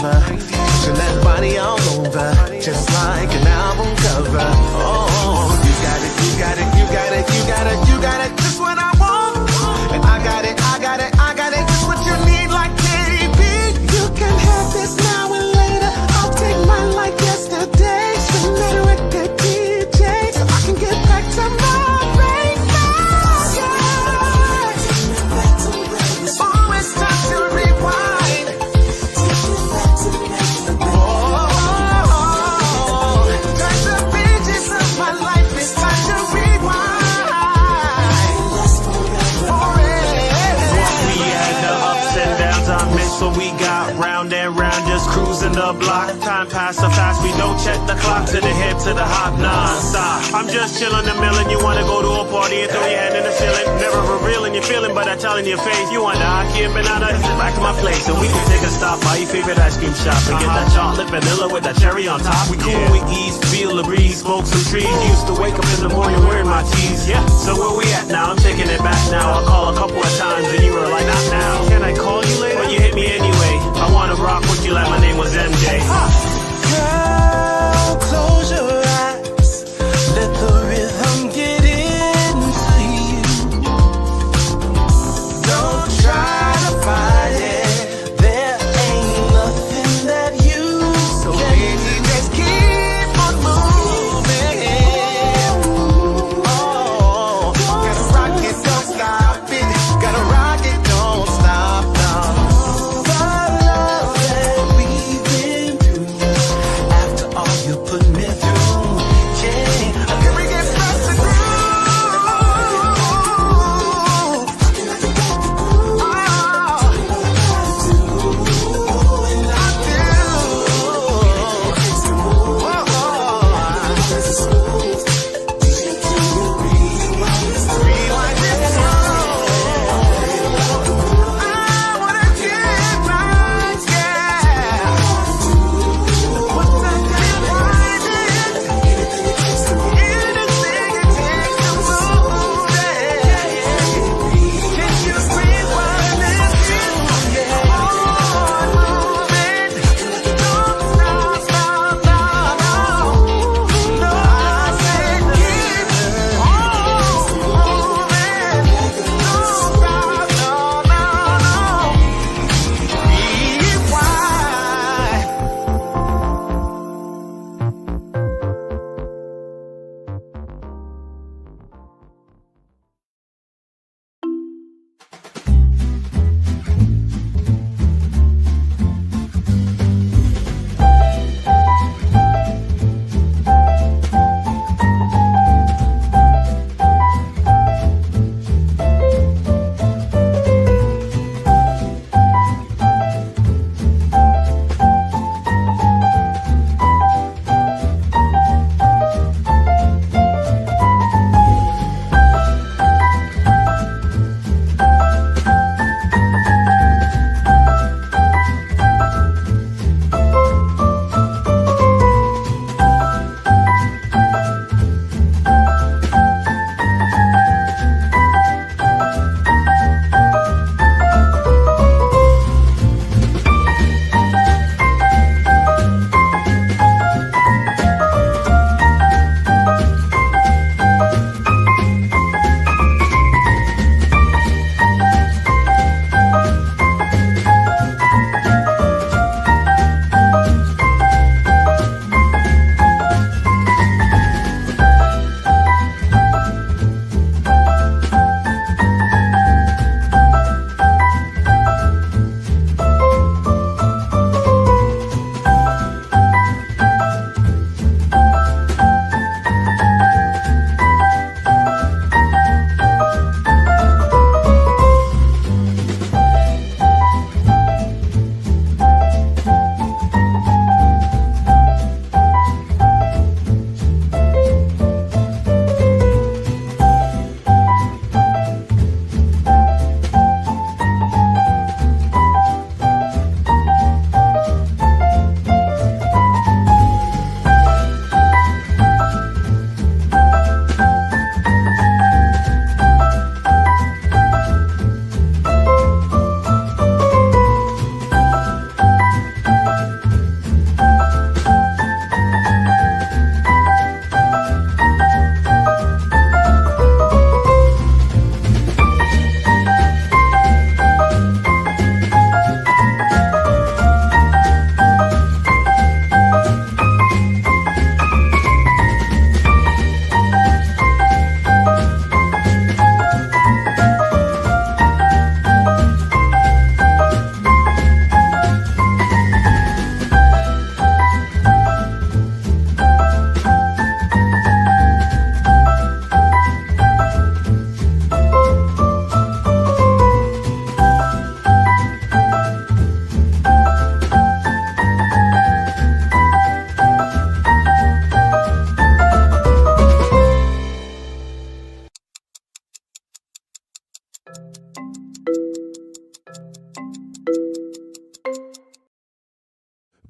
lover, pushing that body all over, just like an album cover. Oh, you got it, you got it, you got it, you got it, you got it, just what I want. And I got it, I got it, I got it, just what you need, like KDB. You can have this now and later. I'll take mine like yesterday. Spin that record, DJ, so I can get back to my race. Oh, it's time to rewind. Oh, turn the pages of my life. It's time to rewind. We had the ups and downs, I miss what we got. Round and round, just cruising the block. Time passed so fast, we don't check the clock. To the head, to the hop, non-stop. I'm just chilling the millin'. You wanna go to a party and throw your hand in the ceiling. Never revealing your feeling, but I tell in your face. You want the hockey and banana? Back to my place, and we can take a stop by your favorite ice cream shop and get that chocolate vanilla with that cherry on top. We cool with ease, feel the breeze, smoke some trees. Used to wake up in the morning wearing my tees. Yeah, so where we at now? I'm taking it back now. I'll call a couple of times and you were like, not now. Can I call you later? Well, you hit me anyway. I wanna rock with you like my name was MJ. Girl, close your eyes. Let the rhythm get into you. Don't try to fight it. There ain't nothing that you so baby, just keep on moving. Oh, gotta rock it, don't stop it. Gotta rock it, don't stop, no. The love that we've been through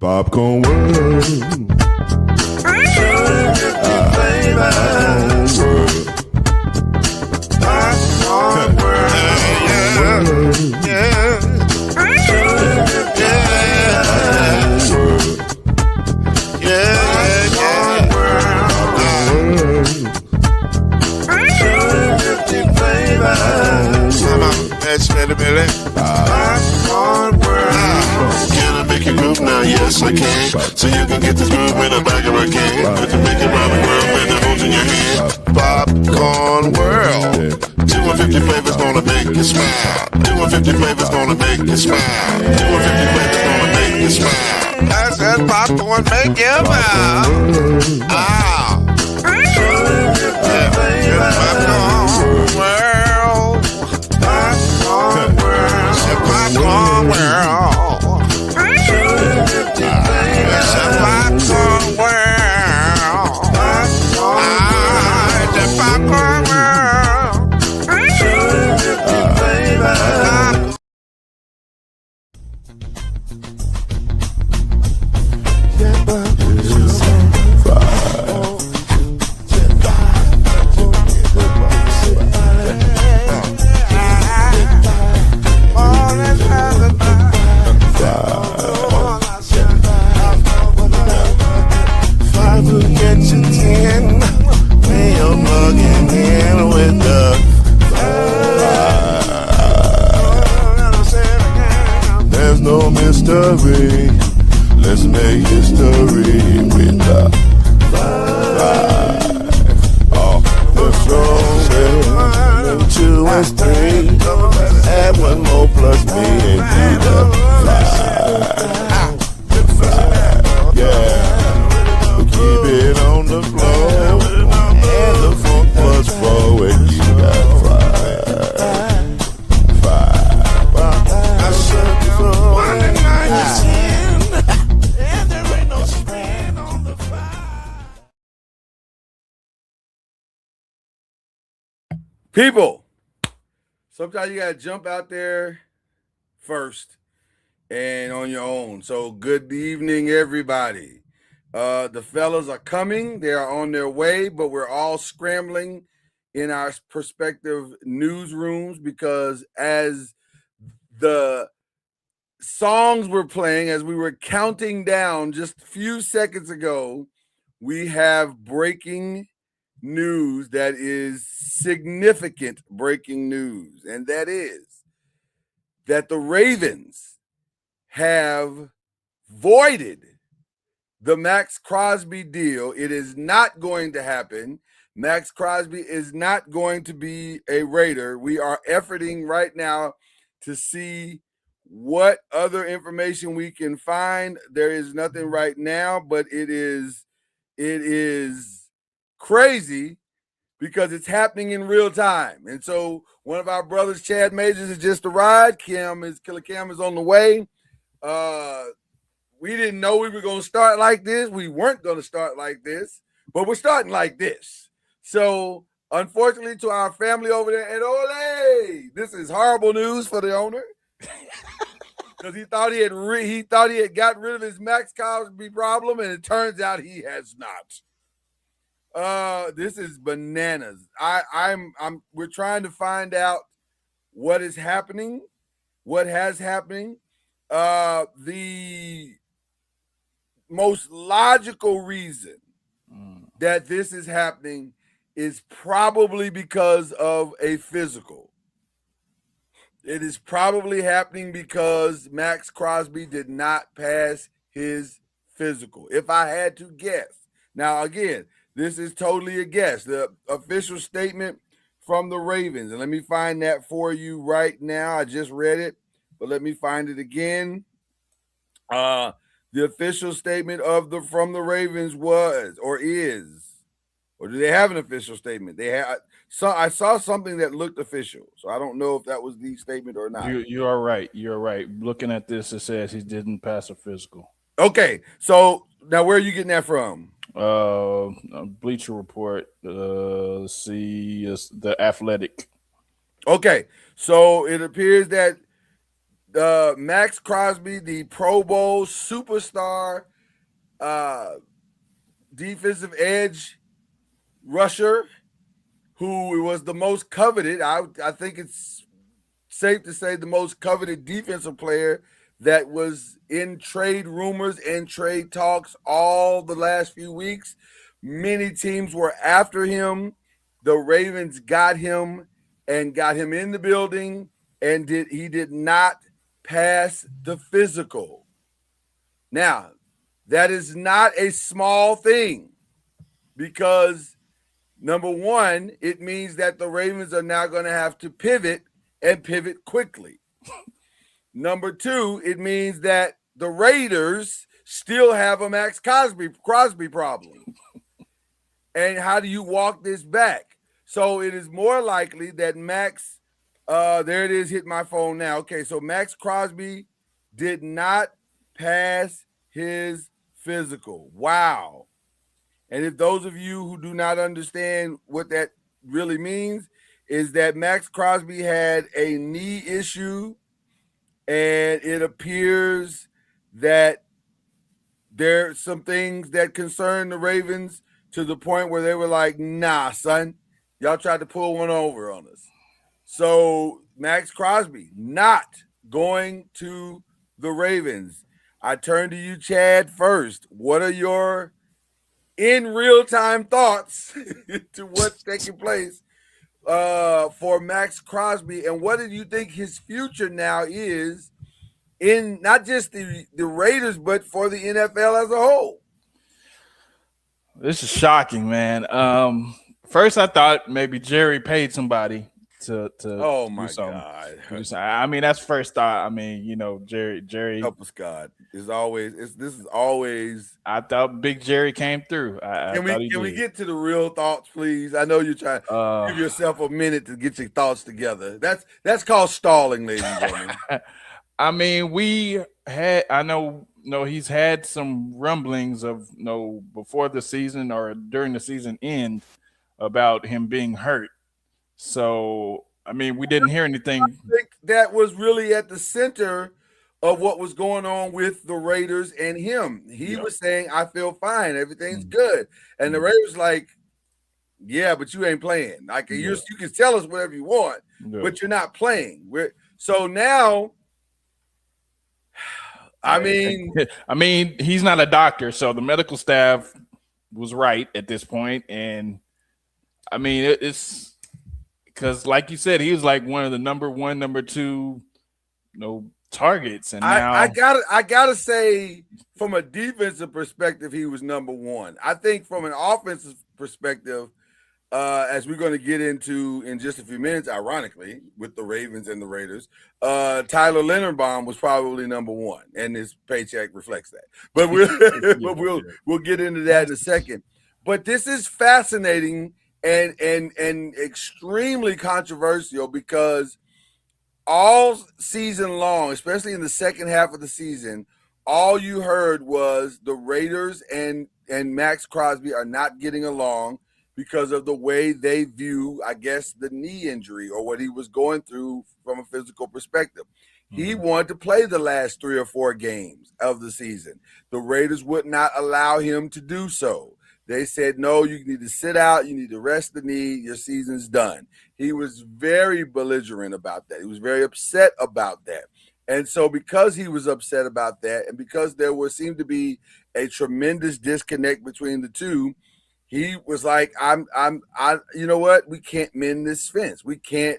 Popcorn world. Popcorn world. Can I make you groove now? Yes, I can. So you can get this groove in the back of a can. You can make it round the world when the holes in your hand. Popcorn world. 250 flavors gonna make you smile. 250 flavors gonna make you smile. 250 flavors gonna make you smile. I said popcorn make you smile. Ah. Popcorn world. Popcorn world. Popcorn world. It's a popcorn world. It's a popcorn world. There's no mystery. Let's make history with the five. Oh, the strong 2 and 3. Add 1 more plus me and do the 5. Yeah, we keep it on the floor. And the funk plus 4 and you got 5. I said before. 1 and 9 is 10. And there ain't no spread on the 5. People, sometimes you gotta jump out there first and on your own. So good evening, everybody. The fellas are coming. They are on their way, but we're all scrambling in our prospective newsrooms because as the songs were playing, as we were counting down just a few seconds ago, we have breaking news that is significant breaking news, and that is that the Ravens have voided the Max Crosby deal. It is not going to happen. Max Crosby is not going to be a Raider. We are efforting right now to see what other information we can find. There is nothing right now, but it is crazy because it's happening in real time. And so one of our brothers, Chad Majors, has just arrived. Killer Cam is on the way. We didn't know we were going to start like this. We weren't going to start like this, but we're starting like this. So unfortunately to our family over there at Ole, this is horrible news for the owner. Because he thought he had got rid of his Max Crosby problem, and it turns out he has not. This is bananas. We're trying to find out what is happening, what has happening. The most logical reason that this is happening is probably because of a physical. It is probably happening because Max Crosby did not pass his physical, if I had to guess. Now, again, this is totally a guess. The official statement from the Ravens, and let me find that for you right now. I just read it, but let me find it again. The official statement from the Ravens was or is, or do they have an official statement? I saw something that looked official, so I don't know if that was the statement or not. You are right. You're right. Looking at this, it says he didn't pass a physical. Okay, so now where are you getting that from? Bleacher Report. See, the Athletic. Okay, so it appears that Max Crosby, the Pro Bowl superstar, defensive edge rusher, who was the most coveted. I think it's safe to say the most coveted defensive player that was in trade rumors and trade talks all the last few weeks. Many teams were after him. The Ravens got him and got him in the building, and he did not pass the physical. Now, that is not a small thing, because number one, it means that the Ravens are now going to have to pivot and pivot quickly. Number two, it means that the Raiders still have a Max Crosby problem. And how do you walk this back? So it is more likely that Max, there it is, hit my phone now. Okay, so Max Crosby did not pass his physical. Wow. And if those of you who do not understand what that really means, is that Max Crosby had a knee issue, and it appears that there are some things that concern the Ravens to the point where they were like, nah, son, y'all tried to pull one over on us. So Max Crosby not going to the Ravens. I turn to you, Chad, first. What are your in real-time thoughts to what's taking place for Max Crosby, and what do you think his future now is in not just the Raiders, but for the NFL as a whole? This is shocking, man. First I thought maybe Jerry paid somebody to Oh my do something. God. I mean, that's first thought. I mean, Jerry Help us, God. This is always. I thought Big Jerry came through. Can we get to the real thoughts, please? I know you're trying to give yourself a minute to get your thoughts together. That's called stalling, ladies and gentlemen. I mean, I know he's had some rumblings of before the season or during the season end about him being hurt. So, I mean, we didn't hear anything. I think that was really at the center of what was going on with the Raiders and him. He was saying, I feel fine. Everything's good. And the Raiders like, yeah, but you ain't playing. Like you can tell us whatever you want, but you're not playing. So now, I mean, he's not a doctor, so the medical staff was right at this point. And I mean, it's because, like you said, he was like one of the number one, number two, targets. And now I gotta say, from a defensive perspective, he was number one. I think from an offensive perspective, as we're going to get into in just a few minutes, ironically, with the Ravens and the Raiders, Tyler Linderbaum was probably number one, and his paycheck reflects that. But we'll get into that in a second. But this is fascinating and extremely controversial, because all season long, especially in the second half of the season, all you heard was the Raiders and Max Crosby are not getting along because of the way they view, I guess, the knee injury or what he was going through from a physical perspective. He wanted to play the last 3 or 4 games of the season. The Raiders would not allow him to do so. They said, no, you need to sit out. You need to rest the knee. Your season's done. He was very belligerent about that. He was very upset about that. And so because he was upset about that, and because there seemed to be a tremendous disconnect between the two, he was like, you know what? We can't mend this fence. We can't,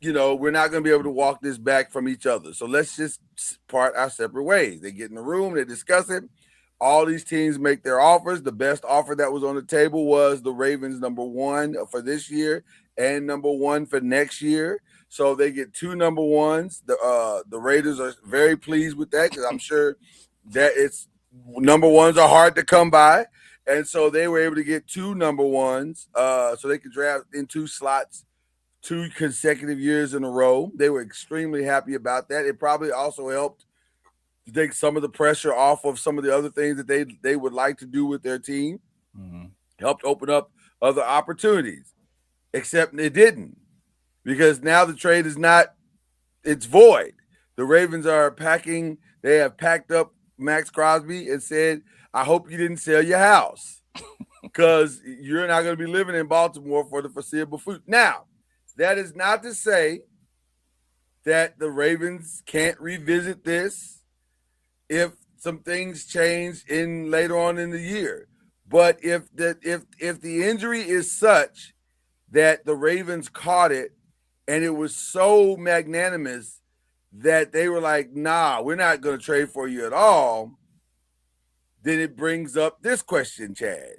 we're not going to be able to walk this back from each other. So let's just part our separate ways. They get in the room, they discuss it. All these teams make their offers. The best offer that was on the table was the Ravens number 1 for this year and number 1 for next year. So they get 2 number 1s. The Raiders are very pleased with that, because I'm sure that it's number 1s are hard to come by. And so they were able to get 2 number 1s, so they could draft in 2 slots 2 consecutive years in a row. They were extremely happy about that. It probably also helped to take some of the pressure off of some of the other things that they would like to do with their team. Helped open up other opportunities, except it didn't, because now the trade is not, it's void. the Ravens are packing. They have packed up Max Crosby and said, "I hope you didn't sell your house because you're not going to be living in Baltimore for the foreseeable future." Now, that is not to say that the Ravens can't revisit this if some things change in later on in the year. But if the injury is such that the Ravens caught it and it was so magnanimous that they were like, "Nah, we're not going to trade for you at all," then it brings up this question, Chad.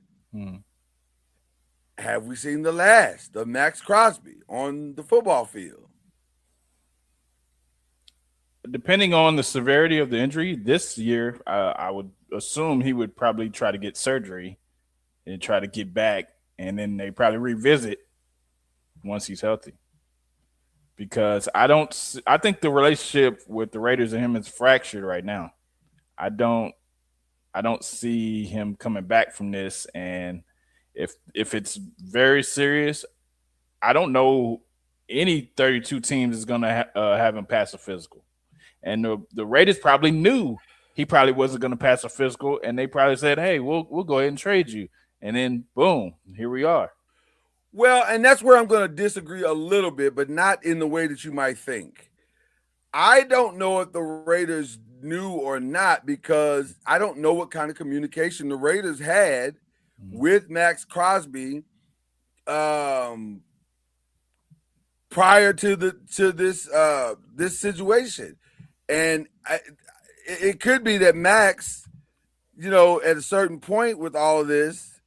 Have we seen the last of Max Crosby on the football field? Depending on the severity of the injury this year, I would assume he would probably try to get surgery and try to get back, and then they probably revisit once he's healthy. Because I think the relationship with the Raiders and him is fractured right now. I don't see him coming back from this, and if it's very serious, I don't know any 32 teams is going to have him pass a physical. And the Raiders probably knew he probably wasn't going to pass a physical, and they probably said, "Hey, we'll go ahead and trade you." And then boom, here we are. Well, and that's where I'm going to disagree a little bit, but not in the way that you might think. I don't know if the Raiders knew or not, because I don't know what kind of communication the Raiders had with Max Crosby prior to this situation. And it could be that Max, at a certain point with all of this,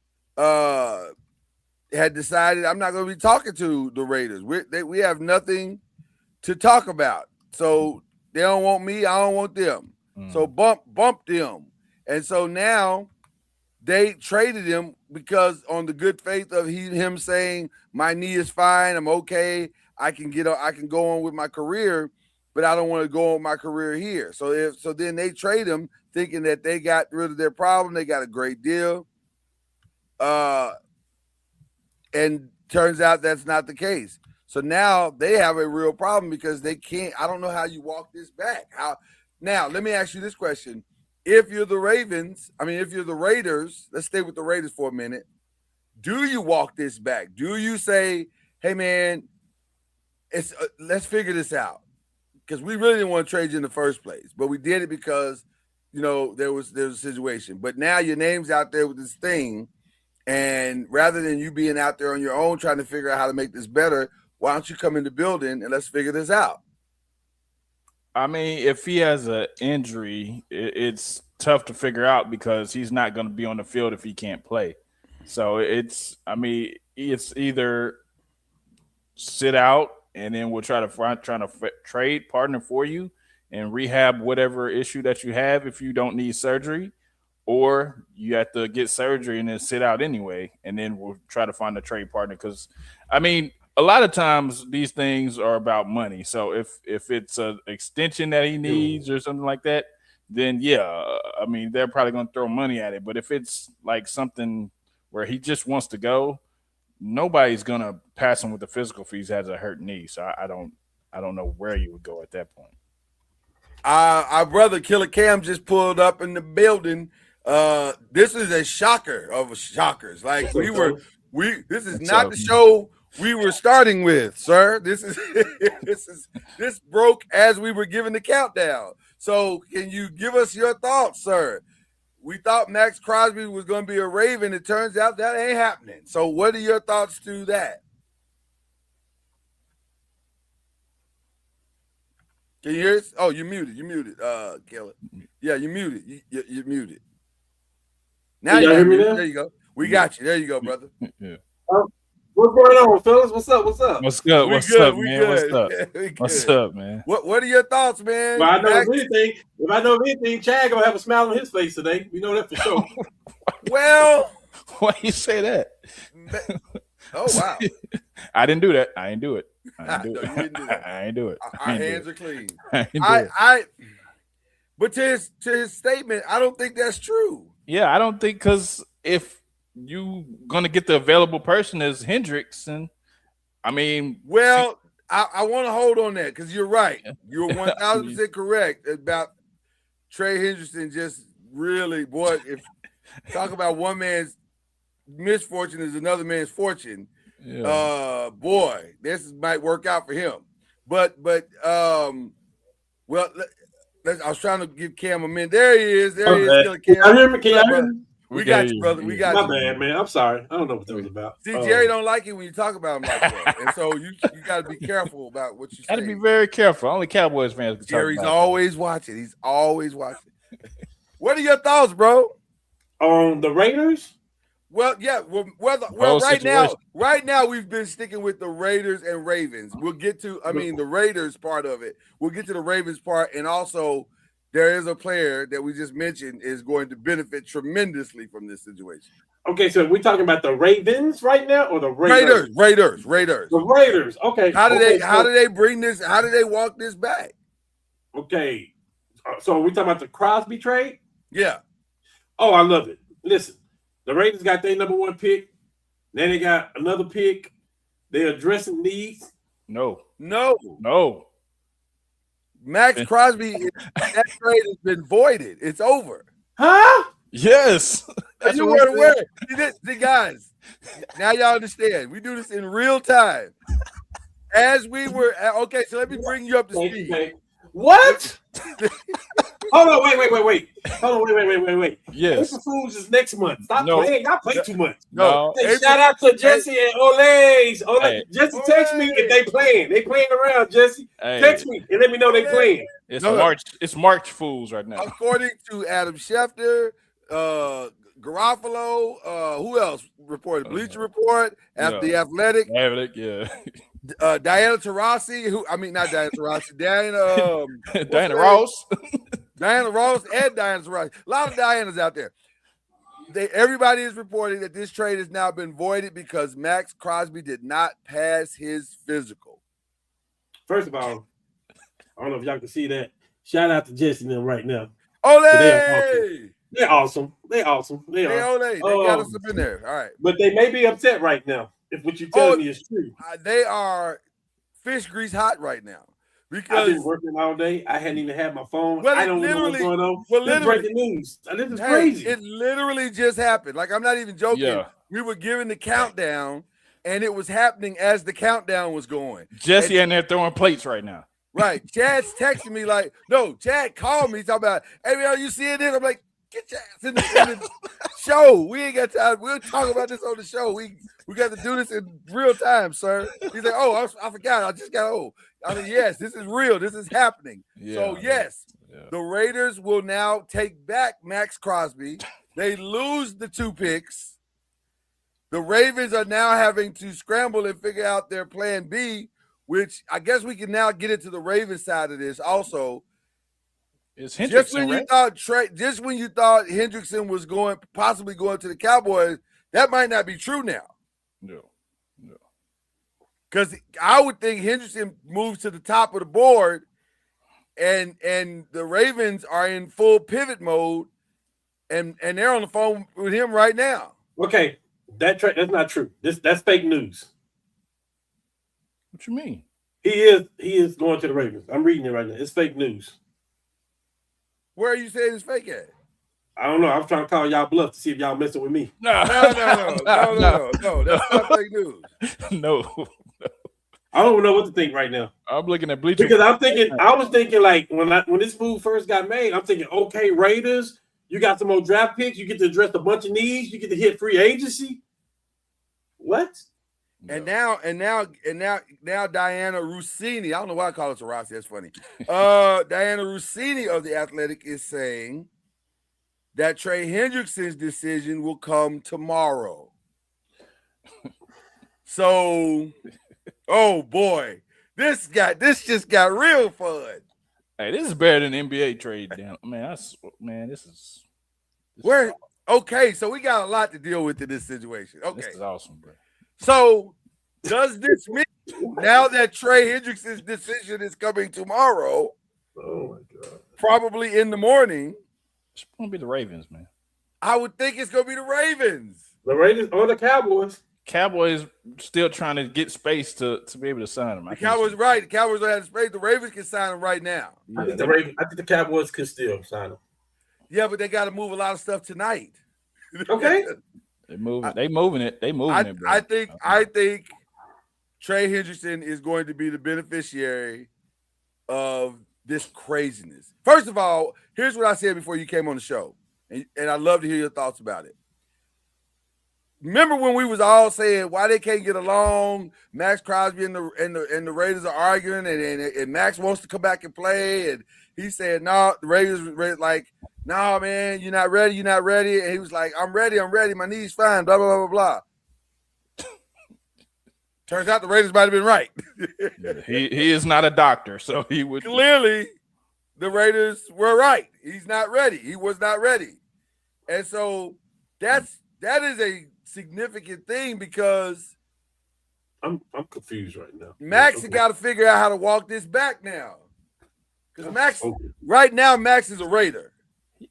had decided, "I'm not going to be talking to the Raiders. We have nothing to talk about. So they don't want me. I don't want them. So bump them." And so now they traded him because on the good faith of him saying, "My knee is fine. I'm okay. I can go on with my career, but I don't want to go on with my career here." So then they trade him thinking that they got rid of their problem. They got a great deal. And turns out that's not the case. So now they have a real problem because they can't. I don't know how you walk this back. Now, let me ask you this question. If you're the Raiders, let's stay with the Raiders for a minute. Do you walk this back? Do you say, "Hey, man, let's figure this out"? Because we really didn't want to trade you in the first place, but we did it because, there was a situation. But now your name's out there with this thing. And rather than you being out there on your own trying to figure out how to make this better, why don't you come in the building and let's figure this out? I mean, if he has an injury, it's tough to figure out because he's not going to be on the field if he can't play. So it's either sit out and then we'll try to trade partner for you and rehab whatever issue that you have if you don't need surgery, or you have to get surgery and then sit out anyway, and then we'll try to find a trade partner. Because, a lot of times these things are about money. So if it's an extension that he needs or something like that, then they're probably going to throw money at it. But if it's like something where he just wants to go, nobody's going to pass him with the physical if he has a hurt knee. So I don't know where you would go at that point. Our brother Killer Cam just pulled up in the building. This is a shocker of shockers. Like this is not the show we were starting with, sir. This broke as we were giving the countdown. So can you give us your thoughts, sir? We thought Max Crosby was going to be a Raven. It turns out that ain't happening. So what are your thoughts to that? Can you hear us? Oh, you're muted. Killer. Yeah, you're muted. You're muted. Now you hear me now? There you go. We got you. There you go, brother. Yeah. What's going on, fellas? What's up? What's good? What's up, man? What's up, man? What are your thoughts, man? Well, if I know anything, Chad gonna have a smile on his face today. We know that for sure. Well, why you say that? Oh wow! I didn't do that. I ain't do it. I ain't do it. Our hands are clean. But to his statement, I don't think that's true. Yeah, I don't think, because if you gonna get the available person as Hendrickson, well, I want to hold on that because you're right. You're 1,000% correct about Trey Hendrickson. Just really, boy, if talk about one man's misfortune is another man's fortune. Yeah. Boy, this might work out for him. But well, I was trying to give Cam a minute. There he is. There he is. Okay. Killer Cam. Can you hear me? Can you hear me? We got you, brother. We got My you. bad, man. I'm sorry. I don't know what that was about. See, Jerry don't like it when you talk about him like that, and so you got to be careful about what you say. Got to be very careful. Only Cowboys fans can Jerry's talk about always watching. He's always watching. What are your thoughts, bro? On the Raiders? Well, yeah. Well, right now we've been sticking with the Raiders and Ravens. We'll get to, the Raiders part of it. We'll get to the Ravens part, and also there is a player that we just mentioned is going to benefit tremendously from this situation. Okay, so we're talking about the Ravens right now, or the Raiders? Raiders. The Raiders. Okay. How do they bring this? How do they walk this back? Okay. So we talking about the Crosby trade? Yeah. Oh, I love it. Listen, the Raiders got their number 1 pick. Then they got another pick. They're addressing needs. No. Max Crosby, that trade has been voided. It's over. Huh? Yes. You weren't aware. See, guys, now y'all understand. We do this in real time. As we were okay, so let me bring you up to speed. Okay. What? Hold on, wait. Hold on, wait. Yes. April Fools is next month. Stop playing. Y'all play too much. No. Hey, shout out to Jesse and Olays. Hey. Jesse, text me if they playing. They playing around, Jesse. Hey. Text me and let me know they playing. It's March Fools right now. According to Adam Schefter, Garofalo, who else reported? Bleacher Report, The Athletic. Yeah. Diana Taurasi, not Diana Taurasi, Diana Ross. Diana Ross and Diana Taurasi. A lot of Dianas out there. Everybody is reporting that this trade has now been voided because Max Crosby did not pass his physical. First of all, I don't know if y'all can see that. Shout out to Jesse and them right now. Ole! They're awesome. They awesome. They are. They got us up in there. All right. But they may be upset right now if what you're telling me is true. They are fish grease hot right now. Because I've been working all day. I hadn't even had my phone. Well, I don't know what's going on. This is breaking news. This is crazy. It literally just happened. Like, I'm not even joking. Yeah. We were giving the countdown, and it was happening as the countdown was going. Jesse in there throwing plates right now. Right. Chad's texting me like, no, Chad called me talking about, hey, man, you seeing this? I'm like, get your ass in the show. We ain't got time. We'll talk about this on the show. We got to do this in real time, sir. He's like, oh, I forgot. I just got yes, this is real. This is happening. Yeah, so, yes, the Raiders will now take back Max Crosby. They lose the 2 picks. The Ravens are now having to scramble and figure out their plan B, which I guess we can now get into the Ravens side of this also. Just when you thought Hendrickson was possibly going to the Cowboys, that might not be true now. No. Because I would think Hendrickson moves to the top of the board, and the Ravens are in full pivot mode, and they're on the phone with him right now. Okay, that's not true. That's fake news. What you mean? He is going to the Ravens. I'm reading it right now. It's fake news. Where are you saying it's fake at? I don't know. I'm trying to call y'all bluff to see if y'all messing with me. No. That's not fake news. No. I don't know what to think right now. I'm looking at Bleacher because I was thinking like when this move first got made, I'm thinking, okay, Raiders, you got some more draft picks, you get to address a bunch of needs, you get to hit free agency. What? And now Diana Rossini, I don't know why I call it Rossi, that's funny. Diana Rossini of The Athletic is saying that Trey Hendrickson's decision will come tomorrow. So, oh boy, this just got real fun. Hey, this is better than NBA trade, damn. This is where okay, so we got a lot to deal with in this situation. Okay. This is awesome, bro. So, does this mean now that Trey Hendrickson's decision is coming tomorrow? Oh my God! Probably in the morning. It's gonna be the Ravens, man. I would think it's gonna be the Ravens. The Ravens or the Cowboys. Cowboys still trying to get space to be able to sign him. The Cowboys, right? The Cowboys don't have space. The Ravens can sign him right now. I think the Cowboys could still sign him. Yeah, but they got to move a lot of stuff tonight. Okay. They moving it. Bro. I think Trey Hendrickson is going to be the beneficiary of this craziness. First of all, here's what I said before you came on the show, and I'd love to hear your thoughts about it. Remember when we was all saying why they can't get along? Max Crosby and the Raiders are arguing, and Max wants to come back and play, and he said, "No, the Raiders like, no, man, you're not ready, And he was like, I'm ready, my knee's fine, blah, blah, blah, blah, blah. Turns out the Raiders might have been right. he is not a doctor, so he would. Clearly, the Raiders were right. He's not ready. He was not ready. And so that is a significant thing because I'm confused right now. Max has got to figure out how to walk this back now. Because right now, Max is a Raider.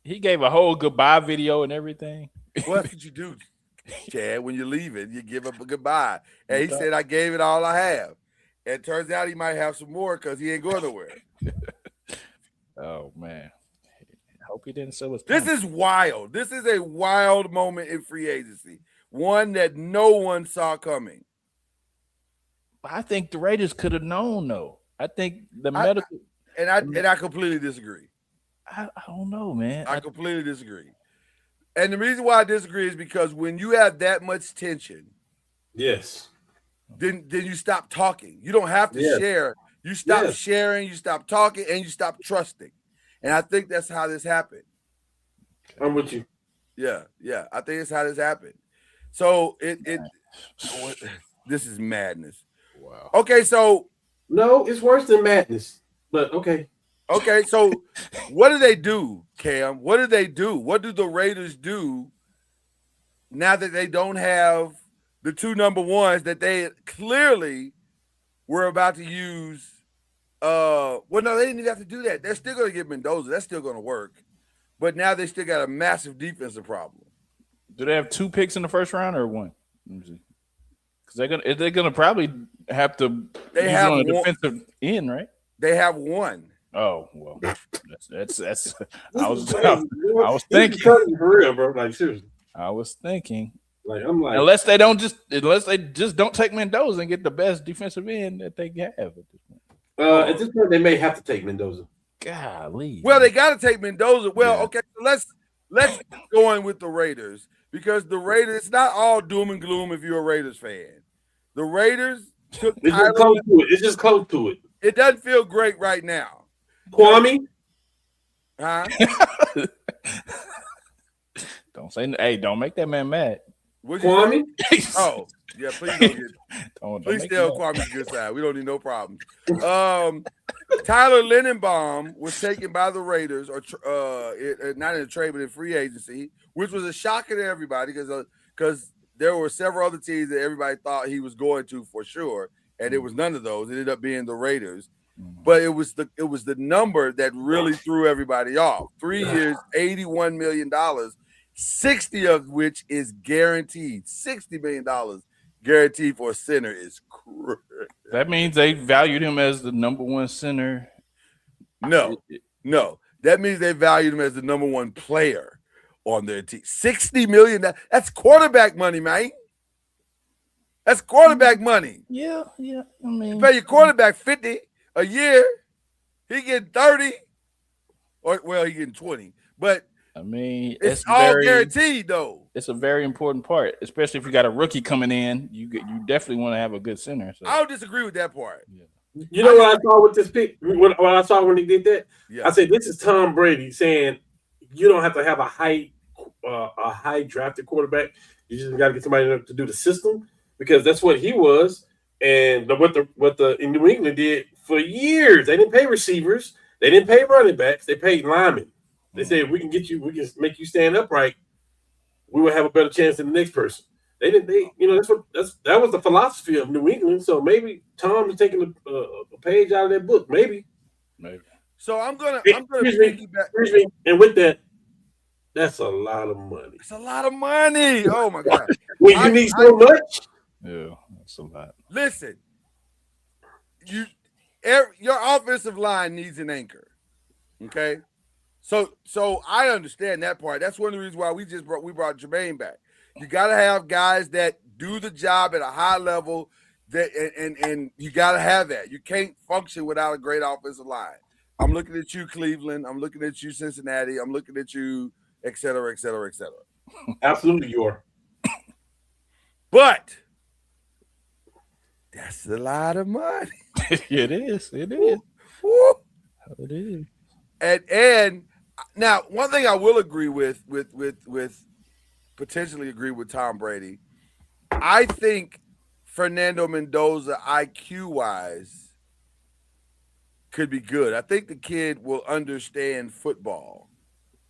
He gave a whole goodbye video and everything. What did you do, Chad? When you're leaving, you give up a goodbye. And he said, I gave it all I have. And it turns out he might have some more because he ain't going nowhere. Oh, man. I hope he didn't sell his This is wild. This is a wild moment in free agency. One that no one saw coming. I think the Raiders could have known, though. I think the medical... And I completely disagree. I don't know, man. I completely disagree. And the reason why I disagree is because when you have that much tension, yes, then you stop talking. You don't have to share. You stop sharing, you stop talking, and you stop trusting. And I think that's how this happened. I'm with you. Yeah. I think that's how this happened. So this is madness. Wow. Okay, so no, it's worse than madness. But okay. Okay, so what do they do, Cam? What do they do? What do the Raiders do now that they don't have the two number ones that they clearly were about to use? Well, no, they didn't even have to do that. They're still going to get Mendoza. That's still going to work. But now they still got a massive defensive problem. Do they have 2 picks in the first round or 1? Because they're gonna probably have to. They have a defensive end, right? They have 1. Oh well, that's. I was thinking for real, bro. Like seriously, I was thinking. Like I'm like, unless they just don't take Mendoza and get the best defensive end that they have at this point. At this point, they may have to take Mendoza. Golly. Well, they got to take Mendoza. Well, okay, so let's go in with the Raiders because the Raiders. It's not all doom and gloom if you're a Raiders fan. The Raiders took. It's just close to it. It doesn't feel great right now. Kwame? Huh? Don't say, hey, don't make that man mad. Kwame? Oh, yeah, please don't please stay on Kwame's good side. We don't need no problems. Tyler Linenbaum was taken by the Raiders, or not in a trade, but in free agency, which was a shocker to everybody because there were several other teams that everybody thought he was going to for sure, and it was none of those. It ended up being the Raiders. But it was the number that really threw everybody off. 3 years, $81 million, 60 of which is guaranteed. $60 million guaranteed for a center is crazy. That means they valued him as the number 1 center. No. That means they valued him as the number 1 player on their team. $60 million. That's quarterback money, man. That's quarterback money. Yeah. I mean, you pay your quarterback $50 a year, he getting 30, or well, he getting 20. But I mean, it's all guaranteed though. It's a very important part, especially if you got a rookie coming in. You definitely want to have a good center. So. I don't disagree with that part. Yeah. You know what I saw with this pick? What I saw when he did that? Yeah. I said this is Tom Brady saying you don't have to have a high drafted quarterback. You just got to get somebody to do the system because that's what he was. And what the in New England did for years, they didn't pay receivers, they didn't pay running backs, they paid linemen. They said we can make you stand upright. We will have a better chance than the next person. They didn't. That was the philosophy of New England. So maybe Tom is taking a page out of that book. Maybe. So I'm gonna piggyback. And with that, that's a lot of money. It's a lot of money. Oh my God. When you need so much. Yeah, that's a lot. Listen, your offensive line needs an anchor. Okay, so I understand that part. That's one of the reasons why we brought Jermaine back. You got to have guys that do the job at a high level. That and you got to have that. You can't function without a great offensive line. I'm looking at you, Cleveland. I'm looking at you, Cincinnati. I'm looking at you, et cetera, et cetera, et cetera. Absolutely, you are. But that's a lot of money. It is. It is. Woo. It is. And now one thing I will agree with potentially agree with Tom Brady. I think Fernando Mendoza IQ wise could be good. I think the kid will understand football.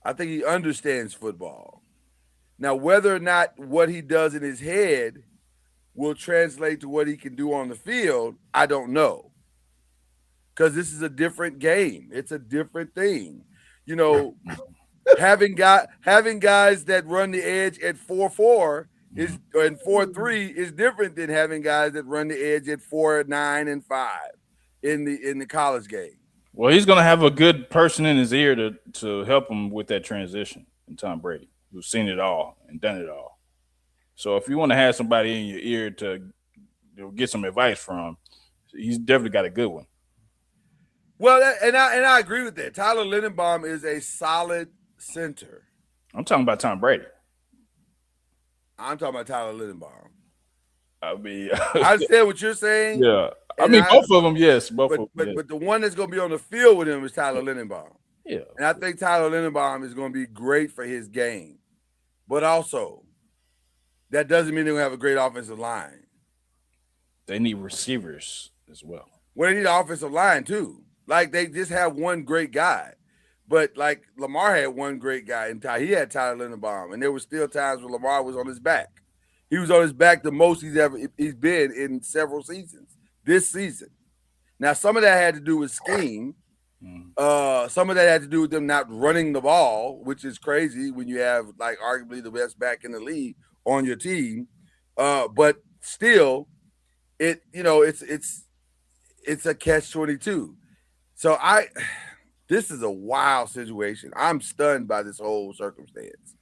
I think he understands football. Now, whether or not what he does in his head will translate to what he can do on the field, I don't know. Because this is a different game. It's a different thing. You know, having guys that run the edge at 4-4 is and 4-3 is different than having guys that run the edge at 4-9 and 5 in the college game. Well, he's gonna have a good person in his ear to help him with that transition. And Tom Brady, who's seen it all and done it all. So if you want to have somebody in your ear to get some advice from, he's definitely got a good one. Well, I agree with that. Tyler Lindenbaum is a solid center. I'm talking about Tom Brady. I'm talking about Tyler Lindenbaum. I mean, I understand what you're saying. Yeah, I mean both of them, yes, both of them. But the one that's going to be on the field with him is Tyler Lindenbaum. Yeah, and I think Tyler Lindenbaum is going to be great for his game, but also that doesn't mean they're going to have a great offensive line. They need receivers as well. Well, they need an offensive line too. Like they just have one great guy, but like Lamar had one great guy, and he had Tyler Lindenbaum, and there were still times when Lamar was on his back. He was on his back the most he's been in several seasons. This season, now some of that had to do with scheme. Some of that had to do with them not running the ball, which is crazy when you have like arguably the best back in the league on your team. But still, it's a catch-22. So this is a wild situation. I'm stunned by this whole circumstance.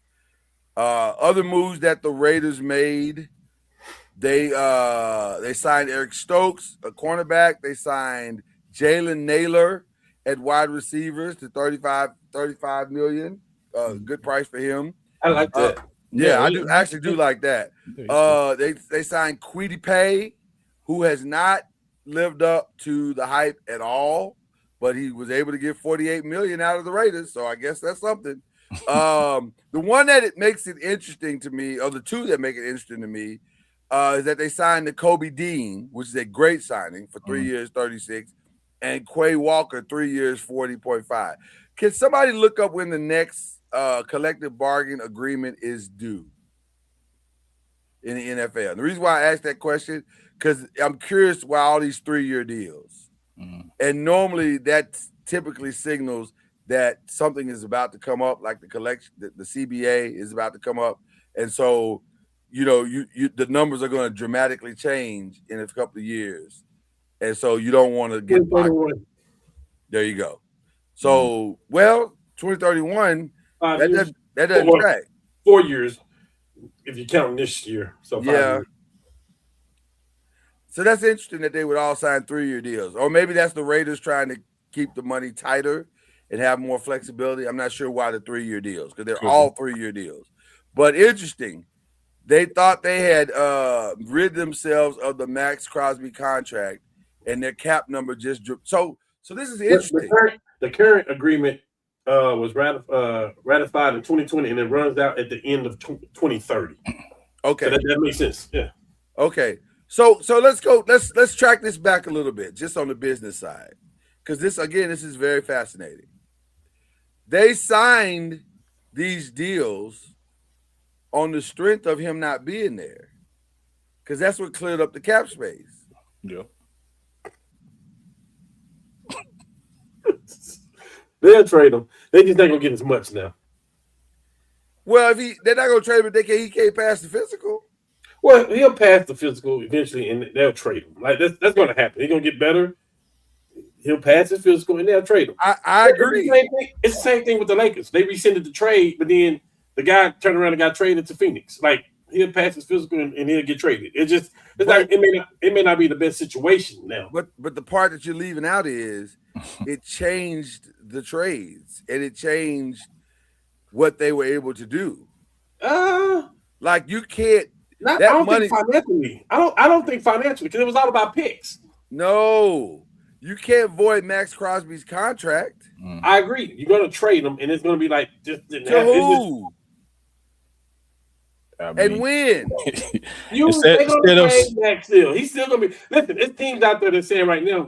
Other moves that the Raiders made, they signed Eric Stokes, a cornerback. They signed Jalen Naylor at wide receivers to $35 million. Good price for him. I like that. I do like that. They signed Kwity Paye, who has not lived up to the hype at all, but he was able to get $48 million out of the Raiders, so I guess that's something. The one that it makes it interesting to me, or the two that make it interesting to me, is that they signed the Kobe Dean, which is a great signing for 3 years, 36, and Quay Walker, 3 years, 40.5. Can somebody look up when the next collective bargain agreement is due in the NFL? And the reason why I asked that question, because I'm curious why all these 3-year deals. And normally that typically signals that something is about to come up, like the CBA is about to come up. And so, the numbers are going to dramatically change in a couple of years. And so you don't want to get locked. There you go. So, 2031, that doesn't track. 4 years if you count this year. So 5 years. So that's interesting that they would all sign 3-year deals. Or maybe that's the Raiders trying to keep the money tighter and have more flexibility. I'm not sure why the 3-year deals, because they're all 3-year deals. But interesting. They thought they had rid themselves of the Max Crosby contract, and their cap number just dropped. So this is interesting. The current agreement was ratified in 2020, and it runs out at the end of 2030. Okay, so that makes sense. Yeah. Okay, so let's go. Let's track this back a little bit, just on the business side, because this is very fascinating. They signed these deals on the strength of him not being there, because that's what cleared up the cap space. Yeah. They'll trade him. They just not gonna get as much now. Well, they're not gonna trade him, but he can't pass the physical. Well, he'll pass the physical eventually, and they'll trade him. Like that's going to happen. He's going to get better. He'll pass his physical, and they'll trade him. I agree. It's the same thing with the Lakers. They rescinded the trade, but then the guy turned around and got traded to Phoenix. Like he'll pass his physical, and he'll get traded. It may not be the best situation now. But the part that you're leaving out is it changed the trades and it changed what they were able to do. Like you can't. I don't think financially. I don't think financially because it was all about picks. No, you can't void Max Crosby's contract. I agree. You're going to trade him, and it's going to be like just to who? And when? They're going to trade Max still. He's still going to be. Listen, there's teams out there that saying right now.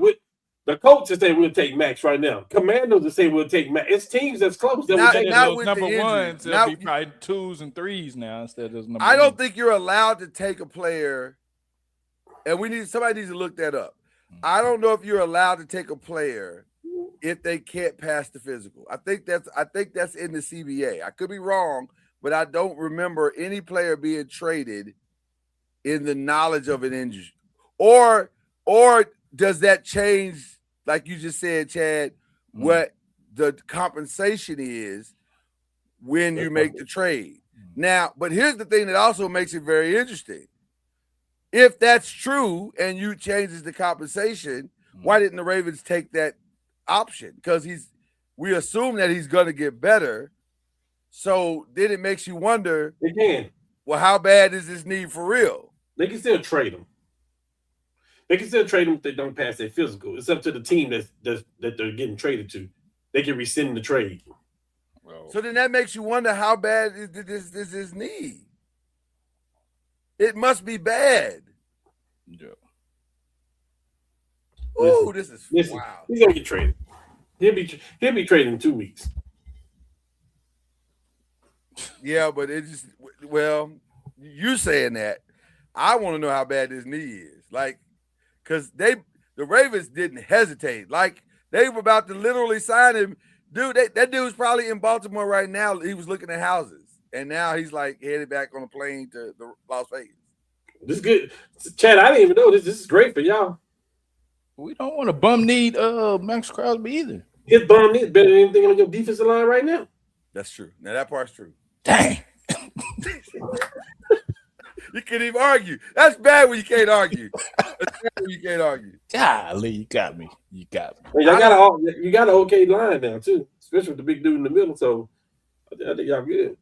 The coaches say we'll take Max right now. Commandos that say we'll take Max. It's teams that's close. That will take those number ones. It'll be probably 2s and 3s now instead of number. I don't think you're allowed to take a player, and somebody needs to look that up. I don't know if you're allowed to take a player if they can't pass the physical. I think that's in the CBA. I could be wrong, but I don't remember any player being traded in the knowledge of an injury. Or does that change, like you just said, Chad, what the compensation is when you make the trade? Now, but here's the thing that also makes it very interesting. If that's true and you changes the compensation, why didn't the Ravens take that option? Because we assume that he's going to get better. So then it makes you wonder. They can. Well, how bad is this need for real? They can still trade him. They can still trade him if they don't pass their physical. It's up to the team that they're getting traded to. They can rescind the trade. So then that makes you wonder how bad is this need? It must be bad. Yeah. Ooh, this is wow. He's gonna get traded. He'll be traded in 2 weeks. Yeah, but you saying that. I want to know how bad this knee is. Like, because the Ravens didn't hesitate. Like, they were about to literally sign him. Dude, that dude's probably in Baltimore right now. He was looking at houses. And now he's like headed back on a plane to Las Vegas. This is good. Chad, I didn't even know this. This is great for y'all. We don't want to bum need Max Crosby either. His bum need better than anything on your defensive line right now. That's true. Now that part's true. Dang. You can't even argue. That's bad when you can't argue. That's bad when you can't argue. Golly, you got me. You got me. Well, you got an okay line now too, especially with the big dude in the middle. So I think y'all good.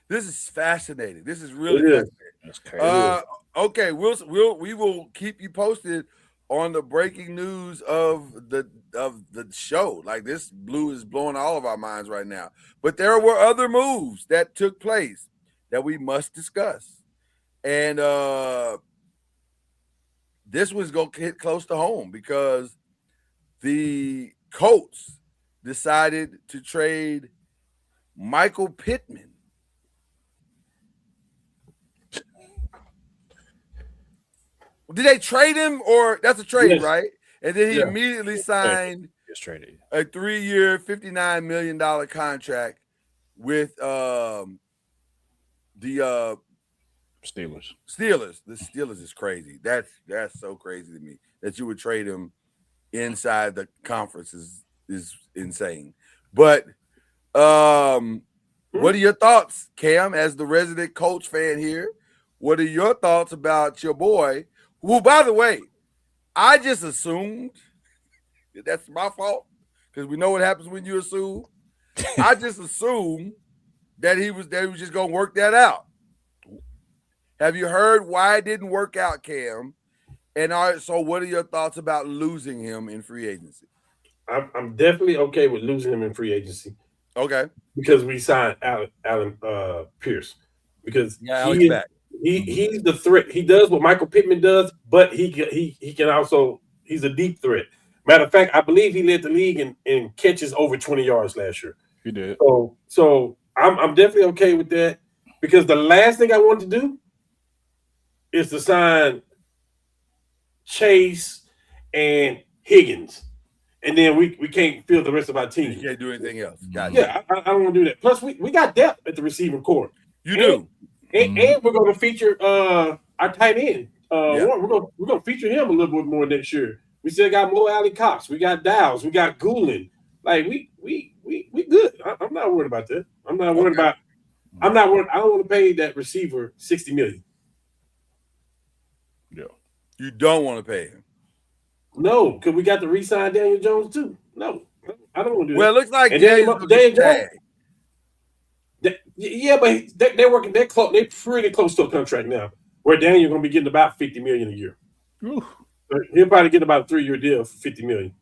This is fascinating. This is really fascinating. That's crazy. Okay, we will keep you posted on the breaking news of the show. Like this is blowing all of our minds right now. But there were other moves that took place that we must discuss. And this was going to hit close to home because the Colts decided to trade Michael Pittman. Did they trade him, or that's a trade, yes, right? And then he immediately signed a 3-year, $59 million contract with the Steelers. The Steelers is crazy. That's so crazy to me that you would trade him inside the conference is insane. But what are your thoughts, Cam, as the resident Colts fan here? What are your thoughts about your boy? Who, by the way, I just assumed that's my fault because we know what happens when you assume. I just assumed that he was just gonna work that out. Have you heard why it didn't work out, Cam? And so what are your thoughts about losing him in free agency? I'm definitely okay with losing him in free agency. Okay, because we signed Alan Pierce because he's the threat. He does what Michael Pittman does, but he can also he's a deep threat. Matter of fact, I believe he led the league in catches over 20 yards last year. He did. So I'm definitely okay with that because the last thing I want to do is to sign Chase and Higgins, and then we can't fill the rest of our team. You can't do anything else. Yeah, I don't want to do that. Plus, we got depth at the receiving corps. You do. And we're going to feature our tight end. We're gonna feature him a little bit more next year. We still got Mo Alley Cox. We got Dowds. We got Goulin. Like we good. I'm not worried about that. I'm not worried about. I'm not worried. I don't want to pay that receiver $60 million. Yeah, you don't want to pay him. No, because we got to re-sign Daniel Jones too. No, I don't want to do that. Well, it looks like Daniel Jones. Yeah, but they're working. They're close. They're pretty close to a contract now, where Daniel going to be getting about $50 million a year. Ooh. He'll probably get about a 3-year deal for $50 million.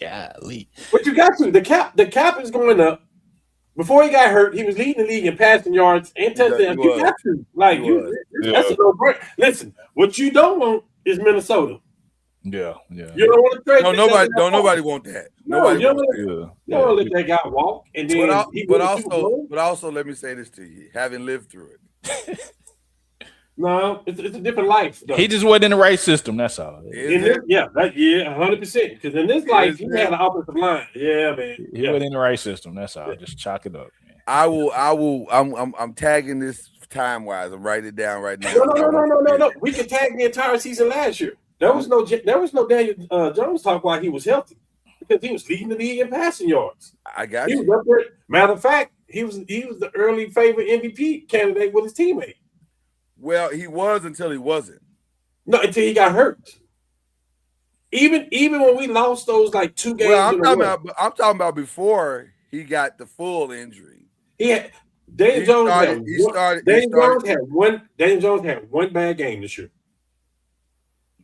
Golly. But you got to. The cap is going up. Before he got hurt, he was leading the league in passing yards and touchdowns. You got to. That's a no-brainer. Listen, what you don't want is Minnesota. Yeah. You don't want to trade. No, nobody want that. Nobody you want that. You don't want to let that guy walk. And then but also, let me say this to you, having lived through it. No, it's a different life. Though. He just wasn't in the right system. That's all. 100%. Because in this life, he had an offensive line. Yeah, man. He wasn't in the right system. That's all. Just chalk it up, man. I'm tagging this time wise. I'm writing it down right now. No. We could tag the entire season last year. There was no Daniel Jones talk while he was healthy because he was leading the league in passing yards. I got he you. Was up there. Matter of fact, he was the early favorite MVP candidate with his teammate. Well, he was until he wasn't. No, until he got hurt. Even when we lost those like 2 games. Well, I'm talking about before he got the full injury. Daniel Jones had one bad game this year.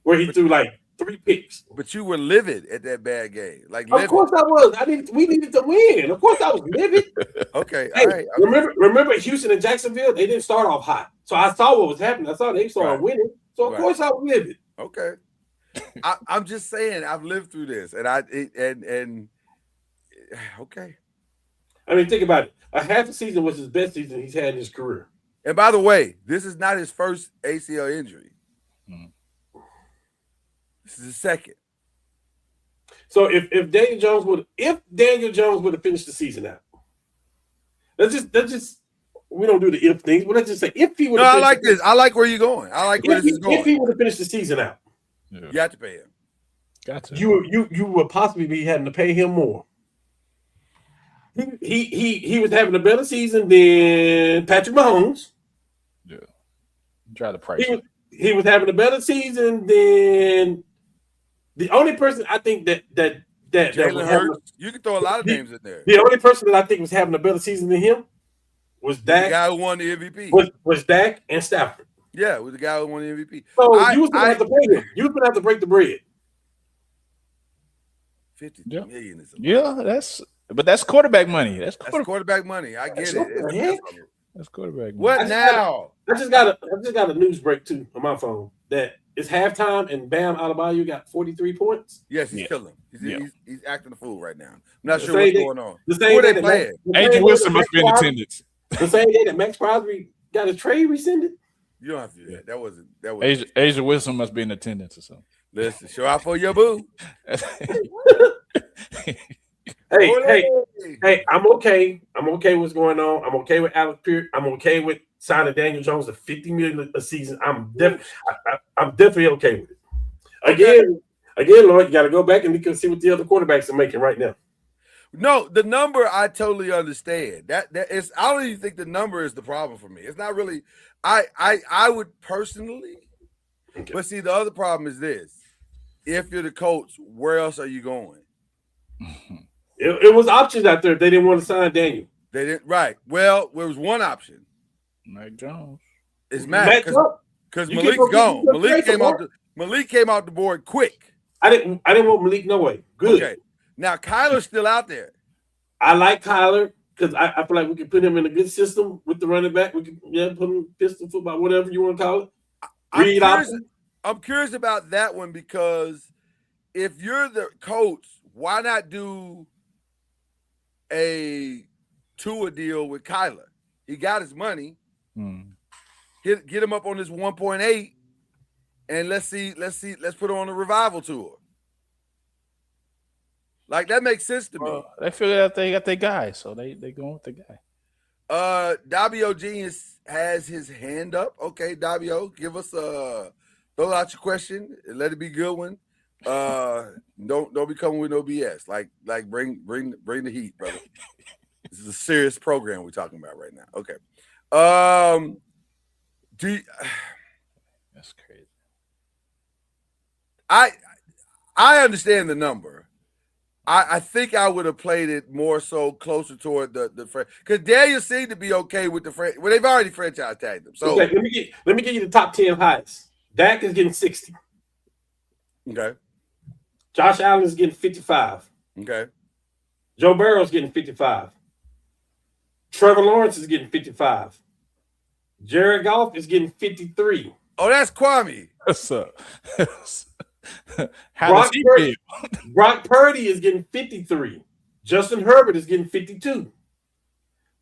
Where he threw like 3 picks. But you were livid at that bad game. Of course I was. We needed to win. Of course I was livid. Okay. Hey, all right. Remember Houston and Jacksonville? They didn't start off hot. So I saw what was happening. I saw they started winning. So of course I was livid. Okay. I'm just saying I've lived through this. And okay. I mean, think about it. A half a season was his best season he's had in his career. And by the way, this is not his first ACL injury. This is his second. So if Daniel Jones would have finished the season out, let's just we don't do the if things, but let's just say if he would. No, I like this. I like where you're going. I like where this is going. If he would have finished the season out, you have to pay him. Got to. You would possibly be having to pay him more. He was having a better season than Patrick Mahomes. Yeah, try to price. He was having a better season than. The only person I think that Jalen Hurts, you can throw a lot of names in there. The only person that I think was having a better season than him was Dak. The guy who won the MVP. Was Dak and Stafford. Yeah, it was the guy who won the MVP. So you was gonna have to pay him. You was gonna have to break the bread. $50 million is that's quarterback money. That's quarterback money. I get it. That's quarterback money. What now? I just got a news break too on my phone that it's halftime and Bam Adebayo got 43 points. Yes, he's killing. He's acting a fool right now. I'm not sure what's going on. The same day that Angel Wilson must be in attendance. The same day that Max Crosby got a trade rescinded. You don't have to do that. That wasn't. Angel Wilson must be in attendance or something. Listen, show out for your boo. Hey, I'm okay. I'm okay with what's going on. I'm okay with Alex Pierce. I'm okay with signing Daniel Jones to $50 million a season. I'm definitely okay with it. Again, Lloyd, you got to go back and you can see what the other quarterbacks are making right now. No, the number I totally understand. That is, I don't even think the number is the problem for me. It's not really. I would personally, but see, the other problem is this: if you're the coach, where else are you going? It was options out there. They didn't want to sign Daniel. They didn't. Right. Well, there was one option. Mac Jones. It's Mac because Malik's gone. Malik came out the board quick. I didn't want Malik no way. Good. Okay. Now Kyler's still out there. I like Kyler because I feel like we can put him in a good system with the running back. We can put him pistol football, whatever you want to call it. I'm curious about that one because if you're the coach, why not do a Tua deal with Kyler? He got his money. Get him up on this 1.8, and let's put on a revival tour. Like that makes sense to me. They figured out they got their guy, so they going with the guy. Davio Genius has his hand up. Okay, Davio, give us throw out your question and let it be a good one. Don't be coming with no BS. Like bring the heat, brother. This is a serious program we're talking about right now. Okay. That's crazy. I understand the number. I think I would have played it more so closer toward the because Daniel seemed to be okay with the well, they've already franchise tagged them. So okay, let me give you the top 10 highest. Dak is getting 60. Okay. Josh Allen is getting 55. Okay. Joe Burrow's getting 55. Trevor Lawrence is getting 55. Jared Goff is getting 53. Oh, that's Kwame. What's up? Brock Purdy is getting 53. Justin Herbert is getting 52.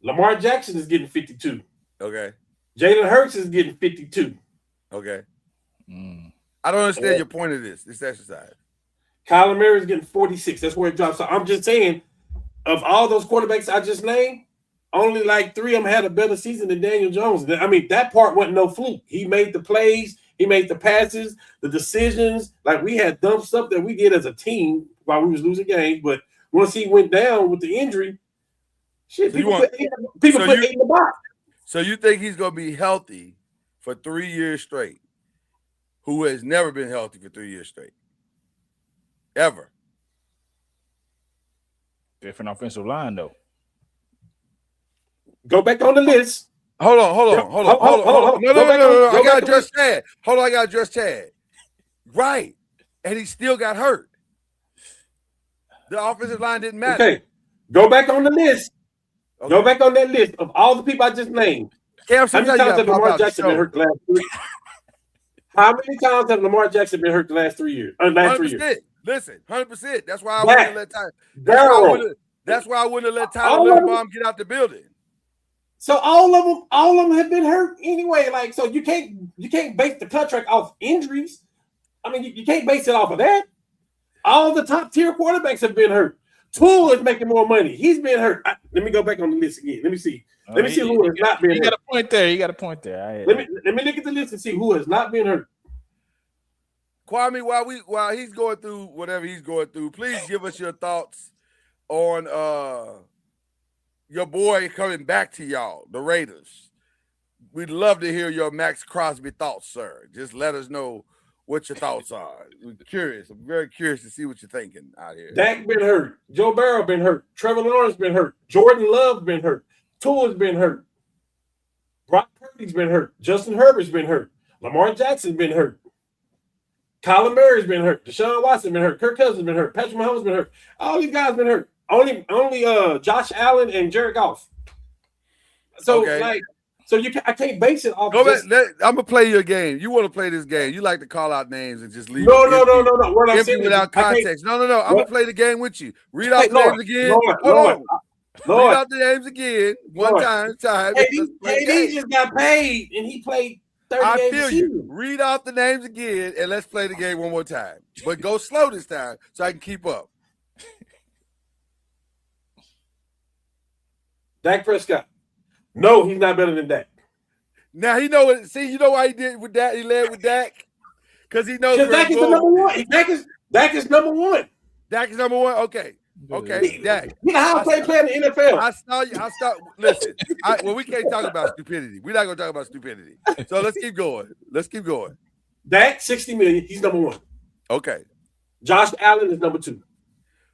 Lamar Jackson is getting 52. Okay. Jalen Hurts is getting 52. Okay. I don't understand your point of this exercise. Kyler Murray is getting 46. That's where it drops. So I'm just saying, of all those quarterbacks I just named, only like 3 of them had a better season than Daniel Jones. I mean, that part wasn't no fluke. He made the plays. He made the passes, the decisions. Like, we had dumb stuff that we did as a team while we was losing games. But once he went down with the injury, shit, So people put 8 in the box. So you think he's going to be healthy for 3 years straight, who has never been healthy for 3 years straight? Ever. Different offensive line, though. Go back on the list. Hold on. No. I got to address Chad. Hold on, I got to address Chad. Right. And he still got hurt. The offensive line didn't matter. Okay. Go back on the list. Okay. Go back on that list of all the people I just named. Cam, how many times have Lamar Jackson been hurt the last 3 years? How many times have Lamar Jackson been hurt the last 3 years? Last 3 years. Listen, 100%. That's why I wouldn't let Tyler. That's why I wouldn't let Tyler Linderbaum get out the building. So all of them have been hurt anyway. Like, so you can't base the contract off injuries. I mean, you can't base it off of that. All the top tier quarterbacks have been hurt. Tua is making more money. He's been hurt. Let me go back on the list again. Let me see. Let me see who has not been hurt. You got a point there. You got a point there. Let me look at the list and see who has not been hurt. Kwame, while he's going through whatever he's going through, please give us your thoughts on your boy coming back to y'all, the Raiders. We'd love to hear your Max Crosby thoughts, sir. Just let us know what your thoughts are. We're curious. I'm very curious to see what you're thinking out here. Dak been hurt. Joe Burrow been hurt. Trevor Lawrence been hurt. Jordan Love been hurt. Tua's been hurt. Brock Purdy's been hurt. Justin Herbert's been hurt. Lamar Jackson's been hurt. Kyler Murray's been hurt. Deshaun Watson been hurt. Kirk Cousins been hurt. Patrick Mahomes been hurt. All these guys been hurt. Only Josh Allen and Jared Goff. So I can't base it off. I'm gonna play your game. You want to play this game? You like to call out names and just leave. No. What I'm saying without context. No. I'm gonna play the game with you. Read out the names again. Lord. Read out the names again. One time. KD just got paid and he played 30 games. I feel you. Read out the names again and let's play the game one more time. But go slow this time so I can keep up. Dak Prescott. No, he's not better than Dak. Now he know it. See, you know why he did with that? He led with Dak because he knows Dak is the number one. Dak is number one. Dak is number one. Okay, Dak. You know how to play in the NFL. I saw you. Listen. We can't talk about stupidity. We're not gonna talk about stupidity. So let's keep going. Dak, $60 million. He's number one. Okay. Josh Allen is number two.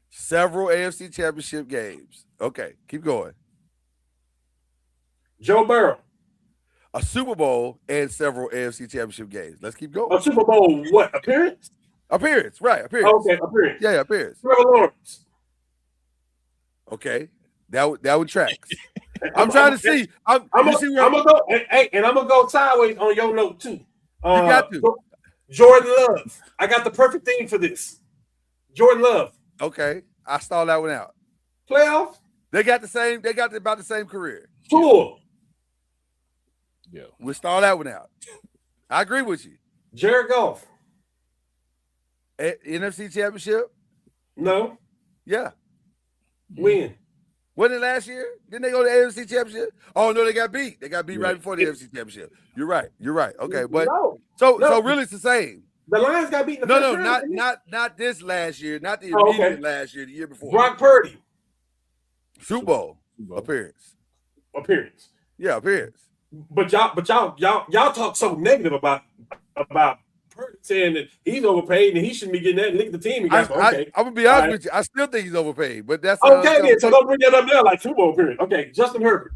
Several AFC Championship games. Okay, keep going. Joe Burrow. A Super Bowl and several AFC Championship games. Let's keep going. A Super Bowl what? Appearance? Appearance, right. Appearance. Okay, appearance. Yeah, appearance. Trevor Lawrence. Okay. That one tracks. I'm trying to see. I'm gonna go sideways on your note too. You got to. Jordan Love. I got the perfect thing for this. Jordan Love. Okay. I stalled that one out. Playoffs? They got about the same career. Cool. Yeah. We'll stall that one out. I agree with you. Jared Goff. NFC Championship? No. Yeah. When? Wasn't it last year? Didn't they go to the AFC Championship? Oh no, they got beat. They got beat right before the AFC Championship. You're right. Okay, but so really it's the same. The Lions got beat in the first round. Not this last year, not the immediate last year, the year before. Brock Purdy. Super Bowl appearance. Yeah, appearance. But y'all talk so negative about Purdy, saying that he's overpaid and he shouldn't be getting that. And look at the team he got. I'm gonna be honest with you. I still think he's overpaid, but that's okay. Then so don't bring that up there like Super Bowl appearance. Okay, Justin Herbert.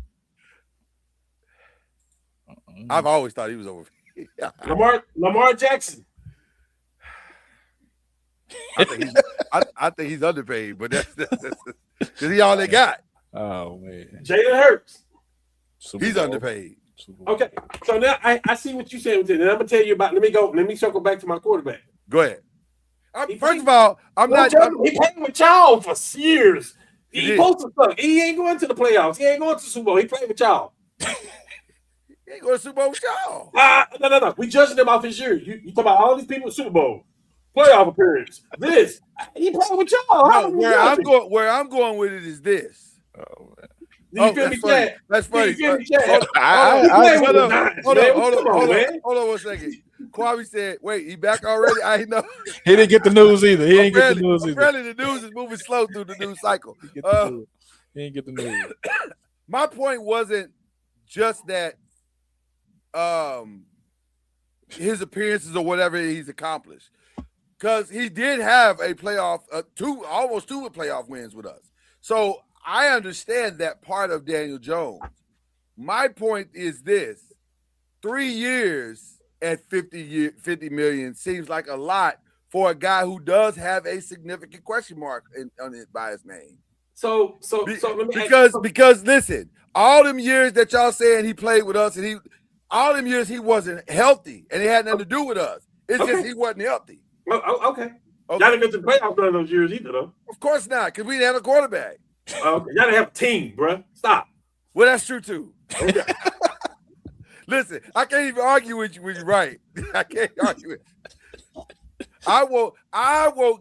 I've always thought he was overpaid. Lamar Jackson. I think he's underpaid, but that's because he all they got. Oh man, Jalen Hurts. He's underpaid. Okay, so now I see what you're saying with it, and I'm gonna tell you about. Let me circle back to my quarterback. Go ahead. First of all, he played with y'all for years. He posted stuff. He ain't going to the playoffs. He ain't going to the Super Bowl. He played with y'all. He ain't going to the Super Bowl with y'all. No. We judging him off his year. You talk about all these people with Super Bowl playoff appearance. He played with y'all. No, where I'm going with it is this. Oh man. You feel me, Chad? That's funny. Hold on 1 second. Kwame said, "Wait, he back already?" I know. He didn't get the news either. He ain't get the news either. Apparently, the news is moving slow through the news cycle. He didn't get the news. My point wasn't just that his appearances or whatever he's accomplished, because he did have a playoff, almost two playoff wins with us. So I understand that part of Daniel Jones. My point is this: 3 years at $50 million seems like a lot for a guy who does have a significant question mark on it by his name. So let me because listen, all them years that y'all saying he played with us, and all them years he wasn't healthy, and it had nothing to do with us. It's just he wasn't healthy. Okay. Y'all didn't get to the playoffs during those years either, though. Of course not, because we didn't have a quarterback. Y'all didn't have a team, bro. Stop. Well, that's true too. Okay. Listen, I can't even argue with you when you're right. I can't argue with you. I will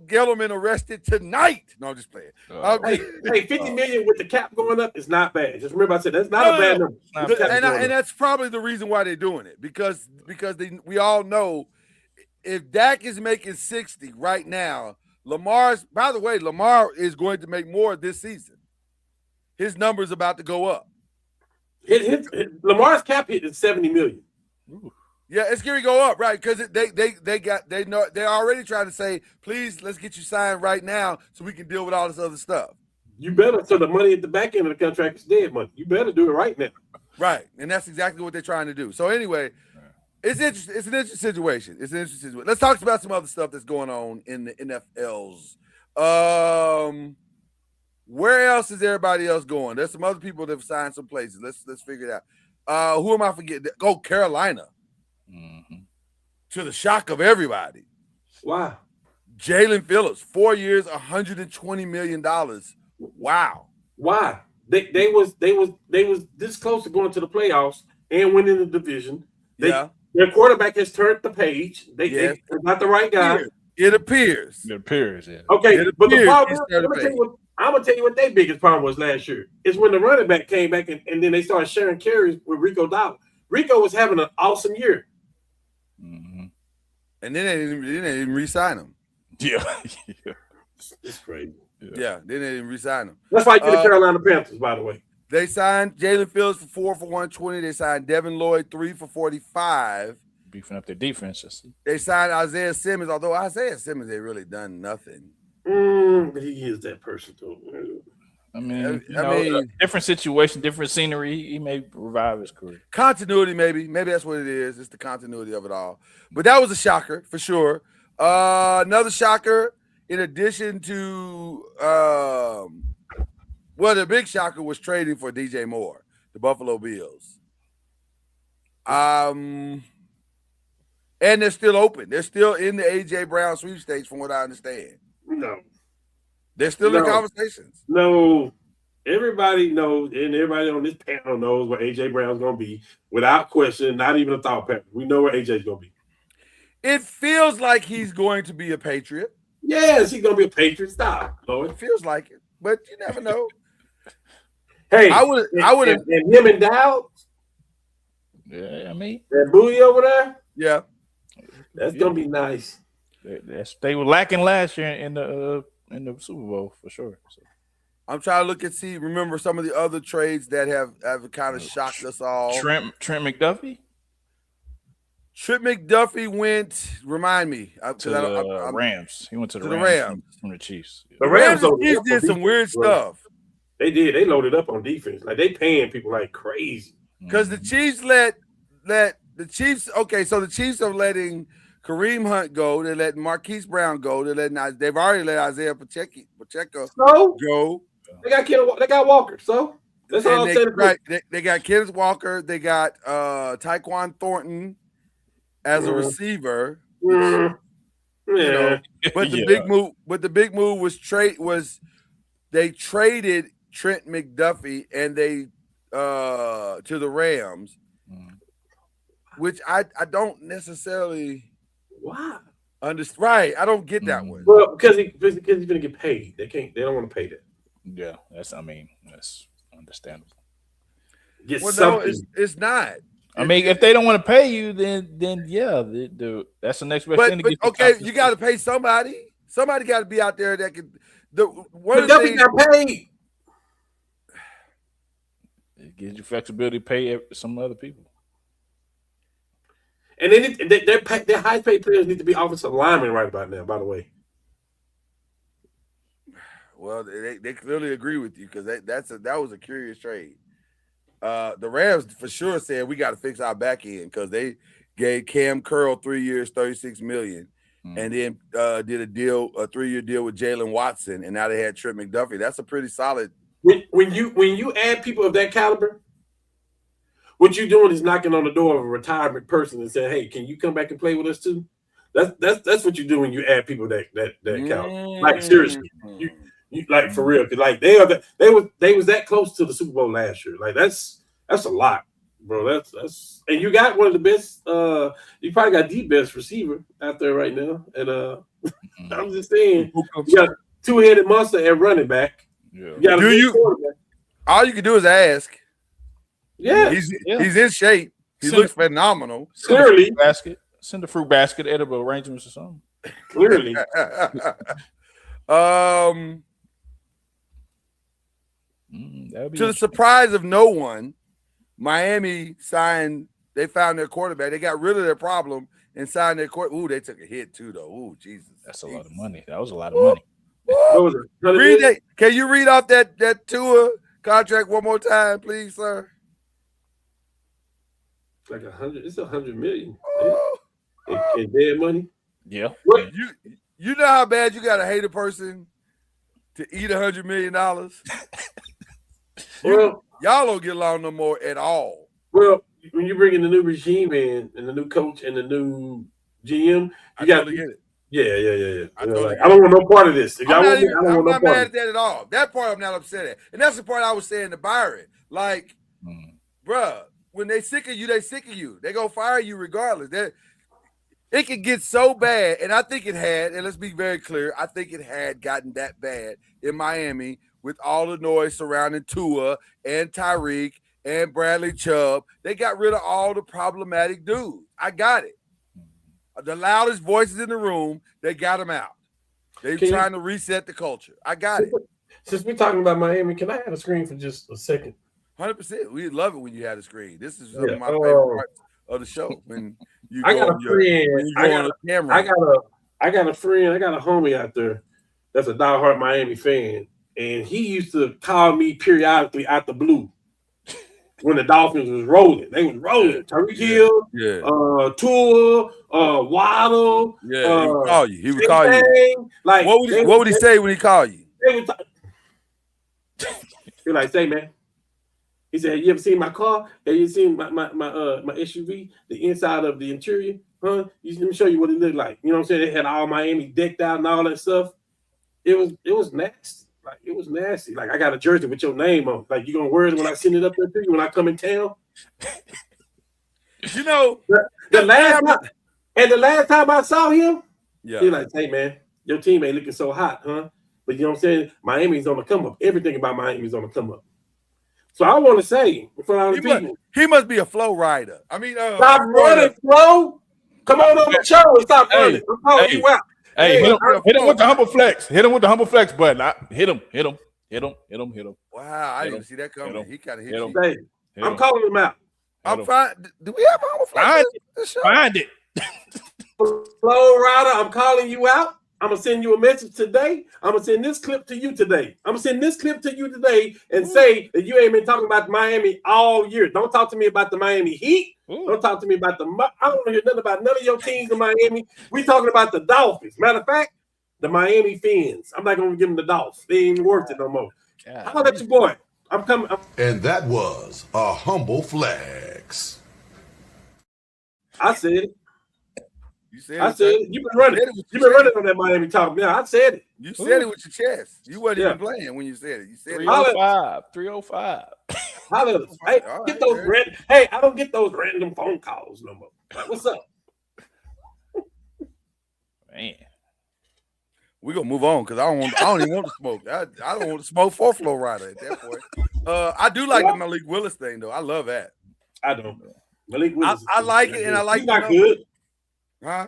Gettleman arrested tonight. No, I'm just playing. Hey, 50 million with the cap going up is not bad. Just remember I said that's not a bad number. And that's probably the reason why they're doing it, because we all know if Dak is making 60 right now, Lamar is going to make more this season. His number's about to go up. Lamar's cap hit is 70 million. Ooh. Yeah, it's going to go up, right? Because they're already trying to say, please, let's get you signed right now so we can deal with all this other stuff. You better, so the money at the back end of the contract is dead money. You better do it right now. Right, and that's exactly what they're trying to do. So anyway, it's interesting. It's an interesting situation. Let's talk about some other stuff that's going on in the NFLs. Where else is everybody else going? There's some other people that have signed some places. Let's figure it out. Who am I forgetting? Go Carolina. Mm-hmm. To the shock of everybody. Wow. Jalen Phillips, 4 years, $120 million. Wow. Why? They was this close to going to the playoffs and winning the division. Their quarterback has turned the page. They're not the right guy. It appears. Yeah. Okay, but the problem, I'm gonna tell you what their biggest problem was last year. Is when the running back came back and then they started sharing carries with Rico Dowdle. Rico was having an awesome year. Mm-hmm. And then they didn't re-sign him. Yeah. It's crazy. Yeah, they didn't re-sign him. That's why you get the Carolina Panthers, by the way. They signed Jalen Phillips for 4 for 120. They signed Devin Lloyd 3 for 45. Beefing up their defenses. They signed Isaiah Simmons, although Isaiah Simmons ain't really done nothing. But he is that person too. I mean, different situation, different scenery. He may revive his career. Continuity, maybe that's what it is. It's the continuity of it all. But that was a shocker for sure. Another shocker, in addition to the big shocker was trading for DJ Moore, the Buffalo Bills. And they're still open. They're still in the AJ Brown sweepstakes, from what I understand. No. They're still in conversations. No. Everybody knows, and everybody on this panel knows where AJ Brown's going to be. Without question, not even a thought pattern. We know where AJ's going to be. It feels like he's going to be a Patriot. Yes, he's going to be a Patriot. Stop, Lord. It feels like it, but you never know. Hey, I would. And him and Dowd. Yeah, I mean, that booty over there. Yeah, that's gonna be nice. They were lacking last year in the Super Bowl for sure. So. I'm trying to look and see. Remember some of the other trades that have kind of shocked us all. Trent McDuffie. Trent McDuffie went. Remind me to the Rams. He went to the Rams from the Chiefs. The Rams did some weird stuff. They did. They loaded up on defense. Like they paying people like crazy. Because the Chiefs let the Chiefs. Okay, so the Chiefs are letting Kareem Hunt go. They let Marquise Brown go. They've already let Isaiah Pacheco go. They got Walker. So that's all I'm saying. Right. They got Kenneth Walker. They got Tyquan Thornton as a receiver. You know, but the big move was they traded Trent McDuffie and they to the Rams, which I don't necessarily understand. Right, I don't get that one. Well, because he's gonna get paid. They don't want to pay that. Yeah, that's understandable. No, it's not. I mean, if they don't want to pay you, then yeah, that's the next best thing to get. Okay, you got to pay somebody. Somebody got to be out there that can. McDuffie got paid. It gives you flexibility to pay some other people. And their highest paid players need to be offensive linemen right about now. By the way. Well, they clearly agree with you because that was a curious trade. The Rams for sure said we got to fix our back end because they gave Cam Curl 3 years, $36 million, and then did a 3-year deal with Jalen Watson, and now they had Trent McDuffie. That's a pretty solid. When you add people of that caliber, what you're doing is knocking on the door of a retirement person and saying, "Hey, can you come back and play with us too?" That's what you do when you add people that caliber. Like seriously, you like for real. Cause like they was that close to the Super Bowl last year. Like that's a lot, bro. That's and you got one of the best. You probably got the best receiver out there right now. And I'm just saying, you got two-headed monster at running back. Yeah. All you can do is ask. Yeah, he's in shape. He looks phenomenal. Clearly, send a fruit basket, edible arrangements or something. Clearly. To the surprise of no one, Miami they found their quarterback. They got rid of their problem and signed their quarterback. Ooh, they took a hit too, though. Ooh, Jesus. That's a lot of money. That was a lot of money. What was it? Can you read off that Tua contract one more time, please, sir? Like 100. It's 100 million. In dead money. Yeah. What? You know how bad you gotta hate a person to eat $100 million? Well, y'all don't get along no more at all. Well, when you bring in the new regime in and the new coach and the new GM, you got to get it. Yeah. I don't want no part of this. I'm not mad at that at all. That part I'm not upset at. And that's the part I was saying to Byron. Like, bruh, when they sick of you, they sick of you. They gonna fire you regardless. It could get so bad, and I think it had, and let's be very clear, I think it had gotten that bad in Miami with all the noise surrounding Tua and Tyreek and Bradley Chubb. They got rid of all the problematic dudes. I got it. The loudest voices in the room, they got them out. They're trying to reset the culture. I got it. Since we're talking about Miami, can I have a screen for just a second? 100%. We love it when you have a screen. This is some of my favorite parts of the show. When you go on the camera. I got a friend, I got a homie out there that's a diehard Miami fan. And he used to call me periodically out the blue when the Dolphins was rolling. They was rolling. Tyreek Hill, Tua, Waddle. Yeah, he would call you. He would call you. Like, what would he say when he called you? He like, say, man. He said, "You ever seen my car? Have you seen my SUV? The inside of the interior? Huh? Let me show you what it looked like. You know what I'm saying? It had all Miami decked out and all that stuff. It was nasty. Like, it was nasty. Like, I got a jersey with your name on. Like, you gonna wear it when I send it up there to you when I come in town? You know, the last time I saw him, he like, hey man, your team ain't looking so hot, huh? But you know what I'm saying? Miami's on the come up. Everything about Miami's on the come up. So I want to say in front of the people, he must be a flow rider. I mean, stop running, Flo. Come on the show and stop running. I'm calling you out. Hey, hit him with the humble flex. Hit him with the humble flex button. Hit him. Wow, I didn't even see that coming. He kind of hit you. Hey, I'm calling him out. I'm fine. Do we have humble flex? Find it. Flow Rider, I'm calling you out. I'm gonna send you a message today. I'm gonna send this clip to you today. I'm gonna send this clip to you today and say that you ain't been talking about Miami all year. Don't talk to me about the Miami Heat. Don't talk to me about I don't want to hear nothing about none of your teams in Miami. We talking about the Dolphins. Matter of fact, the Miami Fins. I'm not gonna give them the Dolphins. They ain't worth it no more. How about your boy? I'm coming. And that was a humble flex. I said it. You said I said it. You've been running. You've been running on that Miami talk. Yeah, I said it. You said it with your chest. You wasn't even playing when you said it. You said 305. Hey, get those hey, I don't get those random phone calls no more. What's up? Man. We're gonna move on because I don't even want to smoke. I don't want to smoke for Flow Rider at that point. I do like the Malik Willis thing though. I love that. I don't. Malik Willis. I like it, and I like. He's not good. Huh?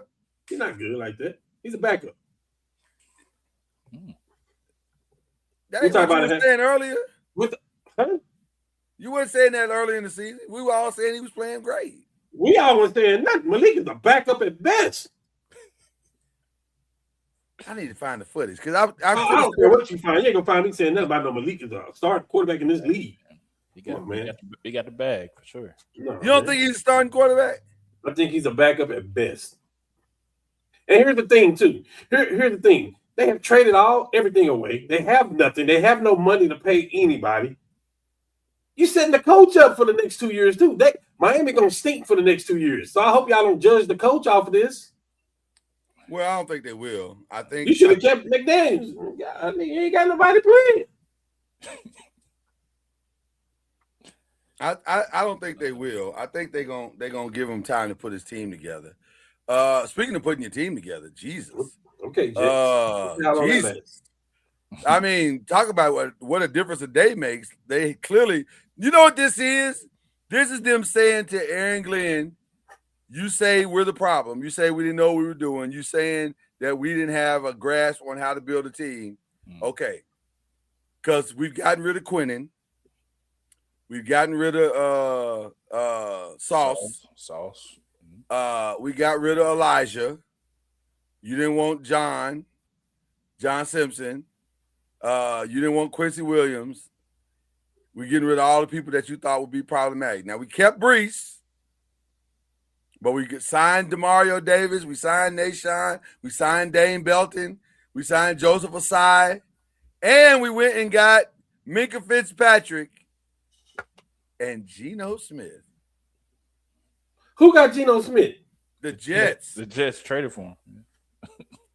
He's not good like that. He's a backup. That ain't what you were saying earlier. Huh? You weren't saying that earlier in the season. We were all saying he was playing great. We all were saying nothing. Malik is a backup at best. I need to find the footage because I don't care what you find. You ain't gonna find me saying nothing about no Malik is a starting quarterback in this league. He got the bag for sure. No, you don't think he's a starting quarterback? I think he's a backup at best. And here's the thing, too. Here's the thing. They have traded everything away. They have nothing. They have no money to pay anybody. You're setting the coach up for the next 2 years, too. Miami gonna stink for the next 2 years. So I hope y'all don't judge the coach off of this. Well, I don't think they will. I think you should have kept McDaniels. I mean, you ain't got nobody playing. I don't think they will. I think they're gonna give him time to put his team together. Speaking of putting your team together, Jesus. Okay, Jesus. I mean, talk about what a difference a day makes. They clearly, you know what this is? This is them saying to Aaron Glenn, you say we're the problem. You say we didn't know what we were doing. You saying that we didn't have a grasp on how to build a team. Okay. Because we've gotten rid of Quinnen. We've gotten rid of Sauce. We got rid of Elijah. You didn't want John Simpson. You didn't want Quincy Williams. We're getting rid of all the people that you thought would be problematic. Now, we kept Brees, but we signed DeMario Davis. We signed Nashawn. We signed Dane Belton. We signed Joseph Asai. And we went and got Minka Fitzpatrick and Geno Smith. Who got Geno Smith? The Jets. The Jets traded for him.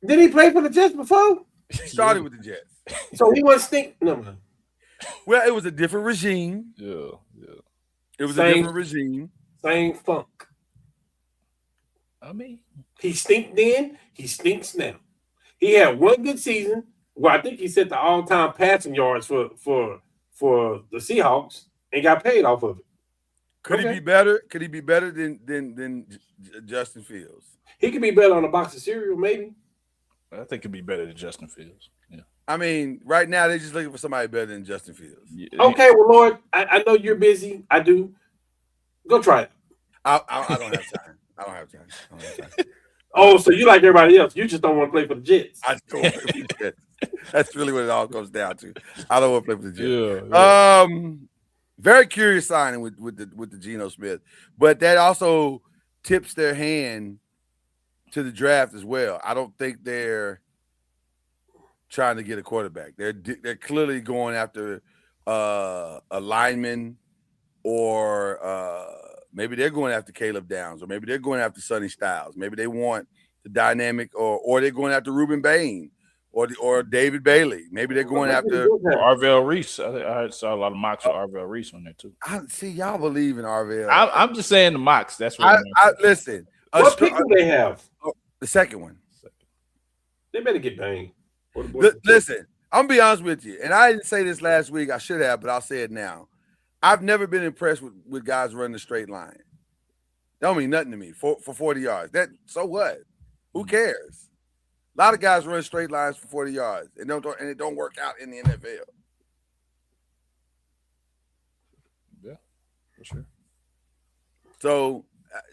Did he play for the Jets before? He started with the Jets. So he wasn't stink. No, man. Well, it was a different regime. Yeah. It was a different regime. Same funk. I mean, he stinked then. He stinks now. He had one good season. Well, I think he set the all-time passing yards for the Seahawks and got paid off of it. Could he be better? Could he be better than Justin Fields? He could be better on a box of cereal, maybe. I think he'd be better than Justin Fields. Yeah. I mean, right now they're just looking for somebody better than Justin Fields. Yeah. Okay, well, Lord, I know you're busy. I do. Go try it. I don't have time. I don't have time. Oh, so you like everybody else. You just don't want to play for the Jets. I don't want to play for the Jets. That's really what it all comes down to. I don't want to play for the Jets. Yeah. Very curious signing with the Geno Smith, but that also tips their hand to the draft as well. I don't think they're trying to get a quarterback. They're clearly going after a lineman, or maybe they're going after Caleb Downs, or maybe they're going after Sonny Styles. Maybe they want the dynamic, or they're going after Reuben Bain. Or David Bailey. Maybe they're going after Arvell Reese. I saw a lot of mocks with Arvell Reese on there too. See, y'all believe in Arvell. I'm just saying the mocks. That's what I listen. What pick do they have? The second one. They better get Bain. Listen, I'm gonna be honest with you, and I didn't say this last week. I should have, but I'll say it now. I've never been impressed with guys running a straight line. That don't mean nothing to me for 40 yards. So what? Who cares? A lot of guys run straight lines for 40 yards and it don't work out in the NFL. Yeah, for sure. So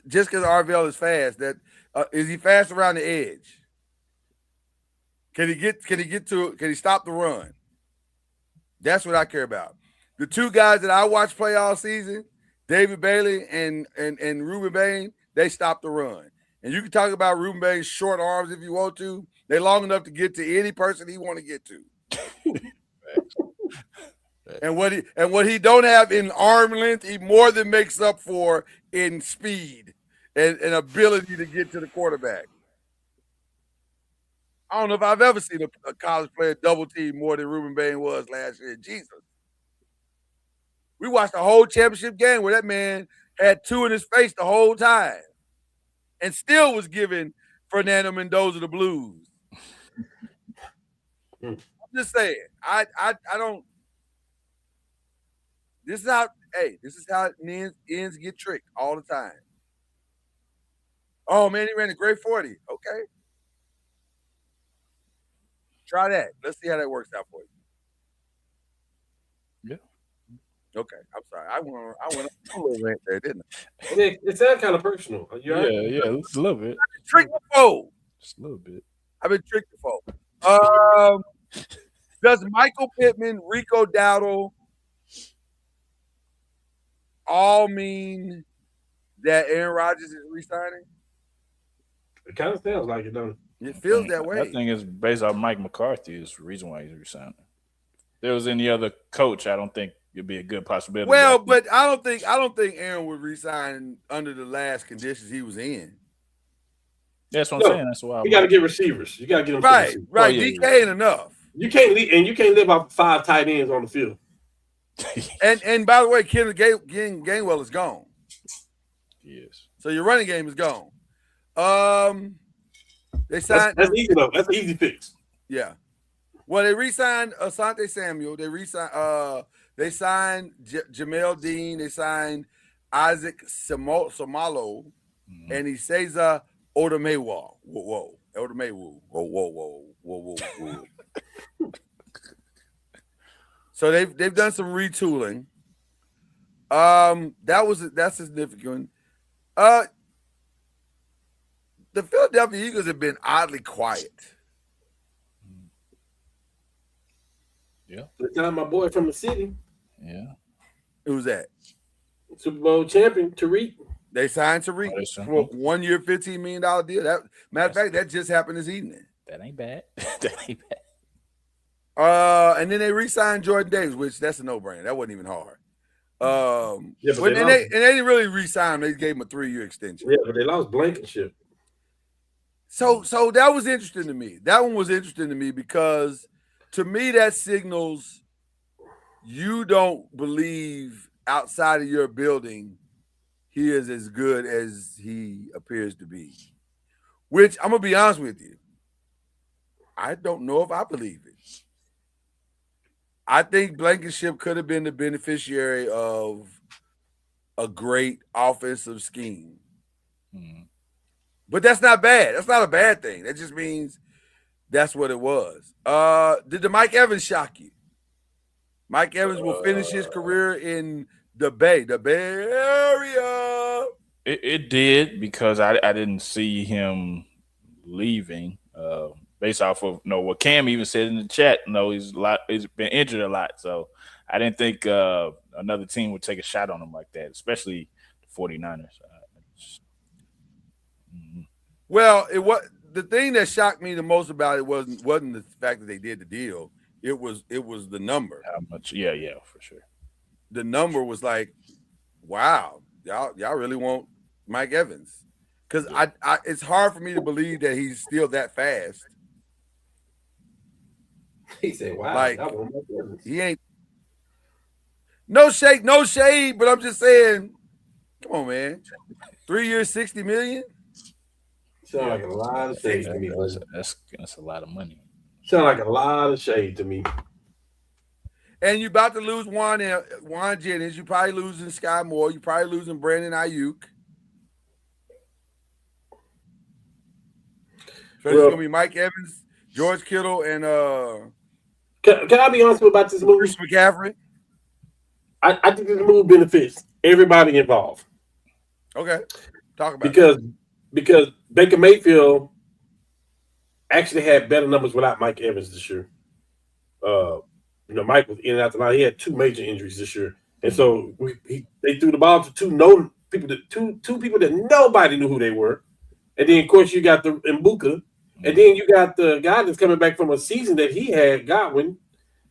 just because Arvell is fast, is he fast around the edge? Can he stop the run? That's what I care about. The two guys that I watch play all season, David Bailey and Ruben Bain, they stop the run. And you can talk about Ruben Bain's short arms if you want to. They're long enough to get to any person he want to get to. And what he don't have in arm length, he more than makes up for in speed and ability to get to the quarterback. I don't know if I've ever seen a college player double team more than Ruben Bain was last year. Jesus. We watched the whole championship game where that man had two in his face the whole time and still was giving Fernando Mendoza the blues. I'm just saying. I don't. This is how ends get tricked all the time. Oh man, he ran a great 40. Okay. Try that. Let's see how that works out for you. Yeah. Okay. I'm sorry. I went a little rant there, didn't I? It sounds kind of personal. Yeah, it's a little bit. Tricked before. Just a little bit. I've been tricked before. Does Michael Pittman, Rico Dowdle all mean that Aaron Rodgers is resigning? It kind of sounds like it, don't it? It feels that way. I think it's based off Mike McCarthy is the reason why he's resigning. If there was any other coach, I don't think it'd be a good possibility. Well, but I don't think Aaron would resign under the last conditions he was in. That's what I'm saying. That's why you got to get receivers. You got to get them right. Oh, yeah, DK ain't enough. You can't live off 5 tight ends on the field. and by the way, Kenneth Gainwell is gone. Yes. So your running game is gone. They signed. That's easy though. That's an easy fix. Yeah. Well, they re-signed Asante Samuel. They signed Jamel Dean. They signed Isaac Somalo, and Isaiah Odomewa. Whoa. Odomewu. Whoa. So they've done some retooling. That's significant. The Philadelphia Eagles have been oddly quiet. Yeah. It's not my boy from the city. Yeah. Who's that? Super Bowl champion, Tariq. They signed Tariq for 1 year, $15 million deal. Matter of fact, that just happened this evening. That ain't bad. And then they re-signed Jordan Davis, which that's a no-brainer. That wasn't even hard. And they didn't really re-sign him. They gave him a 3-year extension. Yeah, but they lost Blankenship. So that was interesting to me. That one was interesting to me because to me that signals you don't believe outside of your building he is as good as he appears to be. Which I'm gonna be honest with you. I don't know if I believe it. I think Blankenship could have been the beneficiary of a great offensive scheme. But that's not bad. That's not a bad thing. That just means that's what it was. Did the Mike Evans shock you? Mike Evans will finish his career in the Bay Area. It did because I didn't see him leaving. Based off of what Cam even said in the chat, he's been injured a lot. So I didn't think another team would take a shot on him like that, especially the 49ers. Well, the thing that shocked me the most about it wasn't the fact that they did the deal. It was the number. How much? Yeah, for sure. The number was like, wow, y'all really want Mike Evans? Because it's hard for me to believe that he's still that fast. He said, "Wow, like he ain't no shade, but I'm just saying, come on, man, 3 years, $60 million. Sound like a lot of shade to me. That's a lot of money. Sound like a lot of shade to me. And you're about to lose Juan Jennings. You're probably losing Sky Moore. You're probably losing Brandon Ayuk. So it's gonna be Mike Evans, George Kittle, and Can I be honest about this move? Chris McCaffrey. I think this move benefits everybody involved. Okay, talk about it. Because Baker Mayfield actually had better numbers without Mike Evans this year. Mike was in and out the line. He had 2 major injuries this year, and so they threw the ball to two people that nobody knew who they were, and then of course you got the Mbuka, and then you got the guy that's coming back from a season that he had, Godwin.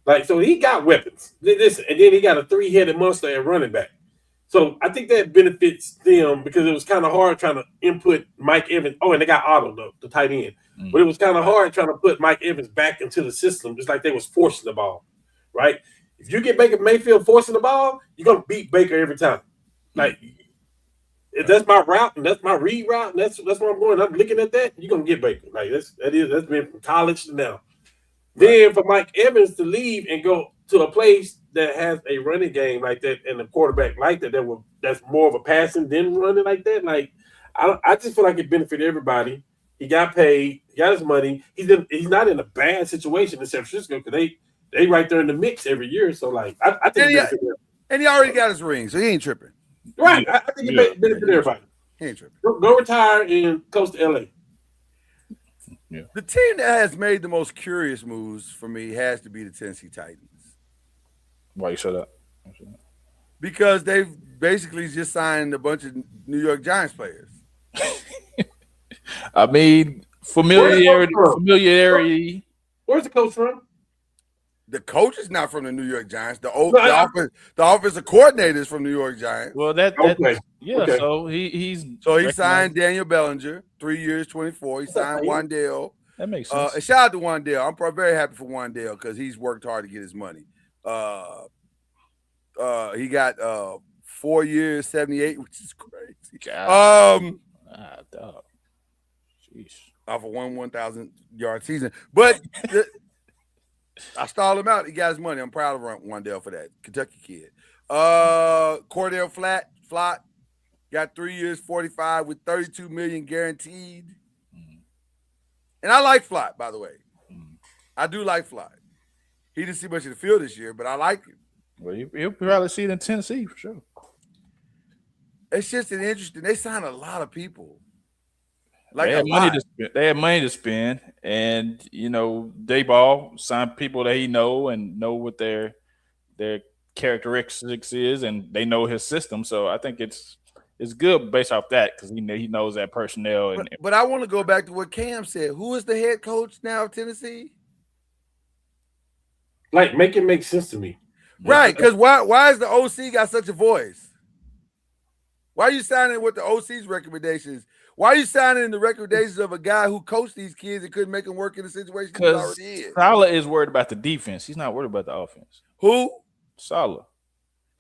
Like, so he got weapons. Listen, and then he got a 3-headed monster at running back. So I think that benefits them because it was kind of hard trying to input Mike Evans. Oh, and they got Otto, the tight end. But it was kind of hard trying to put Mike Evans back into the system, just like they was forcing the ball, right? If you get Baker Mayfield forcing the ball, you're going to beat Baker every time. Like, if that's my route and that's my read route and that's where I'm going, I'm looking at that, you're going to get Baker. Like, that's been from college to now. Then for Mike Evans to leave and go to a place that has a running game like that and a quarterback like that's more of a passing than running like that, like I just feel like it benefited everybody. He got paid, he got his money. He's not in a bad situation in San Francisco because they right there in the mix every year. So like I think and he already got his ring, so he ain't tripping. Right, I think it benefited everybody. He ain't tripping. Go retire and coast to LA. Yeah. The team that has made the most curious moves for me has to be the Tennessee Titans. Why you say that? Because they've basically just signed a bunch of New York Giants players. I mean, familiarity. Where's the coach from? The coach is not from the New York Giants. The offensive coordinator is from New York Giants. Well, okay. So he signed Daniel Bellinger, 3 years, 24. He signed Wandale. That makes sense. And shout out to Wandale. I'm very happy for Wandale because he's worked hard to get his money. He got 4 years, 78, which is crazy. Dog. Jeez. Off of 1,000-yard season, but. I stalled him out. He got his money. I'm proud of Wandale for that. Kentucky kid. Cordell Flott got 3 years, 45 with $32 million guaranteed. And I like Flott, by the way. I do like Flott. He didn't see much of the field this year, but I like him. Well, you'll probably see it in Tennessee for sure. It's just an interesting. They signed a lot of people. Like they had money to spend, and Dayball signed people that he know and know what their characteristics is, and they know his system. So I think it's good based off that because he knows that personnel. But I want to go back to what Cam said. Who is the head coach now of Tennessee? Like, make it make sense to me, right? Because why is the OC got such a voice? Why are you signing with the OC's recommendations? Why are you signing the recommendations of a guy who coached these kids and couldn't make them work in the situation he already in? Saleh is worried about the defense. He's not worried about the offense. Who? Saleh.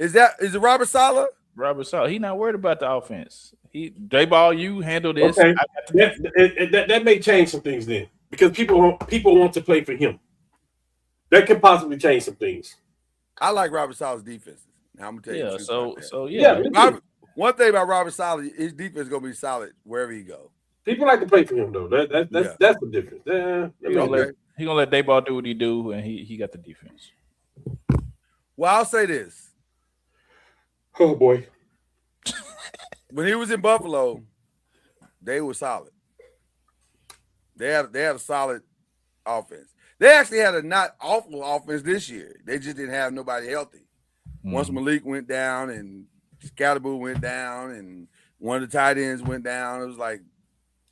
Is it Robert Saleh? Robert Saleh. He's not worried about the offense. Dayball, you handle this. Okay. That may change some things then because people want to play for him. That could possibly change some things. I like Robert Saleh's defenses. Now I'm gonna tell you. Yeah. One thing about Robert Saleh, his defense is gonna be solid wherever he go. People like to play for him though. That's the difference. He gonna let Dayball do what he do, and he got the defense. Well, I'll say this. Oh boy. When he was in Buffalo, they were solid. They had a solid offense. They actually had a not awful offense this year. They just didn't have nobody healthy. Once Malik went down and Scalaboo went down and one of the tight ends went down, it was like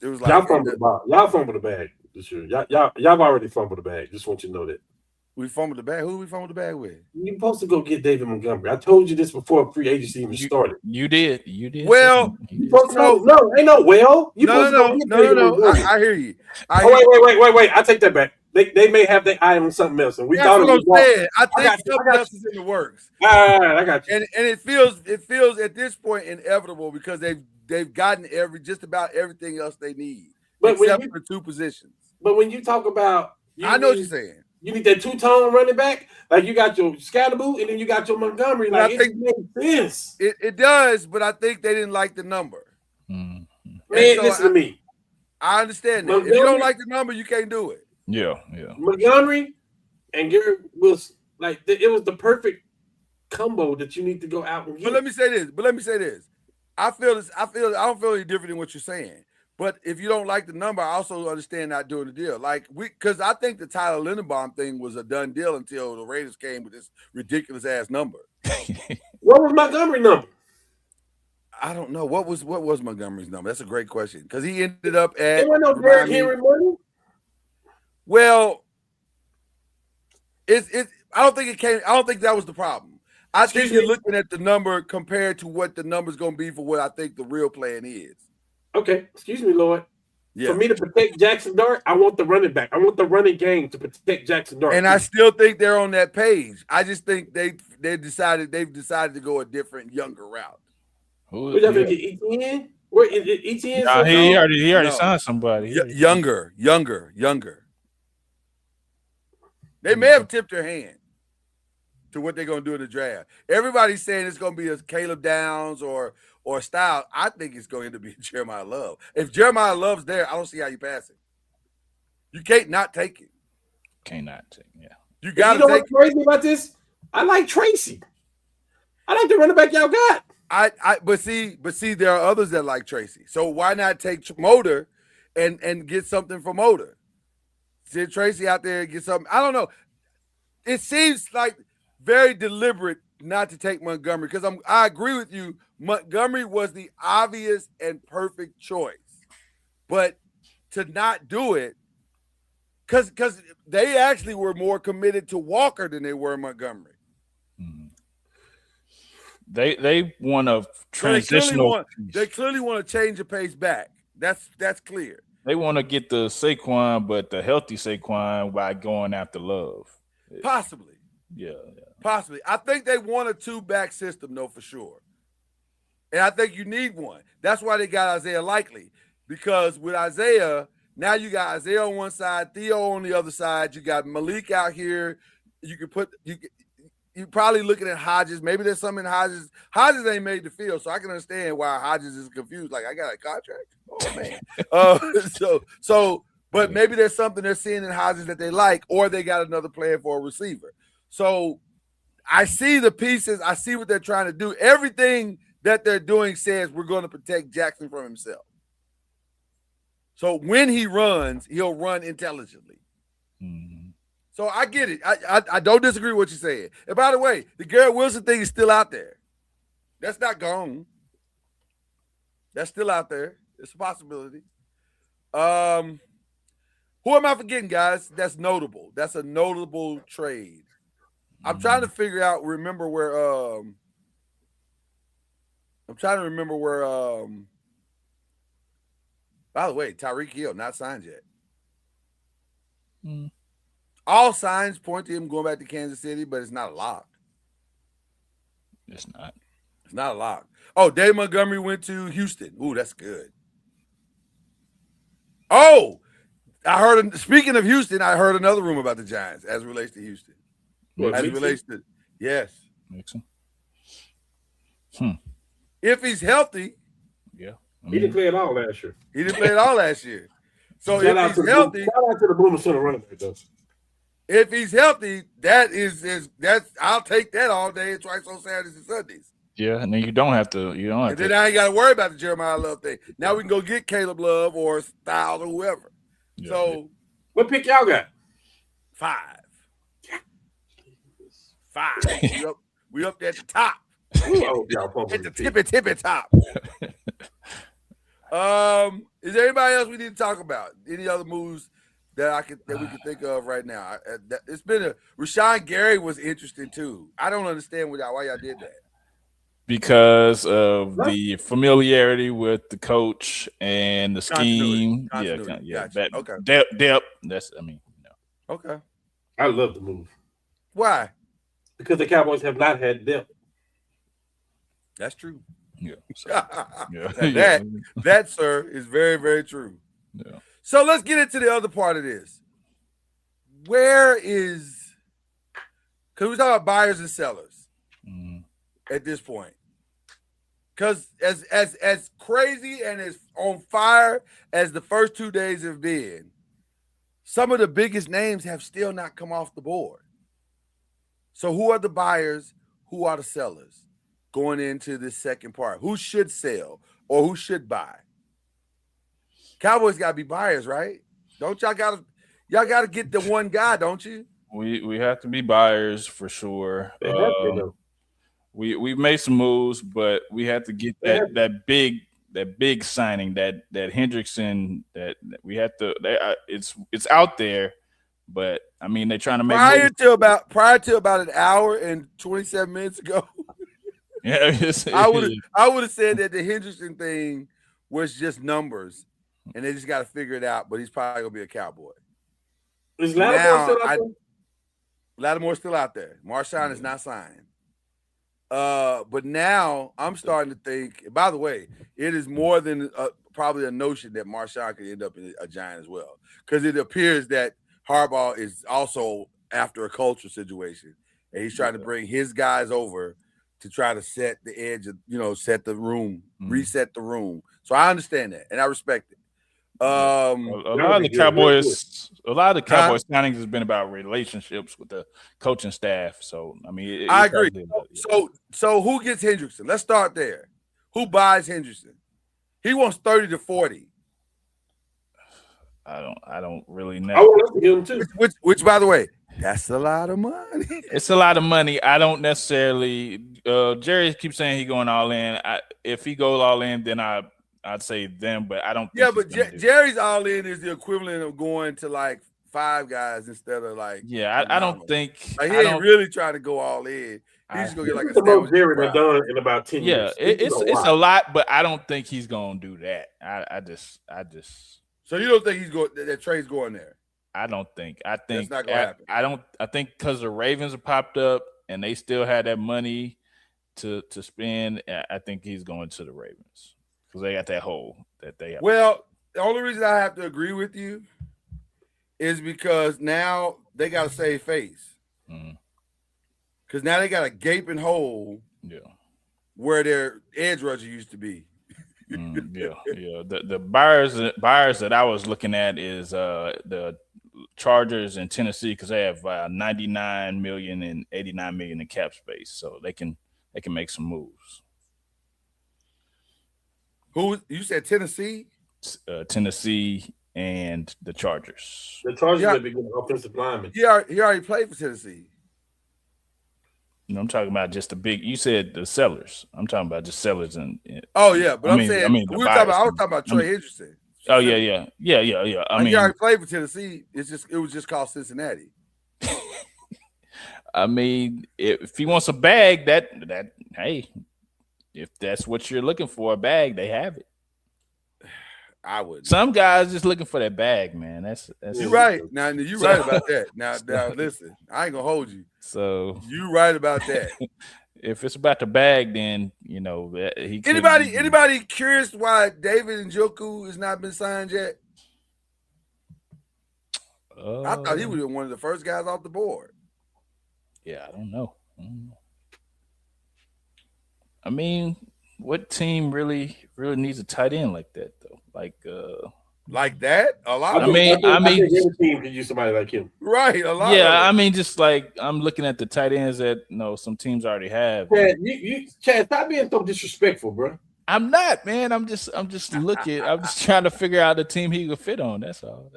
y'all fumbled the bag this year. Y'all already fumbled the bag. Just want you to know that. We fumbled the bag. Who did we fumble the bag with? You're supposed to go get David Montgomery. I told you this before free agency even started. You did. Well, you supposed to know. No, ain't no well. You No. I hear you. Wait. I take that back. They may have their eye on something else, and we thought it was. I think something else is in the works. All right, I got you. And it feels at this point inevitable because they've gotten just about everything else they need, except for 2 positions. But when you talk about, I know what you're saying. You need that two-tone running back. Like you got your Scatterboo and then you got your Montgomery. But Like I it think makes sense. it does, but I think they didn't like the number. Mm. And so Listen to me. I understand that. If you don't like the number, you can't do it. Yeah. Montgomery and Garrett was like it was the perfect combo that you need to go out and get. But let me say this. I don't feel any different than what you're saying. But if you don't like the number, I also understand not doing the deal. Like because I think the Tyler Linderbaum thing was a done deal until the Raiders came with this ridiculous ass number. What was Montgomery's number? I don't know. What was Montgomery's number? That's a great question. Because he ended up at There was no Derrick Henry money. Well, it's I don't think that was the problem. I think you're looking at the number compared to what the number's gonna be for what I think the real plan is. Okay, excuse me, Lord. Yeah. For me to protect Jackson Dart, I want the running back. I want the running game to protect Jackson Dart. And I still think they're on that page. I just think they've decided to go a different, younger route. Who's that? ETN? Where is it? ETN? Nah, he already signed somebody. Younger. They may have tipped their hand to what they're gonna do in the draft. Everybody's saying it's gonna be a Caleb Downs or Styles. I think it's going to be Jeremiah Love. If Jeremiah Love's there, I don't see how you pass it. You can't not take it. Cannot take, yeah. You gotta take what's crazy about this? I like Tracy. I like the running back y'all got. But see, there are others that like Tracy. So why not take Motor and get something from Motor? Send Tracy out there and get something. I don't know. It seems like very deliberate not to take Montgomery because I agree with you. Montgomery was the obvious and perfect choice, but to not do it because they actually were more committed to Walker than they were Montgomery. They want a transitional. They clearly want to change the pace back. That's clear. They want to get the Saquon, but the healthy Saquon by going after Love. Possibly. Yeah. Possibly. I think they want a 2-back system, though, for sure. And I think you need one. That's why they got Isaiah Likely. Because with Isaiah, now you got Isaiah on one side, Theo on the other side. You got Malik out here. You're probably looking at Hodges. Maybe there's something in Hodges. Hodges ain't made the field, so I can understand why Hodges is confused. Like, I got a contract? Oh, man. But maybe there's something they're seeing in Hodges that they like, or they got another plan for a receiver. So I see the pieces. I see what they're trying to do. Everything that they're doing says we're going to protect Jackson from himself. So when he runs, he'll run intelligently. Mm-hmm. So I get it. I don't disagree with what you're saying. And by the way, the Garrett Wilson thing is still out there. That's not gone. That's still out there. It's a possibility. Who am I forgetting, guys? That's notable. That's a notable trade. I'm trying to figure out, remember where by the way, Tyreek Hill not signed yet. All signs point to him going back to Kansas City, but it's not a lock. It's not. It's not a lock. Oh, Dave Montgomery went to Houston. Ooh, that's good. Oh, speaking of Houston, I heard another rumor about the Giants as it relates to Houston. Yes. Mixon. If he's healthy. Yeah. He didn't play it all last year. He didn't play it all last year. So if he's healthy. Shout out to the Boomer Center running back, though. If he's healthy, that's I'll take that all day and twice on Saturdays and Sundays. Yeah, and then you don't have to. And then I ain't got to worry about the Jeremiah Love thing. Now we can go get Caleb Love or Styles or whoever. Yeah. So what pick y'all got? 5. We up there at the top. At the tippy top. Is there anybody else we need to talk about? Any other moves that we can think of right now? It's been Rashawn Gary was interesting too. I don't understand why y'all did that. Because of the familiarity with the coach and the scheme. Continuity. Yeah. Gotcha. Okay. Depth. Okay. I love the move. Why? Because the Cowboys have not had depth. That's true. Yeah. That, sir, is very, very true. Yeah. So let's get into the other part of this. where is? Because we talk about buyers and sellers at this point. Because as crazy and as on fire as the first 2 days have been, some of the biggest names have still not come off the board. So who are the buyers? Who are the sellers going into this second part? Who should sell or who should buy? Cowboys got to be buyers, right? Don't y'all got to get the one guy, don't you? We have to be buyers for sure. We made some moves, but we have to get that big signing, that Hendrickson, that we have to. It's out there, but I mean they're trying to make prior to about an hour and 27 minutes ago. Yeah, I would have said that the Hendrickson thing was just numbers, and they just got to figure it out. But he's probably gonna be a Cowboy. Is Lattimore still out there? Lattimore's still out there. Marshawn is not signed. But now I'm starting to think. By the way, it is more than probably a notion that Marshawn could end up in a Giant as well, because it appears that Harbaugh is also after a culture situation, and he's trying to bring his guys over to try to set the edge of, set the room, reset the room. So I understand that, and I respect it. A lot of the Cowboys signings has been about relationships with the coaching staff. So I mean, I agree. So who gets Hendrickson? Let's start there. Who buys Hendrickson? He wants 30 to 40. I don't really know. I want to get him too. Which, by the way, that's a lot of money. It's a lot of money. I don't necessarily. Jerry keeps saying he's going all in. If he goes all in, then I'd say them, but I don't think. Yeah, but Jerry's all in is the equivalent of going to like 5 guys instead of like. Yeah, I don't think. Like, he ain't really trying to go all in. He's just gonna get like a most Jerry done in about 10 years. Yeah, it's a lot, but I don't think he's gonna do that. I just. So you don't think he's going? That Trey's going there? I don't think. I think that's not gonna happen. I think because the Ravens have popped up and they still had that money to spend. I think he's going to the Ravens. Because they got that hole that they have. Well, the only reason I have to agree with you is because now they got to save face. Because now they got a gaping hole where their edge rusher used to be. Yeah. The buyers that I was looking at is the Chargers in Tennessee, because they have 99 million and 89 million in cap space, so they can make some moves. Who you said Tennessee? Tennessee and the Chargers. The Chargers have been getting offensive linemen. He already played for Tennessee. No, I'm talking about just the big. You said the sellers. I'm talking about just sellers and. Oh yeah, but I was talking about Trey Hendrickson. Oh yeah. He already played for Tennessee. It was just called Cincinnati. I mean, if he wants a bag, that hey. If that's what you're looking for, a bag, they have it. I would. Some guys just looking for that bag, man. That's you're right. Now you're right about that. Now listen, I ain't gonna hold you. So you right about that. If it's about the bag, then he. Anybody curious why David Njoku has not been signed yet? I thought he would have been one of the first guys off the board. Yeah, I don't know. I mean, what team really needs a tight end like that though? Like that? A lot. I mean, every team could use somebody like him. Right. A lot. Yeah, I mean, just like I'm looking at the tight ends that some teams already have. Chad, stop being so disrespectful, bro. I'm not, man. I'm just looking. I'm just trying to figure out the team he could fit on. That's all.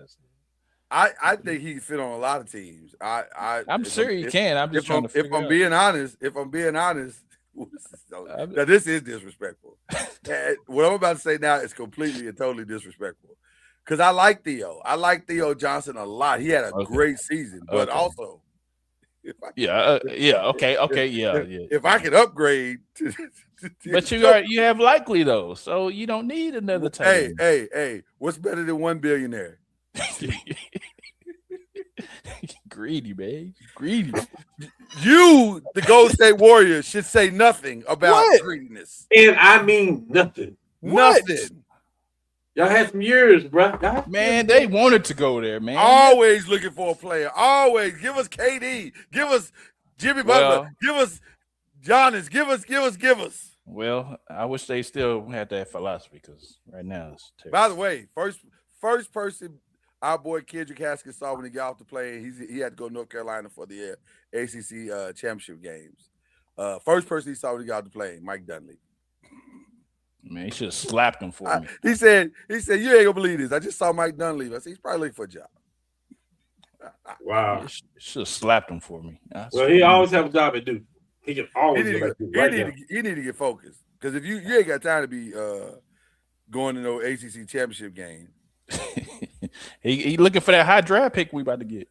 I think he can fit on a lot of teams. I'm sure he can. I'm just trying to figure out. If I'm being honest. Now this is disrespectful. What I'm about to say now is completely and totally disrespectful. Because I like Theo. I like Theo Johnson a lot. He had a great season, but also, okay. If I could upgrade, but you have Likely though, so you don't need another tight end. Hey, what's better than one billionaire? Greedy, man. Greedy. You, the Golden State Warriors, should say nothing about greediness. And I mean nothing. Nothing. Y'all had some years, bro. Man, they wanted to go there, man. Always looking for a player. Always. Give us KD. Give us Jimmy Butler. Give us Giannis. Give us. Well, I wish they still had that philosophy because right now it's terrible. By the way, first person our boy Kendrick Haskins saw when he got off the plane, he had to go to North Carolina for the ACC championship games. First person he saw when he got off the plane, Mike Dunleavy. Man, he should have slapped him for me. He said, you ain't gonna believe this. I just saw Mike Dunleavy. I said, he's probably looking for a job. Wow. Should have slapped him for me. Well, he always have a job to do. He can always he need to get focused. Because if you ain't got time to be going to no ACC championship game. he looking for that high draft pick we about to get.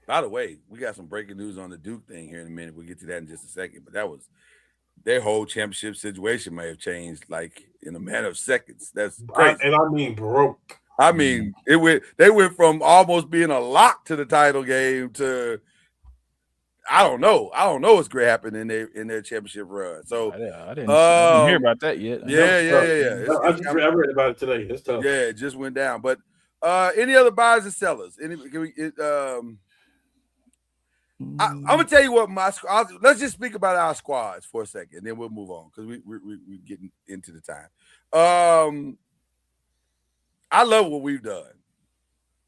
By the way, we got some breaking news on the Duke thing here in a minute. We'll get to that in just a second. But that was their whole championship situation may have changed like in a matter of seconds. That's crazy. And I mean broke. I mean, they went from almost being a lock to the title game to I don't know what's going to happen in their championship run. So I didn't hear about that yet. Yeah. I read about it today. It's tough. Yeah, it just went down. But any other buyers and sellers? I'm gonna tell you what let's just speak about our squads for a second, then we'll move on because we're getting into the time. I love what we've done.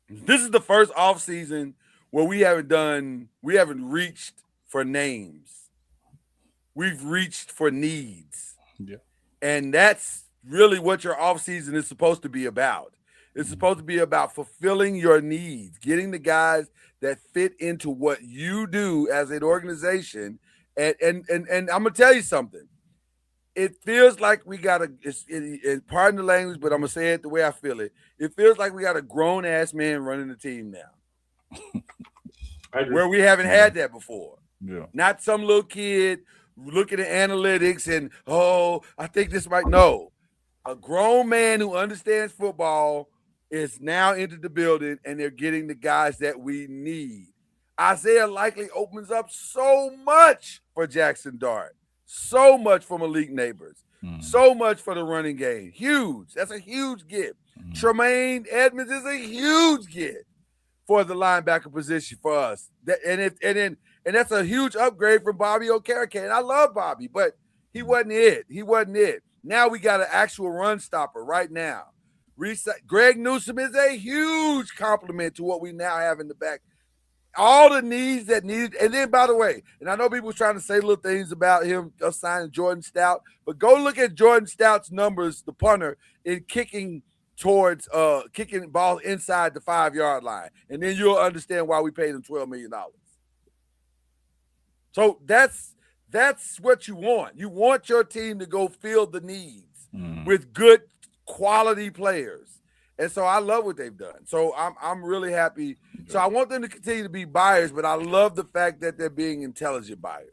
This is the first off season where we haven't reached for names. We've reached for needs. Yeah. And that's really what your off season is supposed to be about. It's supposed to be about fulfilling your needs, getting the guys that fit into what you do as an organization. And I'm gonna tell you something. It feels like we got pardon the language, but I'm gonna say it the way I feel it. It feels like we got a grown ass man running the team now, where we haven't had that before. Yeah, not some little kid looking at analytics and I think this might no. A grown man who understands football is now entered the building, and they're getting the guys that we need. Isaiah likely opens up so much for Jackson Dart, so much for Malik Neighbors, so much for the running game. Huge. That's a huge get. Tremaine Edmonds is a huge get for the linebacker position for us. And that's a huge upgrade from Bobby Okereke. And I love Bobby, but he wasn't it. Now we got an actual run stopper right now. Greg Newsome is a huge compliment to what we now have in the back. All the needs that needed. And then, by the way, and I know people trying to say little things about him signing Jordan Stout, but go look at Jordan Stout's numbers, the punter, in kicking towards kicking balls inside the 5-yard line. And then you'll understand why we paid him $12 million. So that's what you want. You want your team to go fill the needs with good quality players. And so I love what they've done. So I'm really happy. So I want them to continue to be buyers, but I love the fact that they're being intelligent buyers.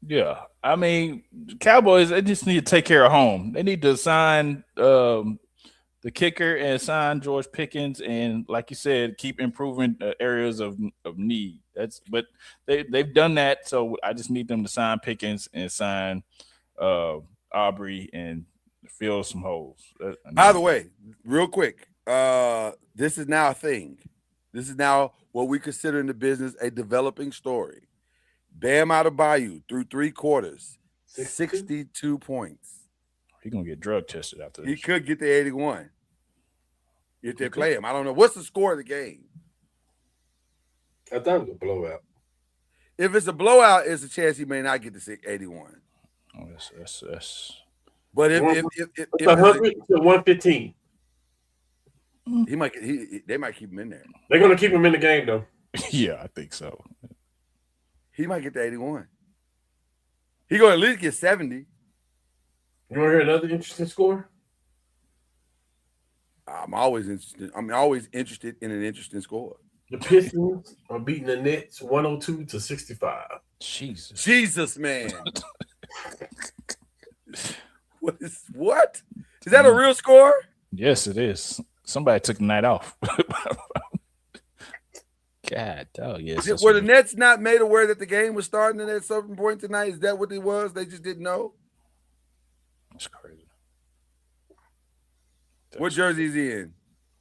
Yeah. I mean, Cowboys, they just need to take care of home. They need to sign the kicker and sign George Pickens, and like you said, keep improving areas of need. But they've done that, so I just need them to sign Pickens and sign Aubrey and fill some holes. By the way, real quick, this is now a thing. This is now what we consider in the business a developing story. Bam Adebayo through 3 quarters, 62 points. He's going to get drug tested after this. He could get the 81 if they play him. I don't know. What's the score of the game? I thought it was a blowout. If it's a blowout, there's a chance he may not get the 81. Oh, that's. But if 100 to 115, they might keep him in there. They're going to keep him in the game, though. Yeah, I think so. He might get the 81. He going to at least get 70. You want to hear another interesting score? I'm always interested in an interesting score. The Pistons are beating the Nets 102-65. Jesus, man. What? Is that a real score? Yes, it is. Somebody took the night off. God, oh yes. Were the Nets not made aware that the game was starting at a certain point tonight? Is that what it was? They just didn't know? That's crazy. What jersey is he in?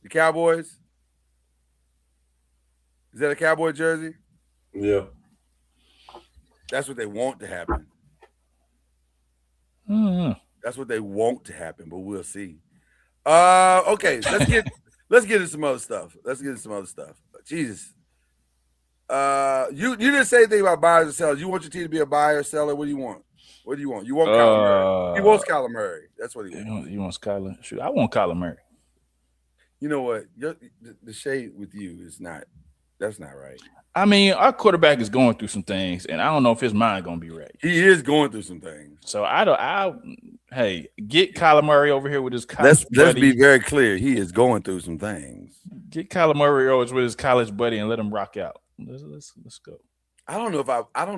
The Cowboys? Is that a Cowboy jersey? Yeah. That's what they want to happen. That's what they want to happen, but we'll see. Okay, let's get into some other stuff. Jesus. You didn't say anything about buyers or sellers. You want your team to be a buyer or seller? What do you want? You want Kyler Murray. He wants Kyler Murray. That's what he wants. He wants Kyler. Shoot, I want Kyler Murray. You know what? The shade with you is not. That's not right. I mean, our quarterback is going through some things, and I don't know if his mind gonna be right. He is going through some things. So hey, get Kyler Murray over here with his college let's be very clear. He is going through some things. Get Kyler Murray over with his college buddy and let him rock out. Let's go. I don't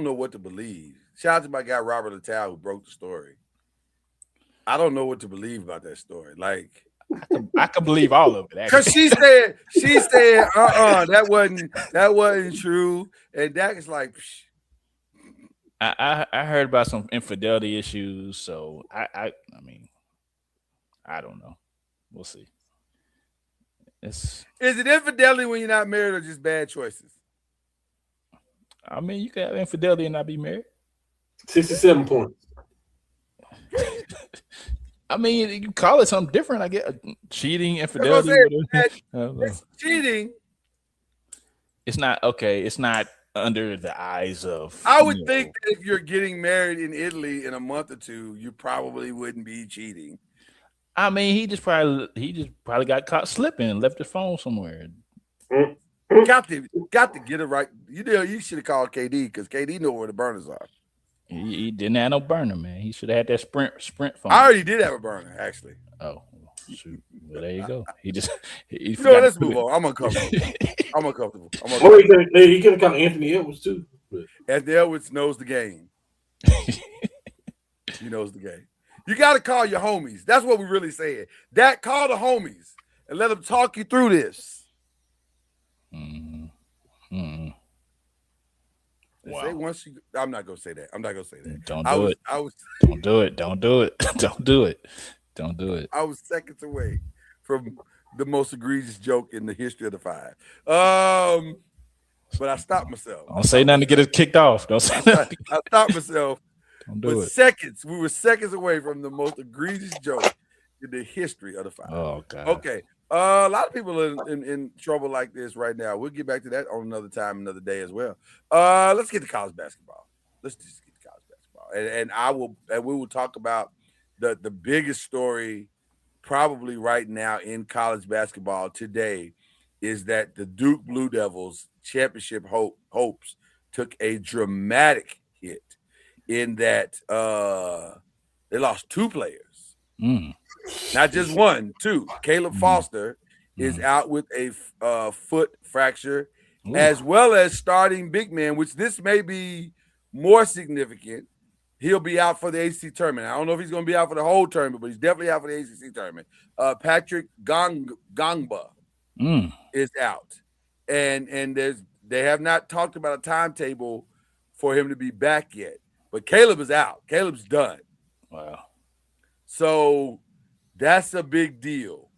know what to believe. Shout out to my guy Robert Littell who broke the story. I don't know what to believe about that story. Like I can believe all of it. Because she said, that wasn't true. And Dak is like, psh. I heard about some infidelity issues, so I mean, I don't know. We'll see. Is it infidelity when you're not married or just bad choices? I mean, you can have infidelity and not be married. 67 points. I mean, you call it something different. I get cheating, infidelity. It's cheating. It's not okay. It's not under the eyes of. I would think that if you're getting married in Italy in a month or two, you probably wouldn't be cheating. I mean, he just probably got caught slipping and left his phone somewhere. Got to get it right. You should have called KD because KD know where the burners are. He didn't have no burner, man. He should have had that sprint phone. I already did have a burner, actually. Oh, shoot. Well, there you go. Let's move on. I'm uncomfortable. He could have called Anthony Edwards too. Anthony Edwards knows the game. He knows the game. You got to call your homies. That's what we really said. Call the homies and let them talk you through this. Wow. I'm not gonna say that. Don't do it. Don't do it. Don't do it. Don't do it. Don't do it. I was seconds away from the most egregious joke in the history of the five. But I stopped myself. Don't say nothing to get us kicked off. Don't say nothing. I stopped myself. Don't do it. Seconds. We were seconds away from the most egregious joke in the history of the five. Oh God. Okay. A lot of people are in trouble like this right now. We'll get back to that on another time, another day as well. Let's get to college basketball. Let's just get to college basketball. And we will talk about the biggest story probably right now in college basketball today is that the Duke Blue Devils championship hopes took a dramatic hit in that they lost two players. Not just one, two. Caleb Foster is out with a foot fracture, as well as starting big man, which this may be more significant. He'll be out for the ACC tournament. I don't know if he's going to be out for the whole tournament, but he's definitely out for the ACC tournament. Patrick Gongba is out, and they have not talked about a timetable for him to be back yet. But Caleb is out. Caleb's done. Wow. So that's a big deal.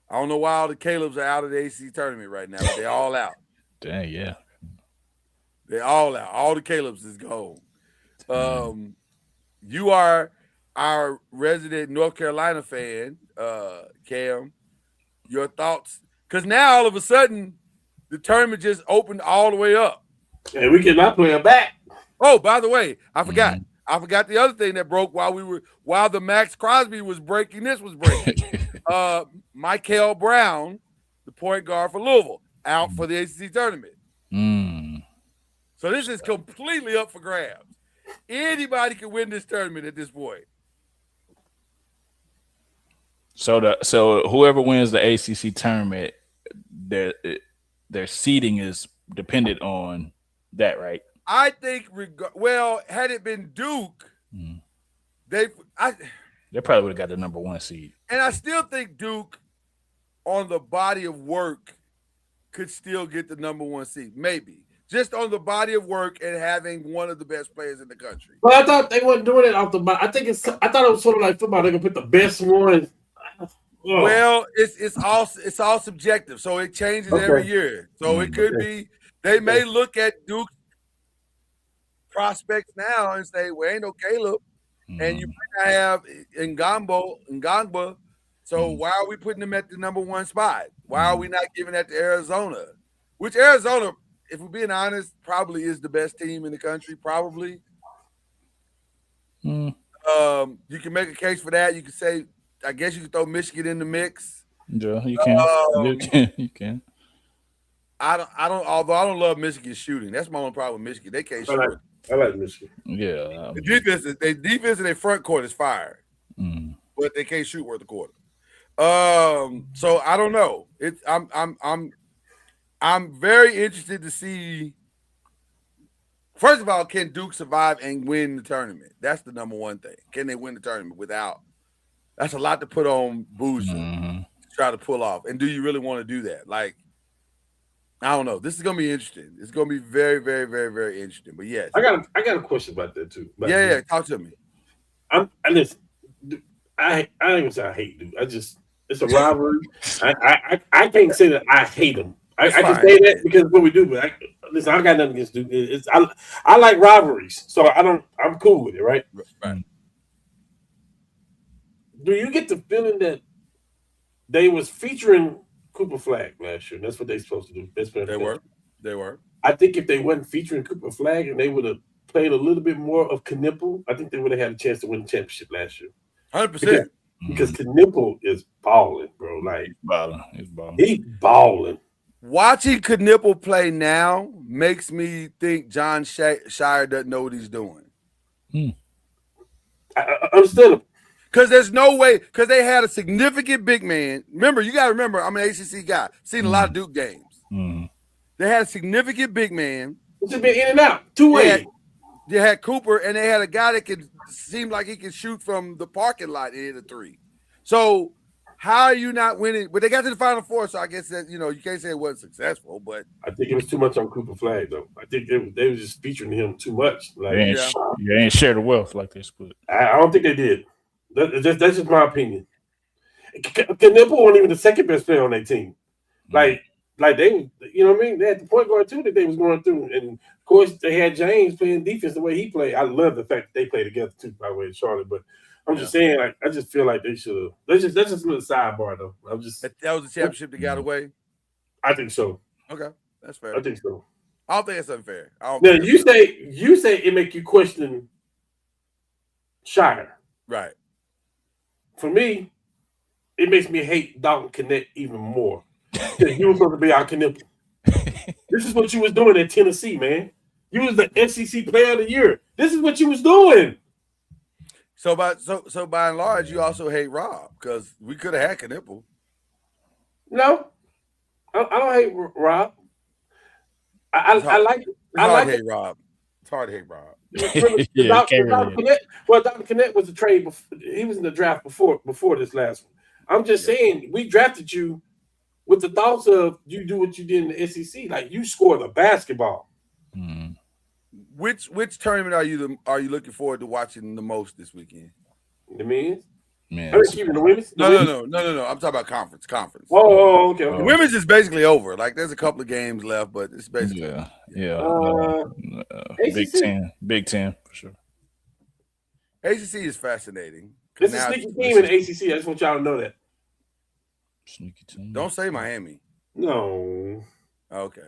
I don't know why all the Calebs are out of the ACC tournament right now, but they're all out. Dang, yeah. They're all out. All the Calebs is gone. You are our resident North Carolina fan, Cam. Your thoughts? Because now all of a sudden the tournament just opened all the way up. And we cannot play him back. Oh, by the way, I forgot. I forgot the other thing that broke while the Max Crosby was breaking. This was breaking. Michael Brown, the point guard for Louisville, out for the ACC tournament. So this is completely up for grabs. Anybody can win this tournament at this point. So whoever wins the ACC tournament, their seeding is dependent on that, right? I think, had it been Duke, they probably would have got the number one seed. And I still think Duke, on the body of work could still get the number 1 seed. Maybe. Just on the body of work and having one of the best players in the country. But I thought they weren't doing it off the body. I thought it was sort of like football. They're gonna put the best one. Oh. Well, it's all subjective, so it changes every year. So it could be they may look at Duke's prospects now and say, "Well, ain't no Caleb," and you might not have Ngangba. So why are we putting them at the number 1 spot? Why are we not giving that to Arizona? Which Arizona, if we're being honest, probably is the best team in the country. Probably. You can make a case for that. You can say, I guess you can throw Michigan in the mix. Yeah, you can. You can. I don't. Although I don't love Michigan shooting. That's my only problem with Michigan. They can't shoot. I like Michigan. Yeah. The defense in their front court is fire, but they can't shoot worth a quarter. So I don't know. I'm very interested to see. First of all, can Duke survive and win the tournament? That's the number 1 thing. Can they win the tournament without? That's a lot to put on Boozer to try to pull off. And do you really want to do that? Like, I don't know. This is gonna be interesting. It's gonna be very, very, very, very interesting. But yes, I got a question about that too. Yeah. Talk to me. I don't even say I hate Duke. It's a rivalry. I can't say that I hate them. I can say that because of what we do. But listen, I got nothing against Duke. I like rivalries, so I'm cool with it, right? Right. Do you get the feeling that they was featuring Cooper Flag last year? That's what they're supposed to do. They were. I think if they wasn't featuring Cooper Flag and they would have played a little bit more of Knipple, I think they would have had a chance to win the championship last year. 100%. Because Knipple is balling, bro. Like He's balling. He's balling. Watching Knipple play now makes me think John Shire doesn't know what he's doing. I understand him. Because there's no way, because they had a significant big man. Remember, you got to remember, I'm an ACC guy. Seen a lot of Duke games. They had a significant big man. It's just been in and out, 2 ways. They had Cooper, and they had a guy that could seem like he could shoot from the parking lot and hit a 3. So how are you not winning? But they got to the Final Four, so I guess that, you can't say it wasn't successful. But I think it was too much on Cooper Flag, though. I think they were just featuring him too much. Like, you ain't share the wealth like they split. I don't think they did. That's just my opinion. Knipple wasn't even the second best player on their team. Like they, you know what I mean? They had the point guard too that they was going through, and of course they had James playing defense the way he played. I love the fact that they play together too, by the way, Charlotte. But I'm just saying, like, I just feel like they should have. That's just a little sidebar though. that was the championship that got away. I think so. Okay, that's fair. I think so. I don't think it's unfair. Now you say it make you question Shire, right? For me, it makes me hate Dalton Connect even more. You were supposed to be our Knipple. This is what you was doing at Tennessee, man. You was the SEC Player of the Year. This is what you was doing. So by and large, you also hate Rob because we could have had Knipple. No, I don't hate Rob. I like hate Rob. It's hard to hate Rob. Dr. Connect was a trade before, he was in the draft before this last one. I'm just saying we drafted you with the thoughts of you do what you did in the SEC, like you scored a basketball. Which tournament are you looking forward to watching the most this weekend? The men's? Man, Even the women's? No. I'm talking about conference. Oh, okay. The women's is basically over. Like there's a couple of games left, but it's basically Big Ten for sure. ACC is fascinating. It's a sneaky team in the ACC. I just want y'all to know that. Sneaky team. Don't say Miami. No. Okay.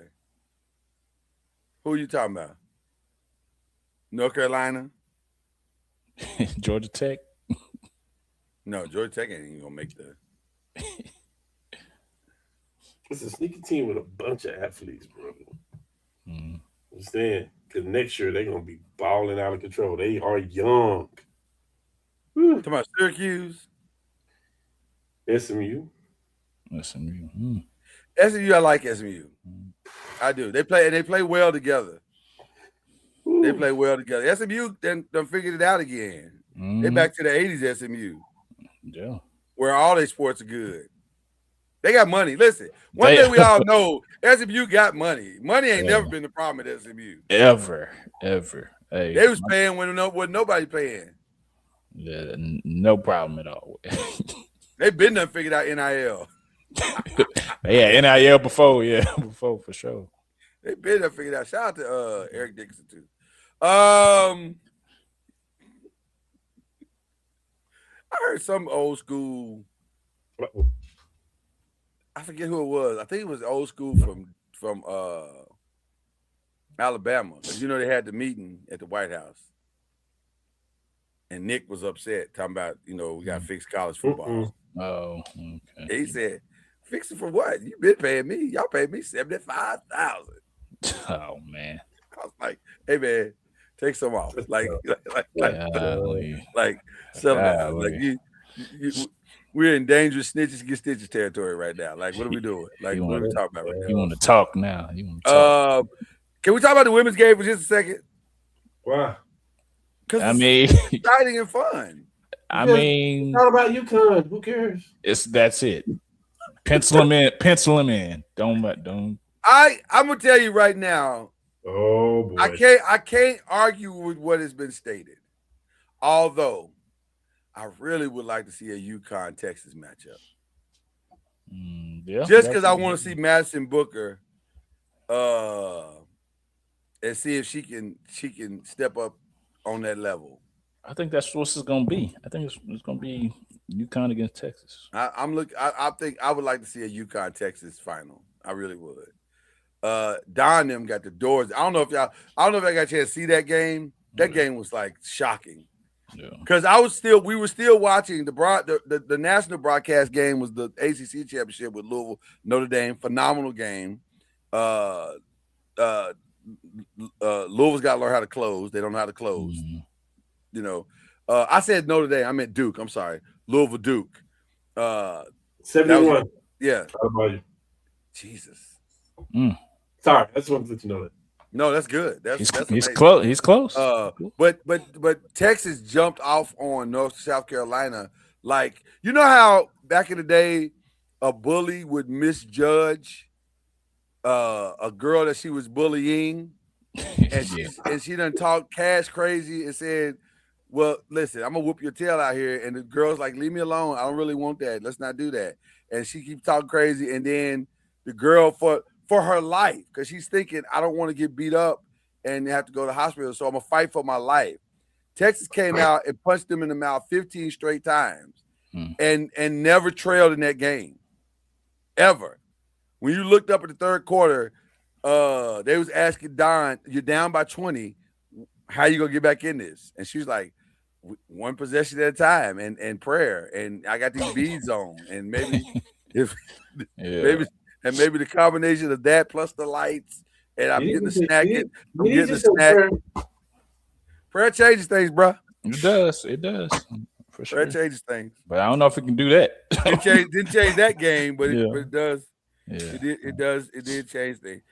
Who are you talking about? North Carolina? Georgia Tech? No, Georgia Tech ain't even gonna make the. It's a sneaky team with a bunch of athletes, bro. Understand? Because next year they're gonna be balling out of control. They are young. Talking about Syracuse, SMU. SMU, I like SMU. I do. They play well together. They play well together. SMU done figured it out again. They back to the 80s SMU. Yeah. Where all their sports are good. They got money. Listen, one thing we all know, SMU got money. Money ain't never been the problem at SMU. Ever. Hey, They was paying when nobody paying. Yeah, no problem at all. They been done figured out NIL. Yeah, NIL before for sure. They been done figured out. Shout out to Eric Dickinson too. I heard some old school. I forget who it was. I think it was old school from Alabama. Because they had the meeting at the White House. And Nick was upset, talking about, we got to fix college football. Oh, okay. And he said, fix it for what? You been paying me. Y'all paid me $75,000. Oh, man. I was like, hey, man, take some off. Like sell that. Like we're in dangerous snitches get stitches territory right now. Like, what are we doing? Like, what are we talking about right now? You want to talk now? Can we talk about the women's game for just a second? Why? Because it's exciting and fun. It's not about UConn. Who cares? That's it. Pencil them in. Don't. I'm gonna tell you right now. Oh boy. I can't argue with what has been stated. Although I really would like to see a UConn Texas matchup. Just because I want to see Madison Booker and see if she can step up on that level. I think that's what it's going to be. I think it's going to be UConn against Texas. I think I would like to see a UConn Texas final. I really would. Don them got the doors. I don't know if I got a chance to see that game. That game was like shocking. Yeah. Because we were still watching the national broadcast game was the ACC championship with Louisville, Notre Dame, phenomenal game. Louisville's got to learn how to close. They don't know how to close. Mm-hmm. I said Notre Dame. I meant Duke. I'm sorry, Louisville Duke. 71. Yeah. How about you? Jesus. Sorry, I just wanted to let you know that. No, that's good. He's close. He's close. But Texas jumped off on South Carolina. Like, you know how back in the day a bully would misjudge a girl that she was bullying, and she done talked cash crazy and said, well, listen, I'm gonna whoop your tail out here. And the girl's like, leave me alone. I don't really want that. Let's not do that. And she keeps talking crazy. And then the girl for her life, because she's thinking, I don't want to get beat up and have to go to the hospital, so I'm gonna fight for my life. Texas came out and punched them in the mouth 15 straight times and never trailed in that game. Ever. When you looked up at the third quarter, they was asking Don, you're down by 20. How you gonna get back in this? And she was like, one possession at a time and prayer. And I got these beads on. And maybe maybe the combination of that plus the lights, and I'm getting the snack. I'm getting the snack. Prayer changes things, bro. It does. For sure. Prayer changes things. But I don't know if it can do that. Didn't change that game, but it does. Yeah. It does. It did change things.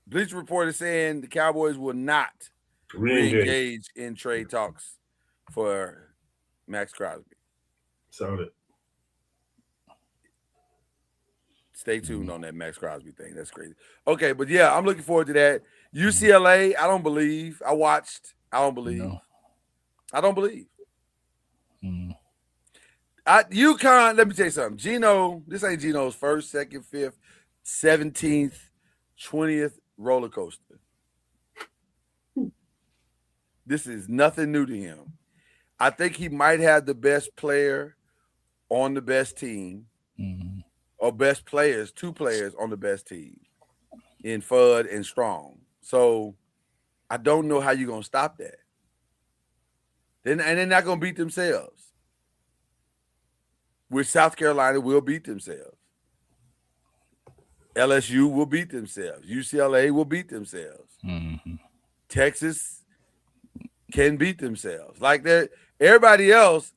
Bleacher Report is saying the Cowboys will not re-engage in trade talks for Max Crosby. Sound it. Stay tuned on that Max Crosby thing. That's crazy. Okay, but yeah, I'm looking forward to that. UCLA, I don't believe. I watched. I don't believe. No. I don't believe. UConn, let me tell you something. Gino, this ain't Gino's first, second, fifth, 17th, 20th roller coaster. This is nothing new to him. I think he might have the best player on the best team, or best players, two players on the best team in Fudd and Strong. So I don't know how you're going to stop that. And they're not going to beat themselves. With South Carolina will beat themselves. LSU will beat themselves. UCLA will beat themselves. Texas can beat themselves. Like that, everybody else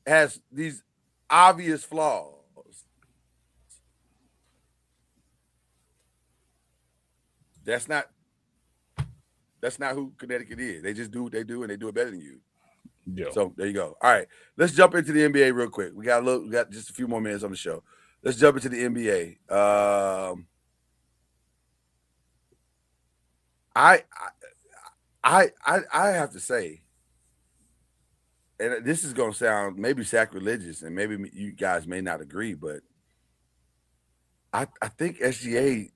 has these obvious flaws. That's not who Connecticut is. They just do what they do, and they do it better than you. Yeah. So there you go. All right, let's jump into the NBA real quick. We got just a few more minutes on the show. Let's jump into the NBA. I have to say, and this is going to sound maybe sacrilegious, and maybe you guys may not agree, but I think SGA,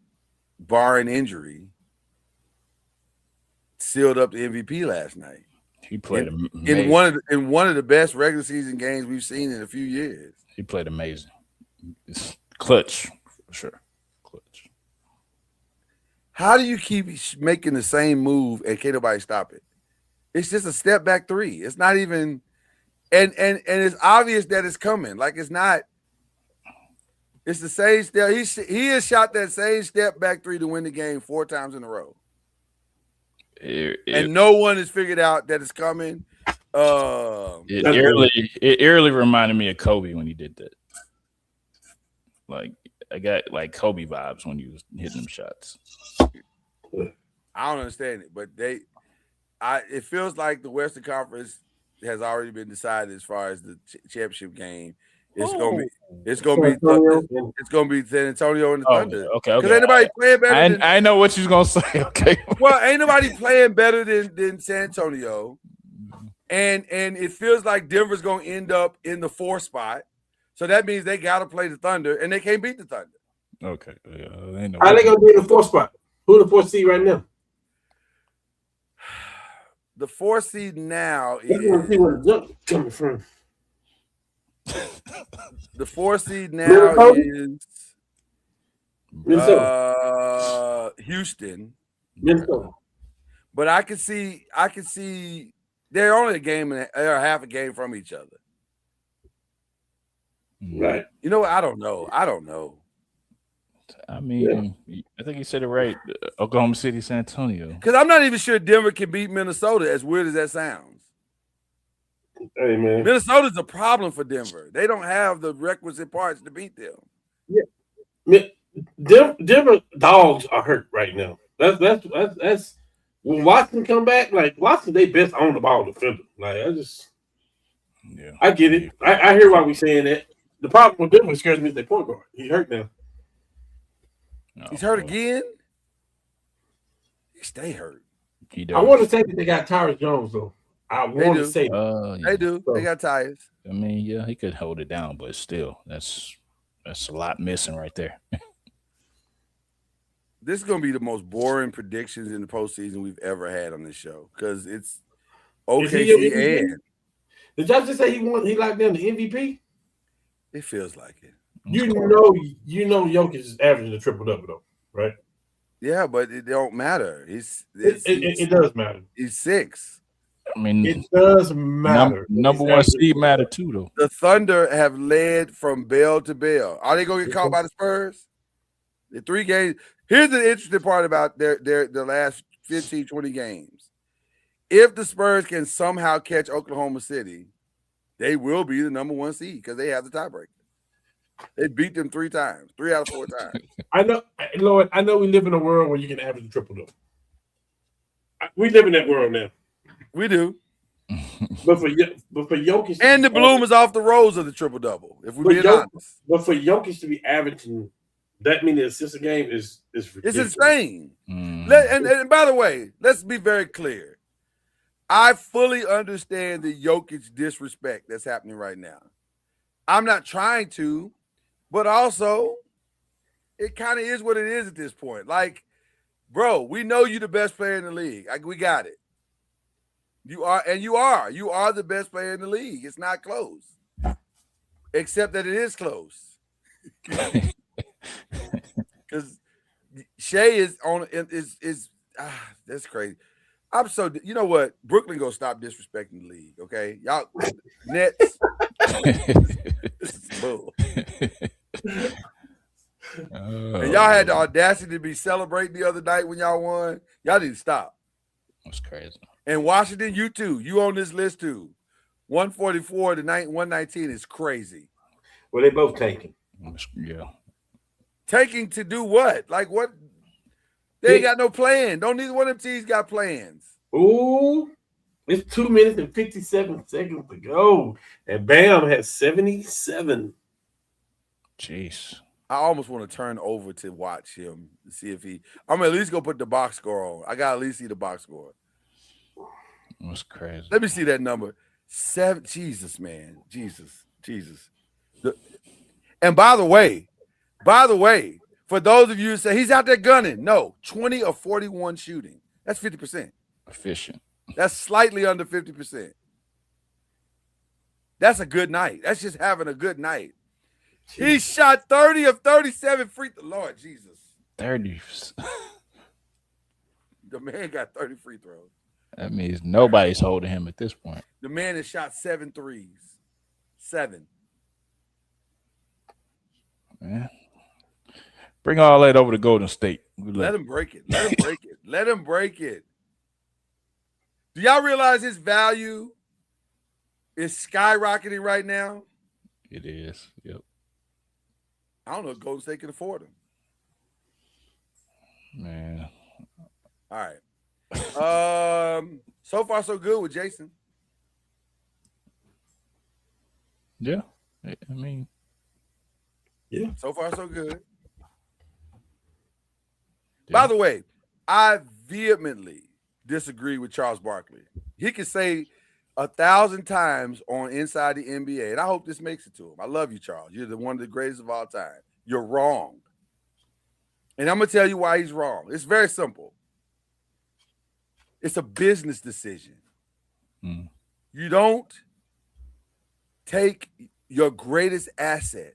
barring injury, sealed up the MVP last night. He played in one of the best regular season games we've seen in a few years. He played amazing. It's clutch, for sure. Clutch. How do you keep making the same move and can't nobody stop it? It's just a step back three. It's not even, and it's obvious that it's coming. Like it's not. It's the same step. He has shot that same step back three to win the game 4 times in a row. And no one has figured out that it's coming. It eerily reminded me of Kobe when he did that. Like I got like Kobe vibes when he was hitting them shots. I don't understand it, but it feels like the Western Conference has already been decided as far as the championship game. It's gonna be San Antonio and the Thunder. Okay. Because ain't nobody playing better. I know what you're gonna say. Okay. Well, ain't nobody playing better than San Antonio, and it feels like Denver's gonna end up in the 4th spot. So that means they gotta play the Thunder, and they can't beat the Thunder. Okay. How they gonna be in the 4th spot? Who the 4th seed right now? The 4th seed now is. See where the jump coming from. The 4th seed now is Houston. Minnesota. But I can see they're only they're half a game from each other. Right. You know what? I don't know. I mean, I think you said it right. Oklahoma City, San Antonio. Because I'm not even sure Denver can beat Minnesota, as weird as that sounds. Hey, man. Minnesota's a problem for Denver. They don't have the requisite parts to beat them. Yeah. Denver dogs are hurt right now. That's when Watson come back, like Watson, they best on the ball defender. Like I get it. I hear why we saying that. The problem with Denver scares me is their point guard. He's hurt now. He's hurt again? He stay hurt. I want to say that they got Tyrus Jones though. I want to say they do. They got Tyus. I mean, yeah, he could hold it down, but still, that's a lot missing right there. This is going to be the most boring predictions in the postseason we've ever had on this show because it's OKC and. Did y'all just say he locked down the MVP? It feels like it. You know, Jokic is averaging a triple-double though, right? Yeah, but it don't matter. It does matter. He's 6. I mean, it does matter. Number one seed matter too, though. The Thunder have led from bell to bell. Are they going to get caught by the Spurs? The 3 games. Here's the interesting part about their last 15, 20 games. If the Spurs can somehow catch Oklahoma City, they will be the number 1 seed because they have the tiebreaker. They beat them 3 times, 3 out of 4 times. I know, Lord. I know we live in a world where you can average a triple-double. We live in that world now. We do. But for Jokic, and the bloom is off the rose of the triple-double, if we're being honest. But for Jokic to be averaging that many assists a game is ridiculous. It's insane. And by the way, let's be very clear. I fully understand the Jokic disrespect that's happening right now. I'm not trying to, but also it kind of is what it is at this point. Like, bro, we know you're the best player in the league. We got it. You are the best player in the league. It's not close, except that it is close. Because Shea is that's crazy. You know what? Brooklyn gonna stop disrespecting the league, okay? Y'all Nets. This is bull. And y'all had the audacity to be celebrating the other night when y'all won. Y'all need to stop. That's crazy. And Washington, you too. You on this list too. 144 to 119 is crazy. Well, they both tanking. Yeah. Tanking to do what? Like what? They ain't got no plan. Don't neither one of them teams got plans. Ooh. It's 2 minutes and 57 seconds to go. And Bam has 77. Jeez. I almost want to turn over to watch him to see if he. I'm gonna at least go put the box score on. I gotta at least see the box score. That's crazy. Let me see that number. 7. Jesus, man. Jesus. And by the way, for those of you who say he's out there gunning, no, 20 or 41 shooting. That's 50%. Efficient. That's slightly under 50%. That's a good night. That's just having a good night. He shot 30 of 37 free throws. Lord Jesus. 30. The man got 30 free throws. That means nobody's holding him at this point. The man has shot 7 threes. 7. Man. Bring all that over to Golden State. Let him break it. Let him break it. Do y'all realize his value is skyrocketing right now? It is. Yep. I don't know if Golden State can afford him. Man. All right. So far so good with Jason. Yeah. I mean. Yeah. So far so good. Yeah. By the way, I vehemently disagree with Charles Barkley. He can say 1,000 times on Inside the NBA, and I hope this makes it to him. I love you, Charles. You're one of the greatest of all time. You're wrong. And I'm going to tell you why he's wrong. It's very simple. It's a business decision. You don't take your greatest asset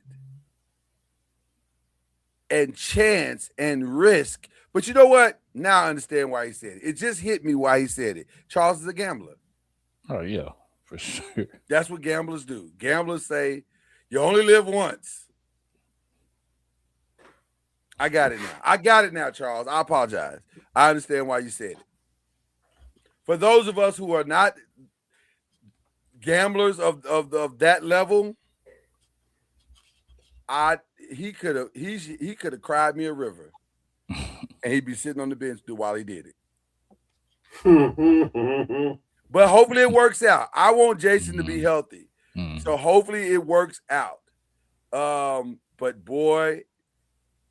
and chance and risk. But you know what? Now I understand why he said it. It just hit me why he said it. Charles is a gambler. Oh, yeah, for sure. That's what gamblers do. Gamblers say, you only live once. I got it now, Charles. I apologize. I understand why you said it. For those of us who are not gamblers of that level, he could have cried me a river, and he'd be sitting on the bench while he did it. But hopefully it works out. I want Jason to be healthy, so hopefully it works out. But boy,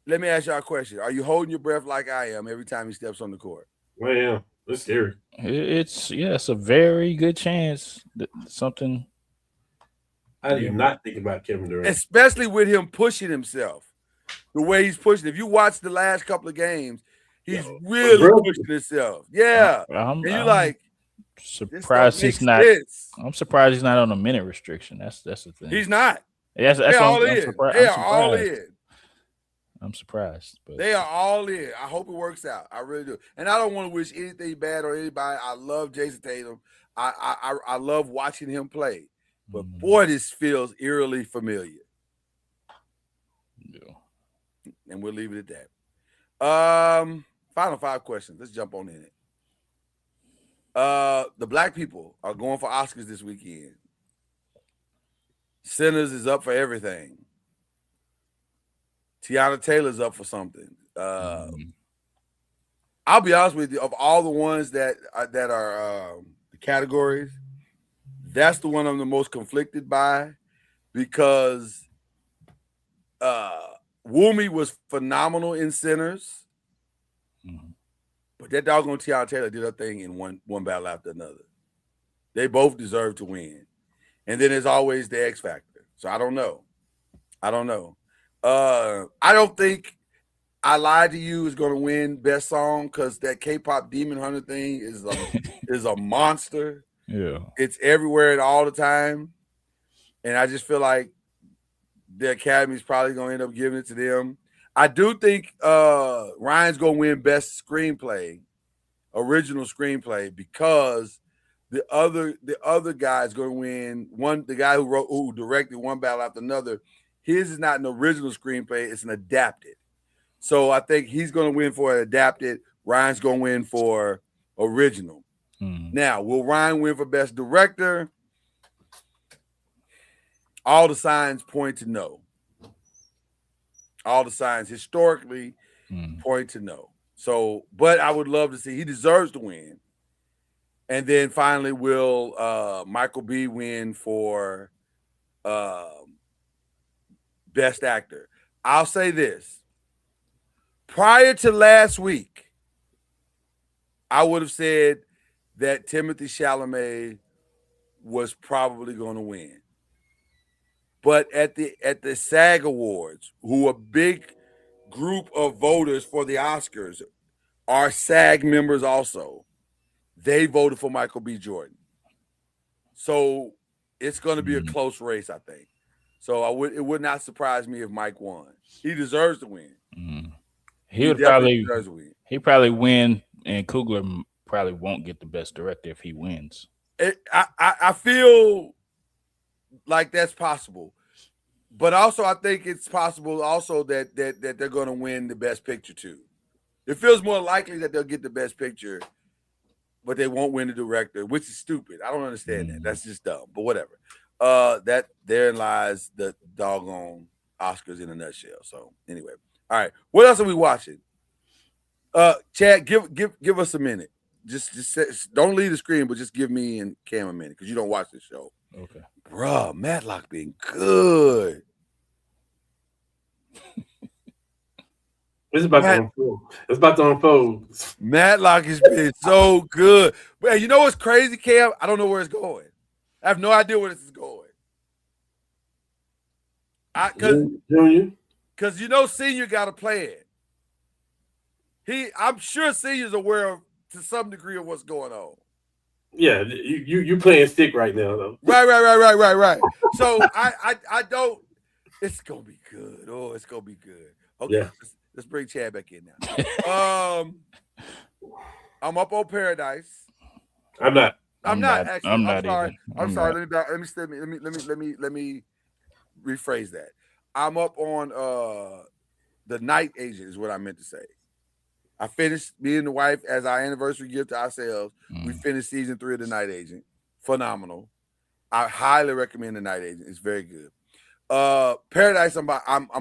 let me ask y'all a question: are you holding your breath like I am every time he steps on the court? Well, yeah, that's scary. It's a very good chance that something. I do not think about Kevin Durant, especially with him pushing himself the way he's pushing. If you watch the last couple of games, he's really pushing himself. Yeah, and you're like surprised he's not. I'm surprised he's not on a minute restriction. That's the thing. He's not. That's all in. They are all in. I'm surprised, but they are all in. I hope it works out. I really do. And I don't want to wish anything bad on anybody. I love Jason Tatum. I love watching him play. But boy, this feels eerily familiar. Yeah. And we'll leave it at that. Final 5 questions. Let's jump on in it. The black people are going for Oscars this weekend. Sinners is up for everything. Tiana Taylor's up for something. I'll be honest with you. Of all the ones that are the categories, that's the one I'm the most conflicted by, because Wumi was phenomenal in Sinners, but that doggone Tiana Taylor did her thing in one battle after another. They both deserve to win. And then there's always the X Factor. So I don't know. I don't think I Lied to You is going to win Best Song, because that K-pop Demon Hunter thing is a monster. Yeah, it's everywhere and all the time, and I just feel like the Academy is probably going to end up giving it to them. I do think Ryan's going to win Best Screenplay, Original Screenplay, because the other guy is going to win. The guy who directed One Battle After Another, his is not an original screenplay; it's an adapted. So I think he's going to win for an adapted. Ryan's going to win for original. Now, will Ryan win for Best Director? All the signs point to no. All the signs historically point to no. So, but I would love to see. He deserves to win. And then finally, will Michael B. win for Best Actor? I'll say this. Prior to last week, I would have said that Timothy Chalamet was probably going to win. But at the SAG Awards, who a big group of voters for the Oscars are SAG members also, they voted for Michael B. Jordan. So it's going to be a close race, I think. So it would not surprise me if Mike won. He deserves to win. He would probably win, and Coogler probably won't get the Best Director if he wins. I feel like that's possible, but also I think it's possible also that they're going to win the Best Picture too. It feels more likely that they'll get the Best Picture, but they won't win the director, which is stupid. I don't understand that. That's just dumb. But whatever. That therein lies the doggone Oscars in a nutshell. So anyway, all right. What else are we watching? Chad, give us a minute. Just don't leave the screen, but just give me and Cam a minute because you don't watch this show. Okay. Bruh, Matlock been good. It's about to unfold. It's about to unfold. Matlock has been so good. But you know what's crazy, Cam? I don't know where it's going. I have no idea where this is going. Because you know Senior got to play it. I'm sure Senior's aware of to some degree of what's going on. Yeah, you playing stick right now though. Right. So I don't. It's gonna be good. Oh, it's gonna be good. Okay, yeah. Let's bring Chad back in now. I'm up on Paradise. I'm not. I'm actually. I'm sorry. I'm sorry. Let me rephrase that. I'm up on The Night Agent is what I meant to say. I finished, me and the wife, as our anniversary gift to ourselves, we finished season 3 of The Night Agent. Phenomenal. I highly recommend The Night Agent. It's very good. Paradise, I'm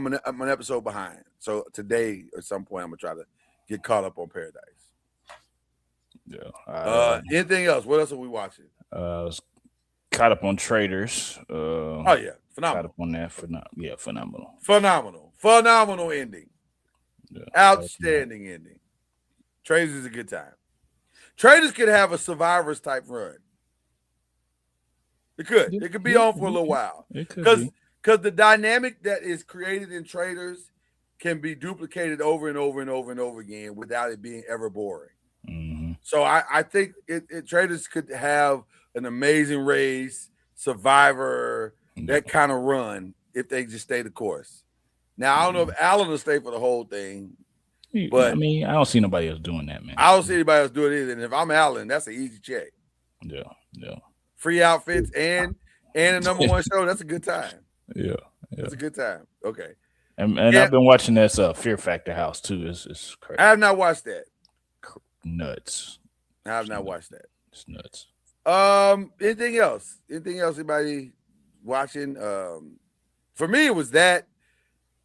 an episode behind. So today, at some point, I'm gonna try to get caught up on Paradise. Yeah. Anything else? What else are we watching? Caught up on Traders. Oh yeah, phenomenal. Caught up on that. Phenomenal. Phenomenal ending. Yeah, outstanding ending. Traders is a good time. Traders could have a Survivors type run. It could. It could be on for a little while. Because the dynamic that is created in Traders can be duplicated over and over and over and over again without it being ever boring. Mm-hmm. So I think Traders could have an amazing race, Survivor, that kind of run if they just stay the course. Now, I don't know if Allen will stay for the whole thing. But I mean, I don't see nobody else doing that, man. I don't see anybody else doing it either. And if I'm Allen, that's an easy check. Yeah. Free outfits and a number one show. That's a good time. Yeah. That's a good time. Okay. And I've been watching this Fear Factor House too. It's crazy. I have not watched that. Nuts. I have not watched that. It's nuts. Anything else? Anything else? Anybody watching? For me, it was that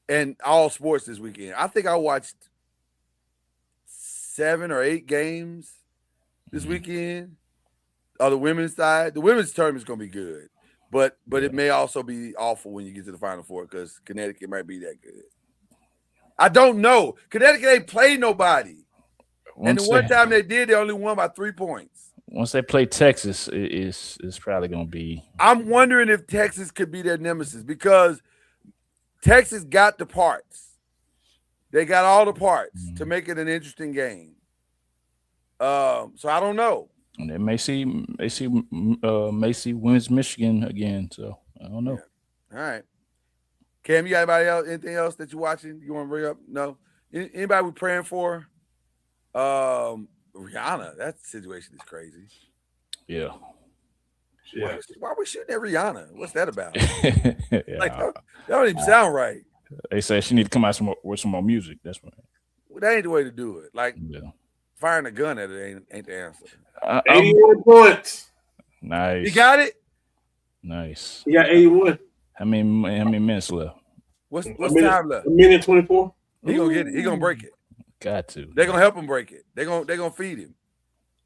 and all sports this weekend. I think I watched 7 or 8 games this weekend. On the women's side, the women's tournament is going to be good, but it may also be awful when you get to the Final Four because Connecticut might be that good. I don't know. Connecticut ain't played nobody, and the one time they did, they only won by 3 points. Once they play Texas, it's probably going to be. I'm wondering if Texas could be their nemesis because Texas got the parts. They got all the parts to make it an interesting game. So I don't know. And they may see wins Michigan again. So I don't know. Yeah. All right. Cam, you got anybody else? Anything else that you're watching? You want to bring up? No. Anybody we praying for? Rihanna. That situation is crazy. Yeah. Why are we shooting at Rihanna? What's that about? Yeah. Like that don't even sound right. They say she need to come out with some more music. That's right. Well, that ain't the way to do it. Like firing a gun at it ain't the answer. 81 points. Nice. You got it? Nice. You got 81. How many minutes left? What's time left? 1:24. He gonna get it. He gonna break it. Got to. They're gonna help him break it. They're gonna feed him.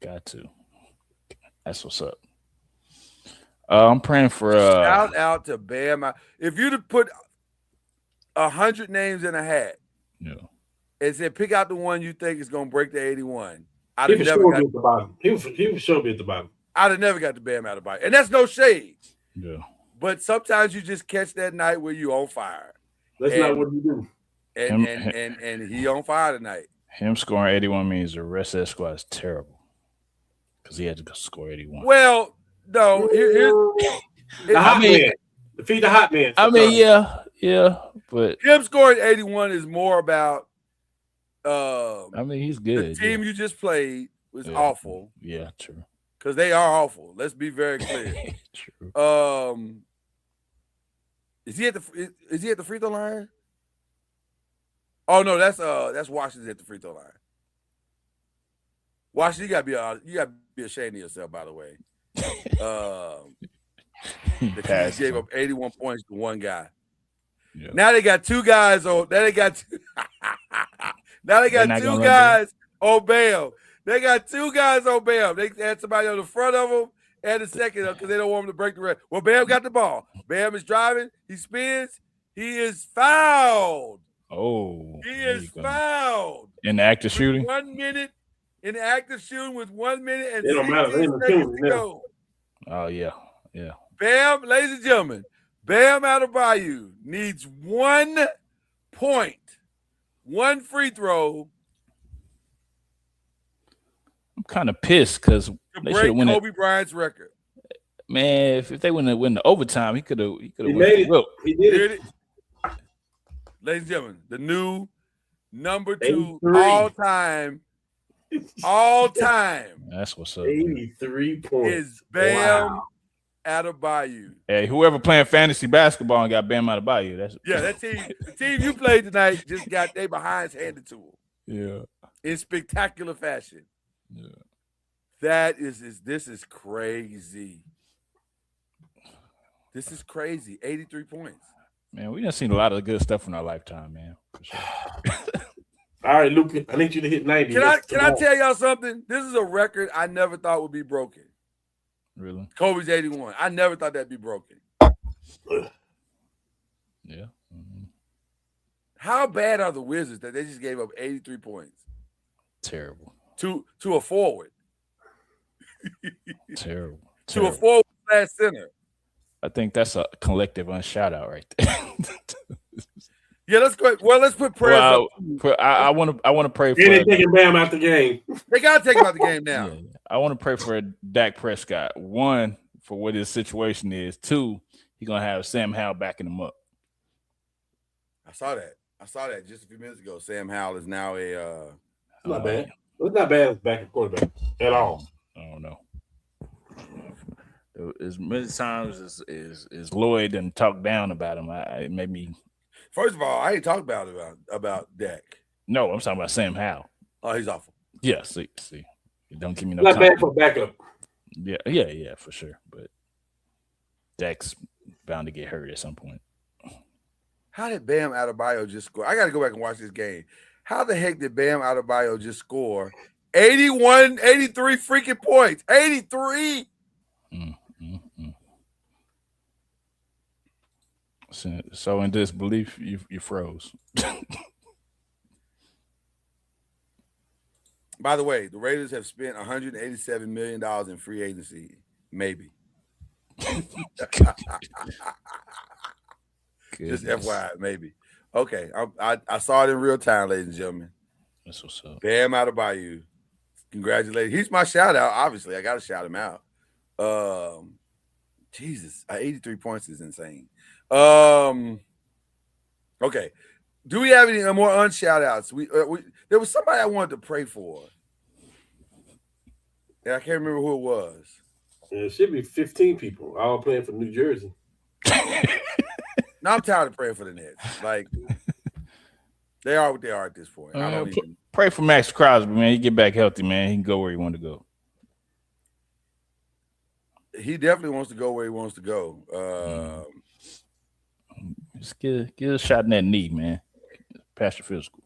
Got to. That's what's up. I'm praying for shout out to Bam. If you'd have put 100 names in a hat, and said pick out the one you think is gonna break the 81, I'd have never got at the bottom. He would sure be at the bottom. I'd have never got the Bam Adebayo, and that's no shade. Yeah. But sometimes you just catch that night where you on fire. That's not what you do. And he on fire tonight. Him scoring 81 means the rest of that squad is terrible because he had to score 81. Well, no, here's the hot man. Defeat the hot man. I mean, yeah, but him scoring 81 is more about. I mean, he's good. The team you just played was awful. Yeah, true. Because they are awful. Let's be very clear. True. Is he at the free throw line? Oh no, that's Washington at the free throw line. Washington, you gotta be ashamed of yourself, by the way. The Chiefs gave up 81 points to one guy. Yeah. Now they got two guys on. Now they got two guys on Bam. They got two guys on Bam. They had somebody on the front of them and the second because they don't want him to break the record. Well, Bam got the ball. Bam is driving. He spins. He is fouled. Oh, he is fouled in the active shooting. 1 minute in the active shooting with 1 minute and 16 seconds to go. Oh yeah. Bam, ladies and gentlemen, Bam Adebayo needs 1 point, 1 free throw. I'm kind of pissed because they break Kobe Bryant's record. Man, if they wouldn't win the overtime, he could have. He made it. He did it. Ladies and gentlemen, the new number 2 all-time. That's what's up. 83 points. Is Bam Adebayo. Hey, whoever playing fantasy basketball and got Bam Adebayo. That team. The team you played tonight just got their behinds handed to them. Yeah. In spectacular fashion. Yeah. This is crazy. This is crazy. 83 points. Man, we done seen a lot of good stuff in our lifetime, man. For sure. All right, Luka, I need you to hit 90. Can I tell y'all something? This is a record I never thought would be broken. Really? Kobe's 81. I never thought that'd be broken. Yeah. Mm-hmm. How bad are the Wizards that they just gave up 83 points? Terrible. To a forward. Terrible. To a forward / center. I think that's a collective unshout out right there. Yeah, let's go. Well, let's put prayers up. I want to pray for. They're taking Bam out the game. They gotta take him out the game now. Yeah. I want to pray for Dak Prescott. 1, for what his situation is. 2, he's gonna have Sam Howell backing him up. I saw that just a few minutes ago. Sam Howell is now a. Not bad. It's not bad as backing quarterback at all. I don't know. As many times as Lloyd and talked down about him, it made me. First of all, I ain't talking about Dak. No, I'm talking about Sam Howell. Oh, he's awful. Yeah, see, don't give me no. Not bad for backup. Yeah, for sure. But Dak's bound to get hurt at some point. How did Bam Adebayo just score? I got to go back and watch this game. How the heck did Bam Adebayo just score 81, 83 freaking points? 83. So in disbelief, you froze. By the way, the Raiders have spent $187 million in free agency. Maybe. Just FYI, maybe. Okay, I saw it in real time, ladies and gentlemen. That's what's up. Bam Adebayo. Congratulations. He's my shout out. Obviously, I got to shout him out. Jesus, 83 points is insane. Okay. Do we have any more unshout outs? There was somebody I wanted to pray for. And I can't remember who it was. Yeah, it should be 15 people all playing for New Jersey. Now I'm tired of praying for the Nets. Like, they are what they are at this point. I don't even... Pray for Max Crosby, man. He get back healthy, man. He can go where he want to go. He definitely wants to go where he wants to go. Just get a shot in that knee, man. Past your physical.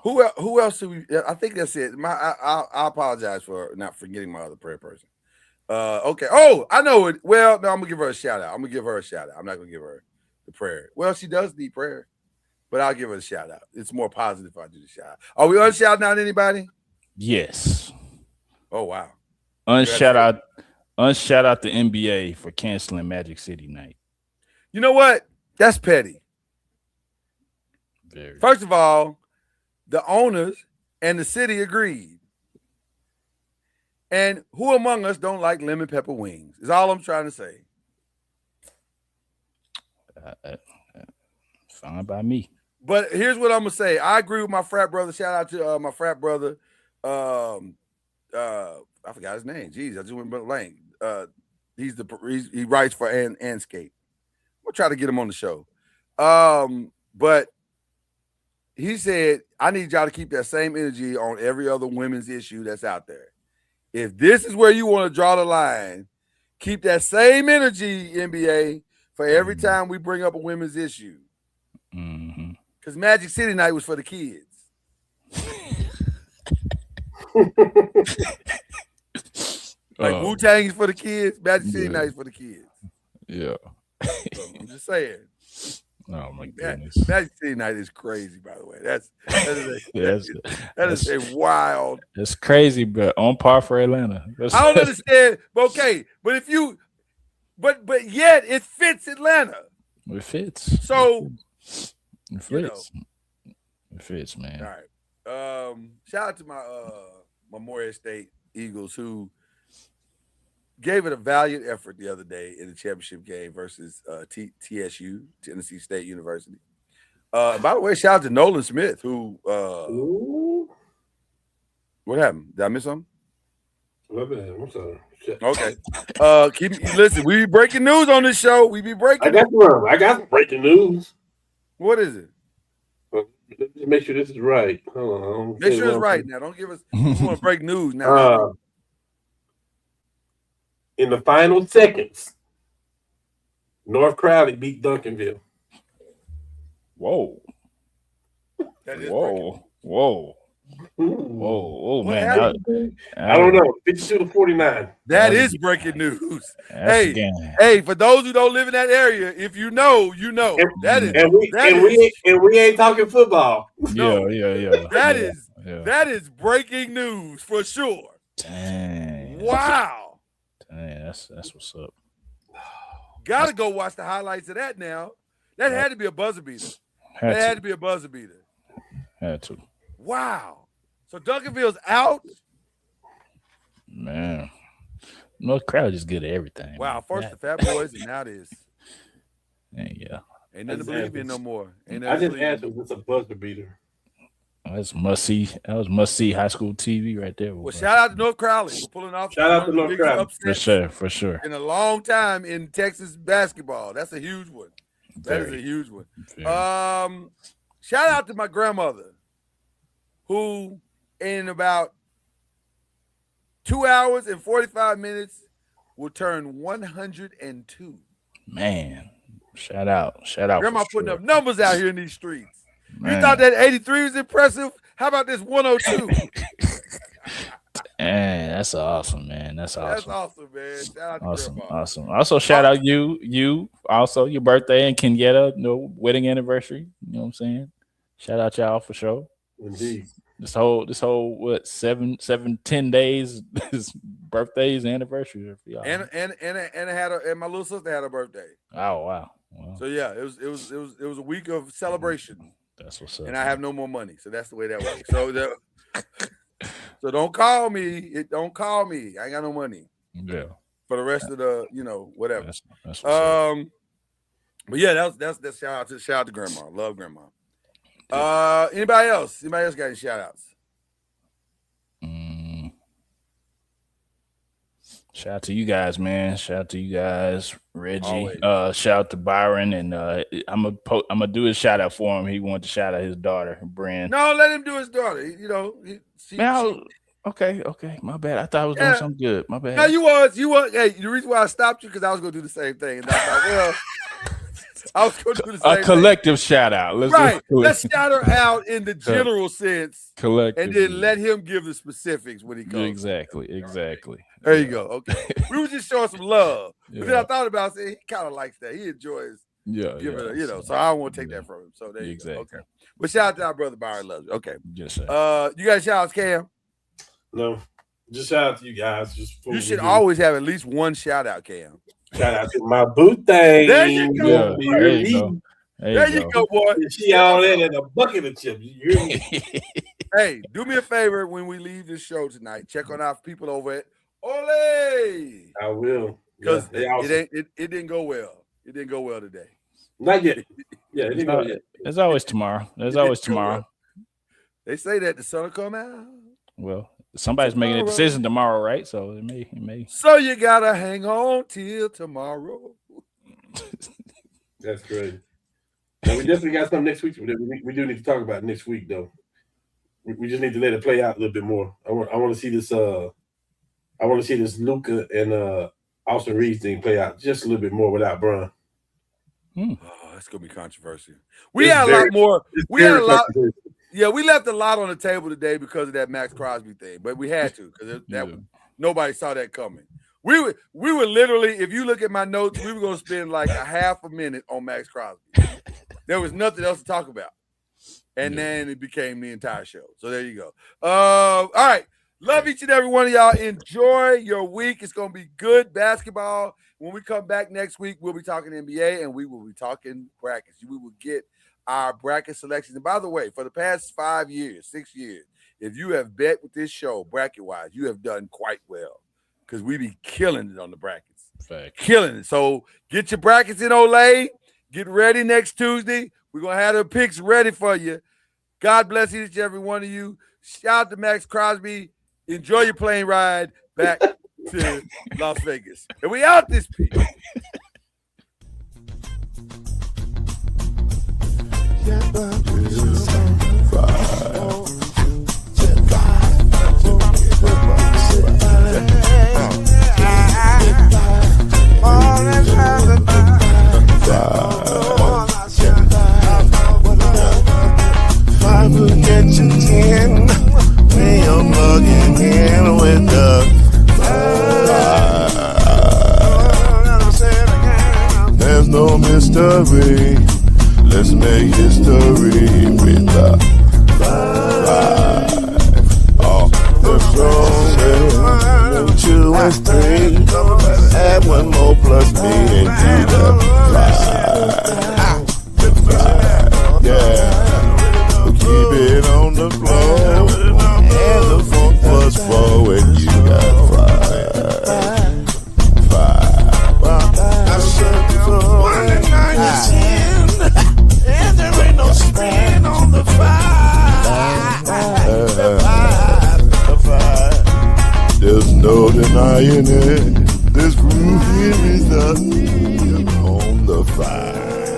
Who else do we? I think that's it. I apologize for not forgetting my other prayer person. Okay. Oh, I know it. Well, no, I'm gonna give her a shout out. I'm not gonna give her the prayer. Well, she does need prayer, but I'll give her a shout out. It's more positive if I do the shout out. Are we unshouting out anybody? Yes. Oh wow. Unshout out the NBA for canceling Magic City night. You know what? That's petty. Very. First of all, the owners and the city agreed. And who among us don't like lemon pepper wings? Is all I'm trying to say. Fine by me. But here's what I'm gonna say. I agree with my frat brother. Shout out to my frat brother. I forgot his name. Jeez, I just went blank. He writes for Anscape. We'll try to get him on the show. But he said, I need y'all to keep that same energy on every other women's issue that's out there. If this is where you want to draw the line, keep that same energy, NBA, for every time we bring up a women's issue. Because Magic City night was for the kids. Like Wu-Tang is for the kids, Magic City night is for the kids. Yeah. So I'm just saying. Oh my goodness. Magic City night is crazy, by the way. That is a wild. It's crazy, but on par for Atlanta. I don't understand. Okay, but but yet it fits Atlanta. It fits. So it fits. It fits, man. All right. Shout out to my Memorial State Eagles who gave it a valiant effort the other day in the championship game versus TSU, Tennessee State University. By the way, shout out to Nolan Smith, who what happened? Did I miss something? I'm sorry. Okay. Listen, we be breaking news on this show. We be breaking. I got breaking news. What is it? Just make sure this is right. Hold on. Make sure it's right now. Don't give us. We want to break news now. In the final seconds, North Crowley beat Duncanville. Whoa. That is Whoa. Oh man. I don't know. 52-49. That is breaking news. Hey, for those who don't live in that area, if you know, you know. We ain't talking football. No. Yeah. That is breaking news for sure. Dang. Wow. Dang, that's what's up. Gotta go watch the highlights of that now. That had to be a buzzer beater. Had to be a buzzer beater. Had to. Wow. So Duncanville's out? Man. North Crowd is good at everything. Wow. First the Fat Boys and now this. Yeah. Ain't nothing to believe in no more. I just asked if it's a buzzer beater. That's must see. That was must see high school TV right there. Well, shout out to North Crowley for pulling off. Shout out to North Crowley for sure. In a long time in Texas basketball, that's a huge one. That is a huge one. Shout out to my grandmother, who in about 2 hours and 45 minutes will turn 102. Man, shout out. Grandma putting up numbers out here in these streets. Man. You thought that 83 was impressive? How about this 102? Man, that's awesome, man. That's awesome, man. Shout out awesome, to Grandma. Awesome. Also, shout out you. Also, your birthday and Kenyatta, wedding anniversary. You know what I'm saying? Shout out y'all for sure. Indeed. This whole what 10 days is birthdays, anniversaries for y'all. And my little sister had a birthday. Oh wow. So yeah, it was a week of celebration. That's what's up. And I have no more money, so that's the way that works. So don't call me. Don't call me. I ain't got no money. Yeah. For the rest of the, whatever. That's what's up. But yeah, that's shout out to Grandma. Love Grandma. Anybody else? Anybody else got any shout outs? Shout out to you guys, man. Shout out to you guys, Reggie. Shout out to Byron, and I'm gonna do his shout out for him. He wanted to shout out his daughter, Bren. No, let him do his daughter. Okay. My bad. I thought I was doing something good. My bad. No, you was. Hey, the reason why I stopped you because I was gonna do the same thing, and I thought, I was going to do the same A collective shout out. Let's shout her out in the general sense. Collective. And then let him give the specifics when he comes. Exactly. There you go. Okay. We were just showing some love. But then I thought about it, he kind of likes that. He enjoys giving it, so I don't want to take that from him. So there you go. Okay. But shout out to our brother Byron Loves you. Okay. Yes, sir. You got shout outs, Cam? No. Just shout out to you guys. You should always have at least one shout out, Cam. Shout out to my boo thing. There you go. There you go, boy. She all in a bucket of chips. Hey, do me a favor when we leave this show tonight. Check on our people over at Ole. I will. Because it didn't go well. It didn't go well today. Not yet. Yeah, it didn't go yet. There's always tomorrow. They say that the sun will come out. Well, somebody's making a decision tomorrow, right? So it may. So you gotta hang on till tomorrow. That's great. Now, we definitely got something next week. We do need to talk about next week, though. We just need to let it play out a little bit more. I want to see this. I want to see this Luka and Austin Reeves thing play out just a little bit more without Bron. Oh, that's gonna be controversial. We had a lot more. We had a lot. Yeah, we left a lot on the table today because of that Max Crosby thing, but we had to because nobody saw that coming. We were literally, if you look at my notes, we were going to spend like a half a minute on Max Crosby. There was nothing else to talk about, and then it became the entire show. So there you go. All right, love each and every one of y'all. Enjoy your week. It's going to be good basketball. When we come back next week, we'll be talking NBA and we will be talking brackets. We will get our bracket selections. And by the way, for the past 6 years, if you have bet with this show bracket-wise, you have done quite well because we be killing it on the brackets. Fact. Killing it. So get your brackets in, Olay. Get ready next Tuesday. We're going to have the picks ready for you. God bless each and every one of you. Shout out to Max Crosby. Enjoy your plane ride back to Las Vegas. And we out this piece. There's no mystery. Let's make history with the five. The strongest 2 and 3. Add 1 more plus me and do the 5. Yeah. Keep it on the floor. And the funk plus 4 and you got 5. 1 and 9 is 10. And there ain't no span on the 5. There's no denying it. This groove here is on the 5.